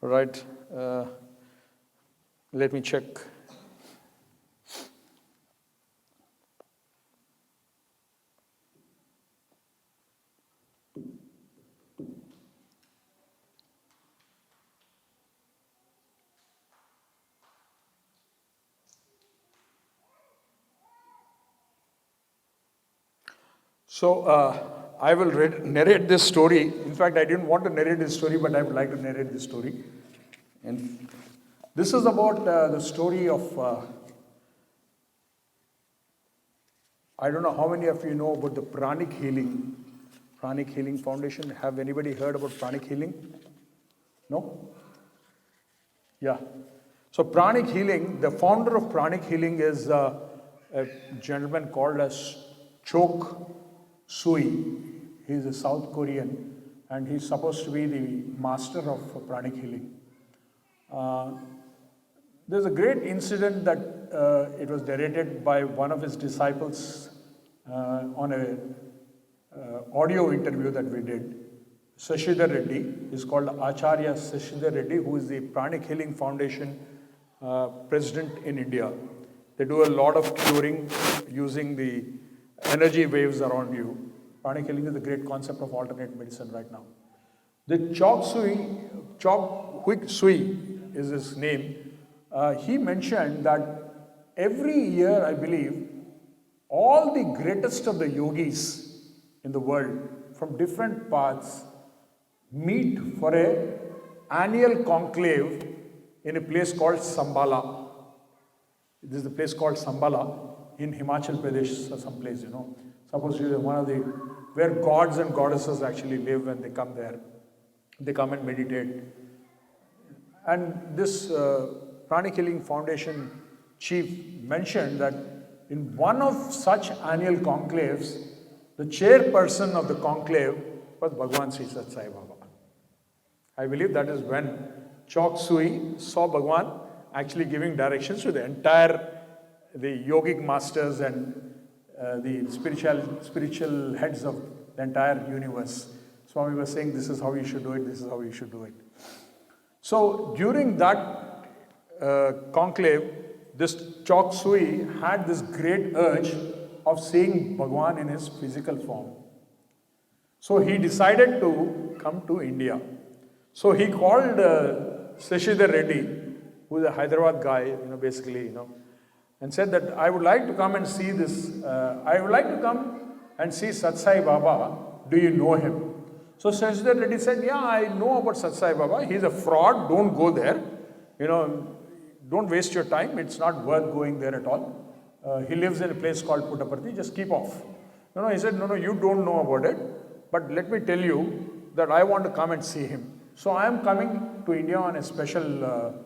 All right. Let me check. So I will narrate this story. In fact, I didn't want to narrate this story, but I would like to narrate this story. And this is about the story of, I don't know how many of you know about the Pranic Healing Foundation. Have anybody heard about Pranic Healing? No? Yeah. So Pranic Healing, the founder of Pranic Healing is a gentleman called as Chok Sui. He's a South Korean and he's supposed to be the master of Pranic Healing. There's a great incident that it was narrated by one of his disciples on a audio interview that we did. Sashidhar Reddy is called Acharya Sashidhar Reddy, who is the Pranic Healing Foundation president in India. They do a lot of curing using the energy waves around you. Pranic healing is a great concept of alternate medicine right now. The Chok Sui is his name. He mentioned that every year, I believe, all the greatest of the yogis in the world from different paths meet for an annual conclave in a place called Sambala. This is the place called Sambala in Himachal Pradesh or some place, Supposedly one of the, where gods and goddesses actually live when they come there. They come and meditate. And this Pranic Healing Foundation chief mentioned that in one of such annual conclaves, the chairperson of the conclave was Bhagwan Sri Sathya Sai Baba. I believe that is when Chok Sui saw Bhagwan actually giving directions to the yogic masters and the spiritual heads of the entire universe. Swami was saying, this is how you should do it, this is how you should do it. So during that conclave, this Chok Sui had this great urge of seeing Bhagwan in his physical form. So he decided to come to India. So he called Sashidhar Reddy, who is a Hyderabad guy, basically, and said that I would like to come and see this, I would like to come and see Sathya Sai Baba. Do you know him? So Sashidhar Reddy said, yeah, I know about Sathya Sai Baba. He's a fraud. Don't go there. Don't waste your time. It's not worth going there at all. He lives in a place called Puttaparthi. Just keep off. He said, no, you don't know about it. But let me tell you that I want to come and see him. So I am coming to India on a special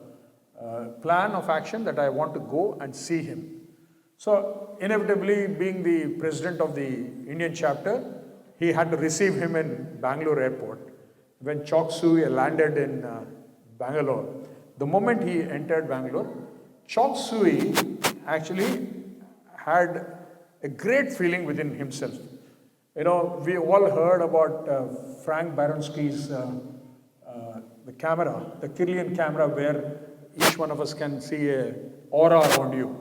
plan of action that I want to go and see him. So inevitably, being the president of the Indian chapter, he had to receive him in Bangalore airport. When Chok Sui landed in Bangalore, the moment he entered Bangalore, Chok Sui actually had a great feeling within himself. We all heard about Frank Baronski's the camera, the Kirlian camera, where each one of us can see a aura around you.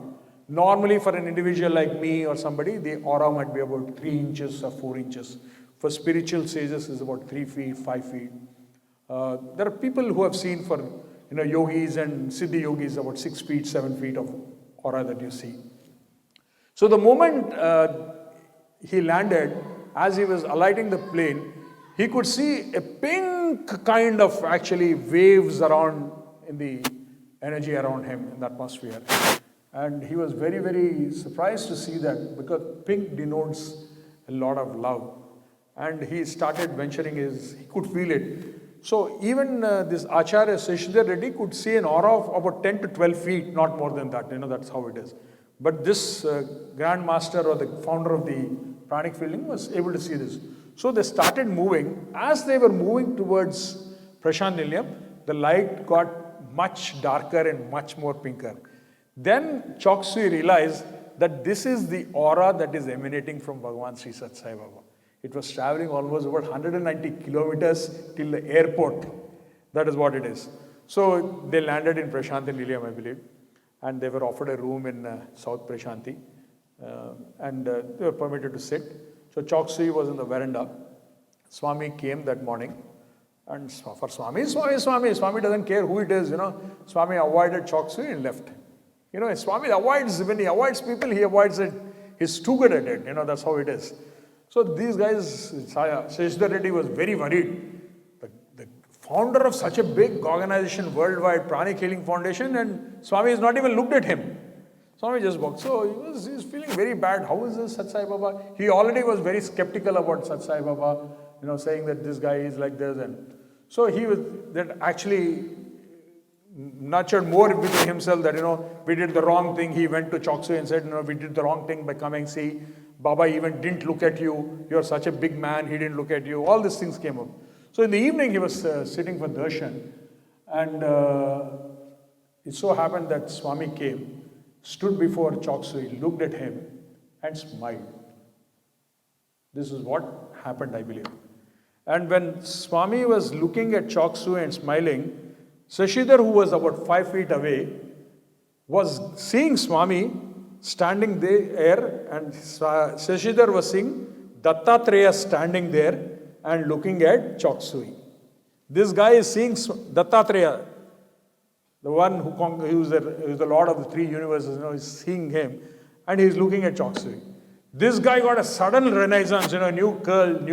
Normally for an individual like me or somebody, the aura might be about 3 inches or 4 inches. For spiritual sages, it's about 3 feet, 5 feet. There are people who have seen for yogis and Siddhi yogis about 6 feet, 7 feet of aura that you see. So the moment he landed, as he was alighting the plane, he could see a pink kind of actually waves around in the energy around him in the atmosphere. And he was very, very surprised to see that, because pink denotes a lot of love. And he started venturing he could feel it. So even this Acharya Sashidhar Reddy could see an aura of about 10 to 12 feet, not more than that. That's how it is. But this Grand Master or the founder of the Pranic Healing was able to see this. So they started moving. As they were moving towards Prashant Nilayam, the light got much darker and much more pinker. Then Chok Sui realized that this is the aura that is emanating from Bhagwan Sri Sathya Sai Baba. It was traveling almost about 190 kilometers till the airport. That is what it is. So they landed in Prashanti Nilayam, I believe, and they were offered a room in South Prashanti, and they were permitted to sit. So Choksui was in the veranda. Swami came that morning, and for Swami doesn't care who it is, Swami avoided Choksui and left. Swami avoids, when he avoids people, he avoids it. He's too good at it, that's how it is. So these guys, Seshadhar Reddy was very worried. The founder of such a big organization worldwide, Pranic Healing Foundation, and Swami has not even looked at him. Swami just walked. So he's feeling very bad. How is this Sathya Sai Baba? He already was very skeptical about Sathya Sai Baba, saying that this guy is like this. And so that actually nurtured more within himself that, we did the wrong thing. He went to Choksui and said, we did the wrong thing by coming. See, Baba even didn't look at you. You're such a big man. He didn't look at you. All these things came up. So in the evening, he was sitting for darshan. And it so happened that Swami came, stood before Choksui, looked at him and smiled. This is what happened, I believe. And when Swami was looking at Choksui and smiling, Seshadhar, who was about 5 feet away, was seeing Swami standing there, and Seshadhar was seeing Dattatreya standing there and looking at Choksui. This guy is seeing Dattatreya, the one who is the Lord of the three universes, is seeing him, and he is looking at Choksui. This guy got a sudden renaissance, new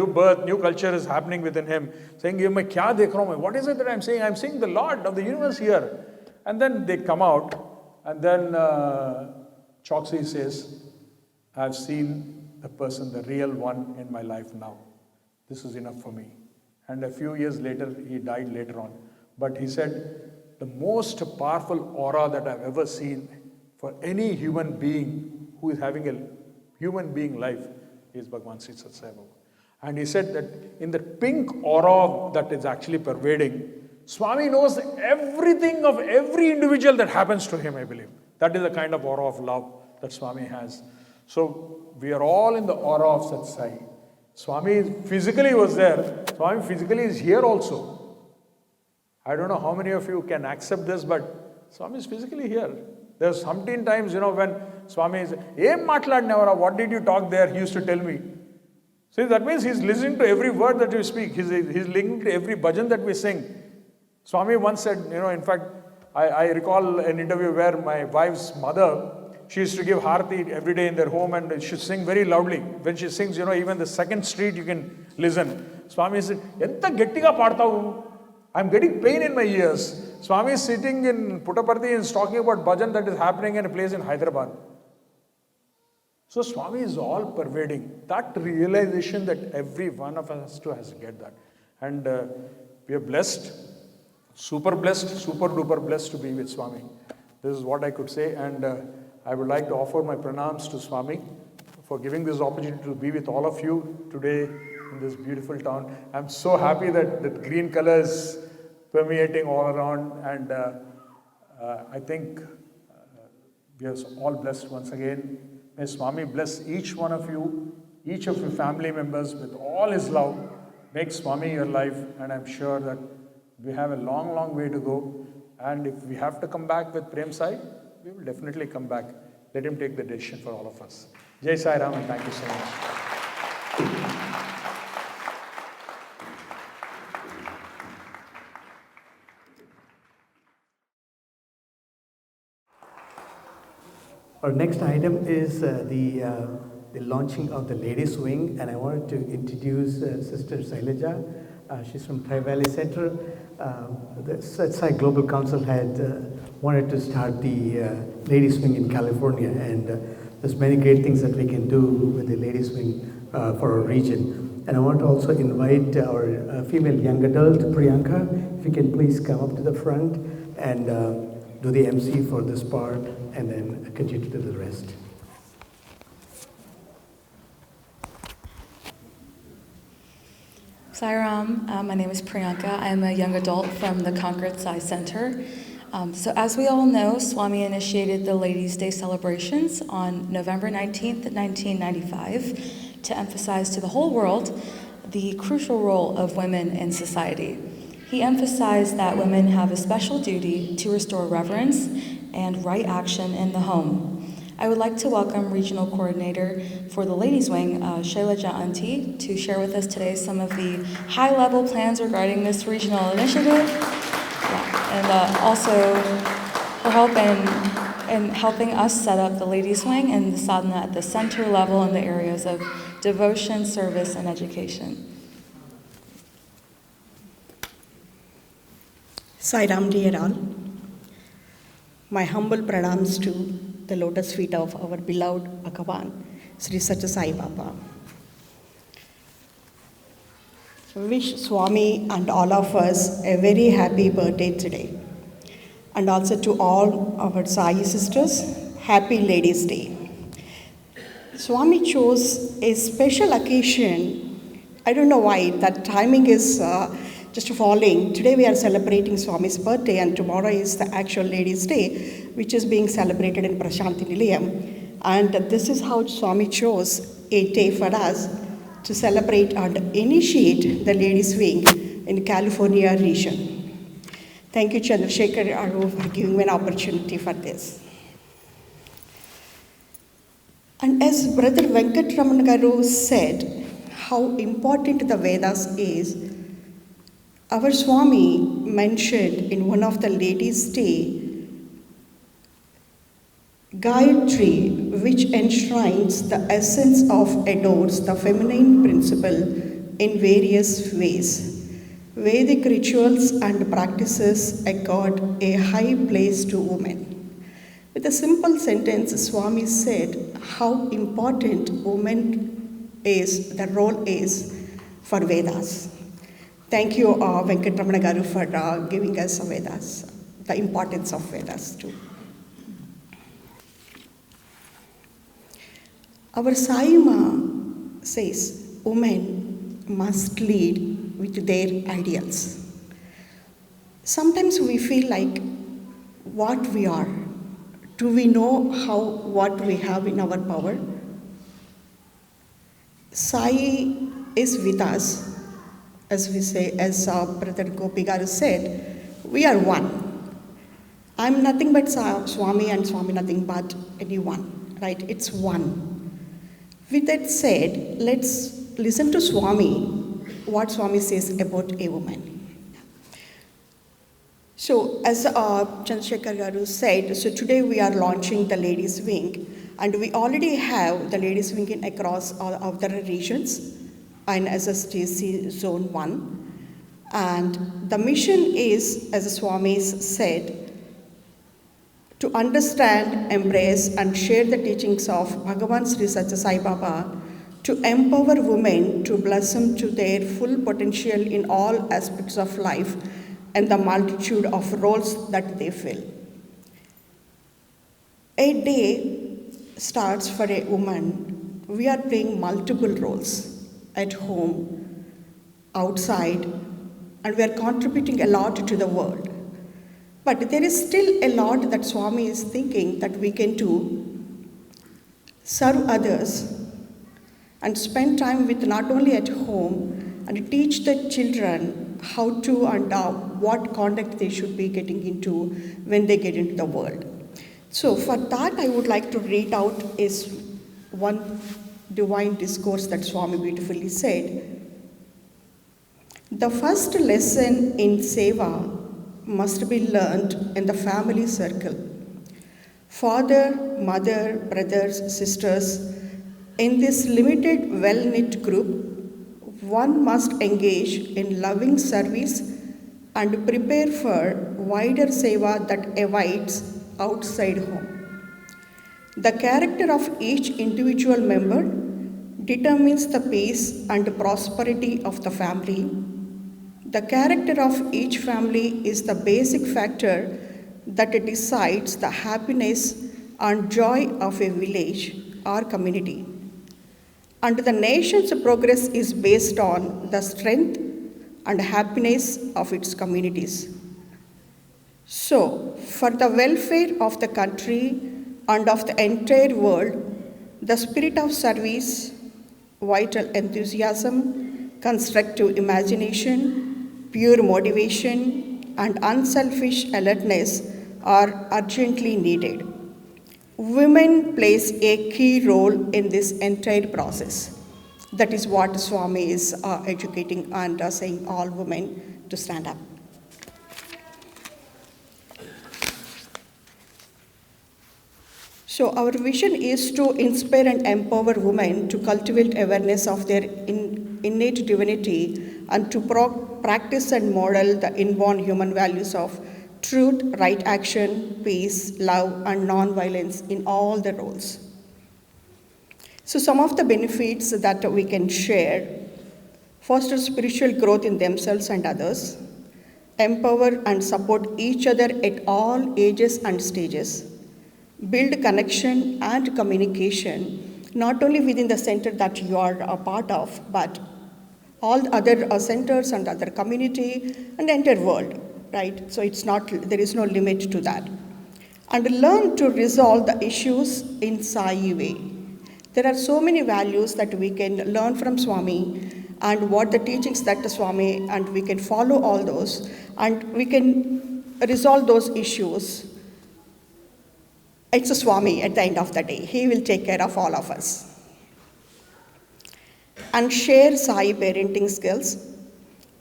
birth, new culture is happening within him, saying, what is it that I'm saying? I'm seeing the Lord of the universe here. And then they come out, and then Choksui says, I've seen the person, the real one in my life now. This is enough for me. And a few years later, he died later on. But he said, the most powerful aura that I've ever seen for any human being who is having a human being life is Bhagavan Sri Sathya Sai Baba. And he said that in the pink aura that is actually pervading, Swami knows everything of every individual that happens to him, I believe. That is the kind of aura of love that Swami has. So we are all in the aura of Sathya Sai. Swami physically was there. Swami physically is here also. I don't know how many of you can accept this, but Swami is physically here. There's sometimes, when Swami is, what did you talk there? He used to tell me. See, that means he's listening to every word that we speak. He's listening to every bhajan that we sing. Swami once said, in fact, I recall an interview where my wife's mother, she used to give Harati every day in their home, and she sing very loudly. When she sings, even the second street you can listen. Swami said, Enta gettiga paadta hu. I'm getting pain in my ears. Swami is sitting in Puttaparthi and is talking about bhajan that is happening in a place in Hyderabad. So Swami is all pervading. That realization that every one of us has to get that. And we are blessed, super duper blessed to be with Swami. This is what I could say. And I would like to offer my pranams to Swami for giving this opportunity to be with all of you today in this beautiful town. I'm so happy that the green color is permeating all around, and I think we are all blessed once again. May Swami bless each one of you, each of your family members with all his love. Make Swami your life, and I'm sure that we have a long, long way to go. And if we have to come back with Prem Sai, we will definitely come back. Let him take the decision for all of us. Jai Sai Ram, and thank you so much. Our next item is the launching of the Ladies Wing, and I wanted to introduce Sister Sailaja. She's from Tri-Valley Center. The Sathya Sai Global Council had wanted to start the Ladies Wing in California, and there's many great things that we can do with the Ladies Wing for our region. And I want to also invite our female young adult, Priyanka, if you can please come up to the front and do the MC for this part, and then continue to do the rest. Sairam, my name is Priyanka. I'm a young adult from the Concord Sai Center. So as we all know, Swami initiated the Ladies' Day celebrations on November 19th, 1995 to emphasize to the whole world the crucial role of women in society. He emphasized that women have a special duty to restore reverence and right action in the home. I would like to welcome Regional Coordinator for the Ladies Wing, Sailaja Mothukuri, to share with us today some of the high-level plans regarding this regional initiative, and also for help in helping us set up the Ladies Wing and the sadhana at the center level in the areas of devotion, service, and education. Sai Ram dear all. My humble pranams to the lotus feet of our beloved Bhagavan, Sri Sathya Sai Baba. Wish Swami and all of us a very happy birthday today. And also to all our Sai sisters, happy Ladies' Day. Swami chose a special occasion. I don't know why, that timing is just falling. Today we are celebrating Swami's birthday and tomorrow is the actual Ladies' Day, which is being celebrated in Prashanti Nilayam. And this is how Swami chose a day for us to celebrate and initiate the Ladies' Wing in California region. Thank you, Chandrasekar, for giving me an opportunity for this. And as Brother Venkata Ramana said, how important the Vedas is, our Swami mentioned in one of the Ladies' Day, Gayatri, which enshrines the essence of adores the feminine principle in various ways. Vedic rituals and practices accord a high place to women. With a simple sentence, Swami said how important the role is for Vedas. Thank you, Venkata Ramana Garu, for giving us Vedas, the importance of Vedas too. Our Saima says women must lead with their ideals. Sometimes we feel like what we are. Do we know what we have in our power? Sai is with us. As we say, as Brother Gopi Garu said, we are one. I'm nothing but Swami and Swami nothing but anyone, right? It's one. With that said, let's listen to Swami, what Swami says about a woman. So as Chandrasekar Garu said, so today we are launching the Ladies Wing, and we already have the Ladies Wing in across all of the regions in SSTC Zone 1. And the mission is, as Swami said, to understand, embrace, and share the teachings of Bhagavan Sri Sathya Sai Baba to empower women to blossom to their full potential in all aspects of life and the multitude of roles that they fill. A day starts for a woman. We are playing multiple roles at home, outside, and we are contributing a lot to the world. But there is still a lot that Swami is thinking that we can do, serve others, and spend time with not only at home, and teach the children how to and what conduct they should be getting into when they get into the world. So for that, I would like to read out is one divine discourse that Swami beautifully said. The first lesson in Seva must be learned in the family circle. Father, mother, brothers, sisters, in this limited, well-knit group, one must engage in loving service and prepare for wider seva that awaits outside home. The character of each individual member determines the pace and prosperity of the family. The character of each family is the basic factor that decides the happiness and joy of a village or community. And the nation's progress is based on the strength and happiness of its communities. So, for the welfare of the country and of the entire world, the spirit of service, vital enthusiasm, constructive imagination, pure motivation, and unselfish alertness are urgently needed. Women plays a key role in this entire process. That is what Swami is educating and saying all women to stand up. So our vision is to inspire and empower women to cultivate awareness of their innate divinity and to practice and model the inborn human values of truth, right action, peace, love, and non-violence in all the roles. So some of the benefits that we can share: foster spiritual growth in themselves and others, empower and support each other at all ages and stages, build connection and communication, not only within the center that you are a part of, but all the other centers and other community and the entire world, right? So there is no limit to that. And learn to resolve the issues in Sai way. There are so many values that we can learn from Swami and what the teachings that the Swami, and we can follow all those and we can resolve those issues. It's a Swami at the end of the day. He will take care of all of us. And share Sai parenting skills,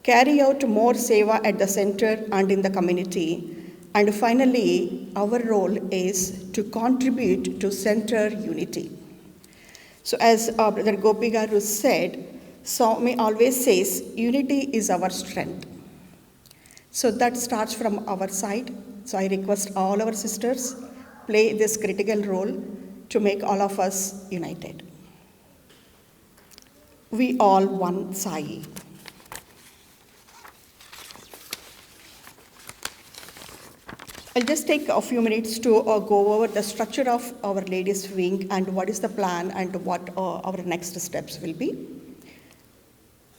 carry out more seva at the center and in the community. And finally, our role is to contribute to center unity. So as Brother Gopi Garu said, Swami always says, unity is our strength. So that starts from our side. So I request all our sisters play this critical role to make all of us united. We all one Sai. I'll just take a few minutes to go over the structure of our ladies wing and what is the plan and what our next steps will be.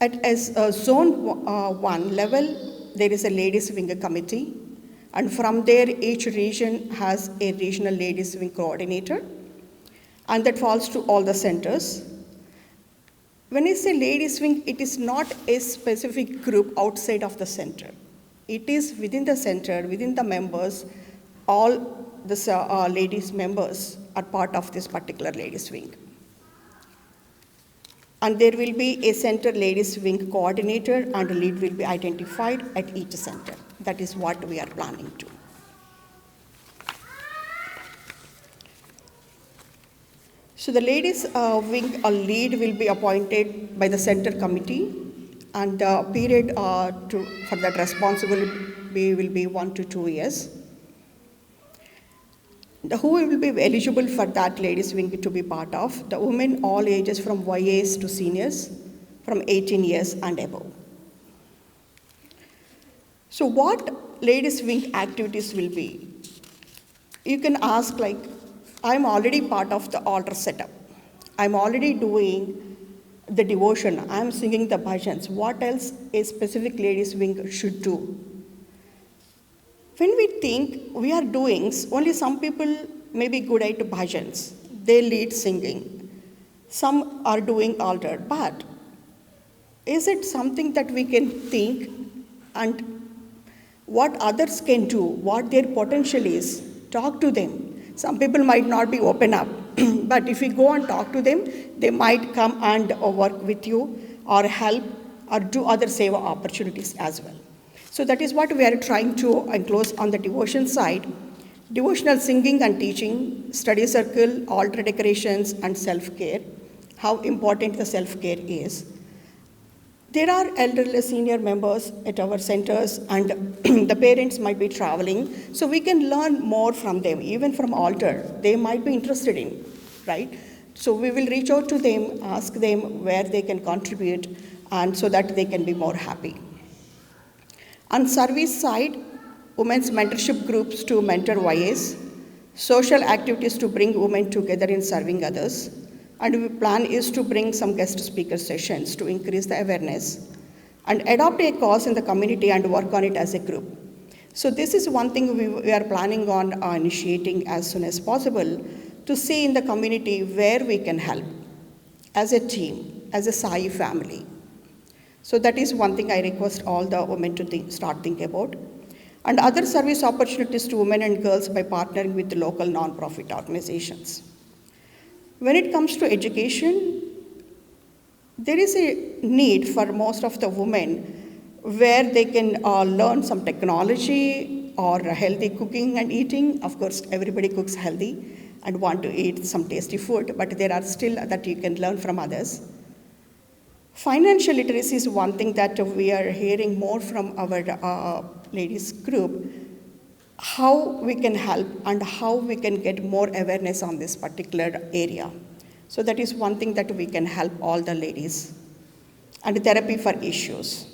As zone 1 level, there is a ladies wing committee, and from there each region has a regional ladies wing coordinator, and that falls to all the centers. When I say ladies wing, it is not a specific group outside of the center. It is within the center, within the members, all the ladies members are part of this particular ladies wing. And there will be a center ladies wing coordinator and a lead will be identified at each center. That is what we are planning to. So the ladies wing lead will be appointed by the center committee, and the period for that responsibility will be 1 to 2 years. Who will be eligible for that ladies wing to be part of? The women all ages from YAs to seniors, from 18 years and above. So what ladies wing activities will be? You can ask, like, I'm already part of the altar setup. I'm already doing the devotion. I'm singing the bhajans. What else a specific ladies wing should do? When we think we are doing, only some people may be good at bhajans. They lead singing. Some are doing altar. But is it something that we can think and what others can do, what their potential is? Talk to them. Some people might not be open up, but if we go and talk to them, they might come and work with you or help or do other seva opportunities as well. So that is what we are trying to enclose on the devotion side. Devotional singing and teaching, study circle, altar decorations, and self-care. How important the self-care is. There are elderly senior members at our centers, and the parents might be traveling, so we can learn more from them, even from altar. They might be interested in, right? So we will reach out to them, ask them where they can contribute, and so that they can be more happy. On service side, women's mentorship groups to mentor YAs, social activities to bring women together in serving others, and the plan is to bring some guest speaker sessions to increase the awareness and adopt a cause in the community and work on it as a group. So this is one thing we are planning on initiating as soon as possible to see in the community where we can help as a team, as a Sai family. So that is one thing I request all the women to start thinking about. And other service opportunities to women and girls by partnering with local non-profit organizations. When it comes to education, there is a need for most of the women where they can learn some technology or healthy cooking and eating. Of course, everybody cooks healthy and want to eat some tasty food, but there are still that you can learn from others. Financial literacy is one thing that we are hearing more from our ladies group, how we can help and how we can get more awareness on this particular area. So that is one thing that we can help all the ladies. And therapy for issues.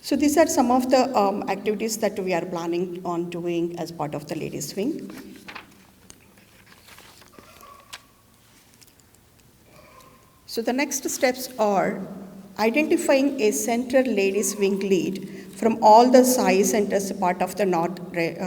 So these are some of the activities that we are planning on doing as part of the ladies wing. So the next steps are identifying a central ladies wing lead from all the Sai centers part of the North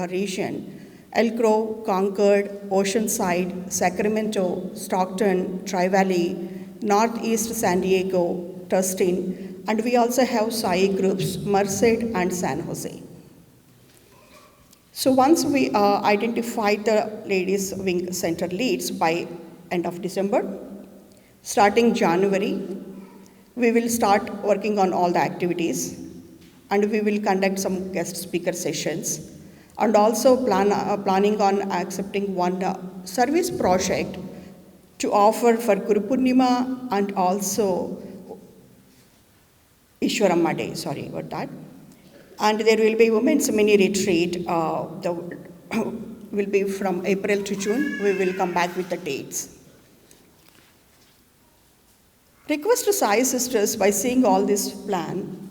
region, Elk Grove, Concord, Oceanside, Sacramento, Stockton, Tri-Valley, Northeast San Diego, Tustin, and we also have Sai groups, Merced and San Jose. So once we identify the ladies wing center leads by end of December, starting January, we will start working on all the activities and we will conduct some guest speaker sessions and also planning on accepting one service project to offer for Guru Purnima and also Ishwaramma Day, sorry about that. And there will be women's mini retreat, will be from April to June. We will come back with the dates. Request to Sai sisters, by seeing all this plan,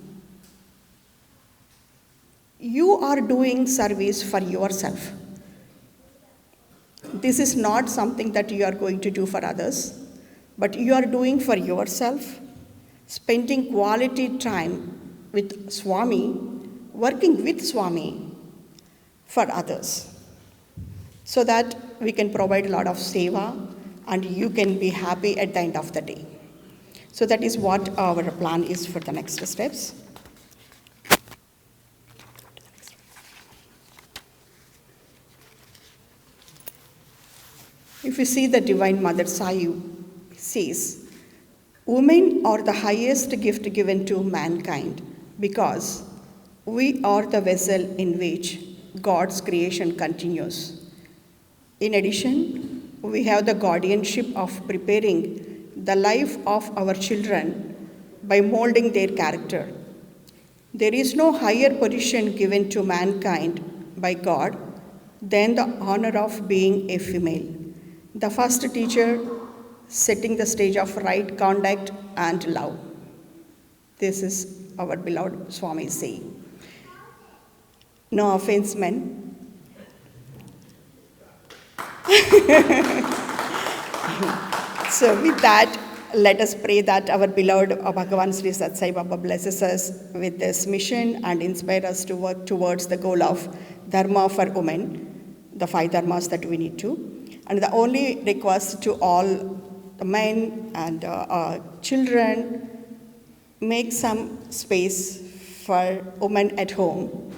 you are doing service for yourself. This is not something that you are going to do for others, but you are doing for yourself, spending quality time with Swami, working with Swami for others, so that we can provide a lot of seva and you can be happy at the end of the day. So that is what our plan is for the next steps. If you see the Divine Mother Sai says, women are the highest gift given to mankind because we are the vessel in which God's creation continues. In addition, we have the guardianship of preparing the life of our children by molding their character. There is no higher position given to mankind by God than the honor of being a female, the first teacher setting the stage of right conduct and love. This is our beloved Swami saying. No offense, men. So with that, let us pray that our beloved Bhagavan Sri Sathya Sai Baba blesses us with this mission and inspire us to work towards the goal of Dharma for women, the 5 Dharmas that we need to. And the only request to all the men and children, make some space for women at home,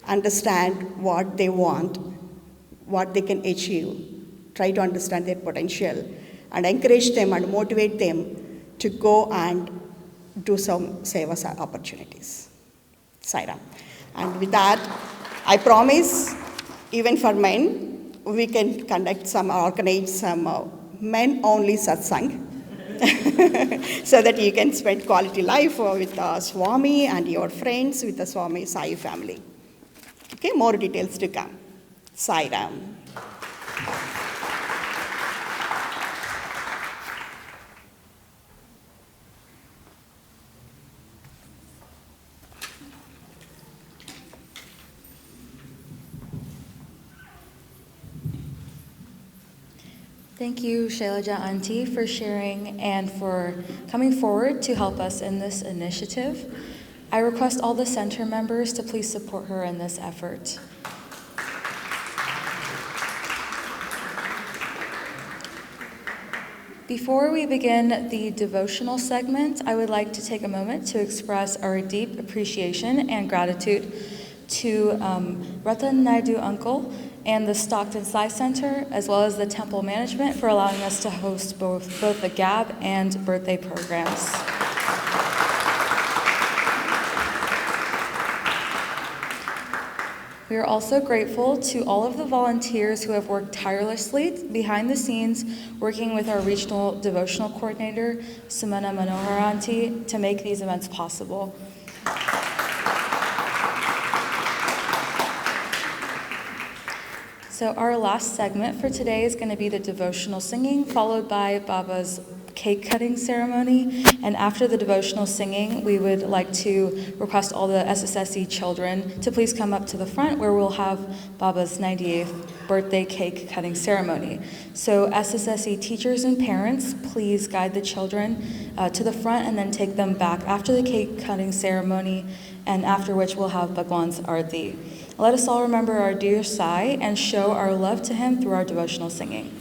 understand what they want, what they can achieve, try to understand their potential, and encourage them and motivate them to go and do some seva opportunities. Sairam. And with that, I promise, even for men, we can organize some men-only satsang, so that you can spend quality life with Swami and your friends with the Swami Sai family. Okay, more details to come. Sairam. Thank you, Sailaja Auntie, for sharing and for coming forward to help us in this initiative. I request all the center members to please support her in this effort. Before we begin the devotional segment, I would like to take a moment to express our deep appreciation and gratitude to Ratan Naidu Uncle and the Stockton Sai Center, as well as the temple management for allowing us to host both the GAB and birthday programs. We are also grateful to all of the volunteers who have worked tirelessly behind the scenes, working with our regional devotional coordinator, Sumana Manoharanti, to make these events possible. So our last segment for today is going to be the devotional singing, followed by Baba's cake cutting ceremony. And after the devotional singing, we would like to request all the SSSE children to please come up to the front, where we'll have Baba's 98th birthday cake cutting ceremony. So SSSE teachers and parents, please guide the children to the front and then take them back after the cake cutting ceremony, and after which we'll have Bhagwan's Arati. Let us all remember our dear Sai and show our love to him through our devotional singing.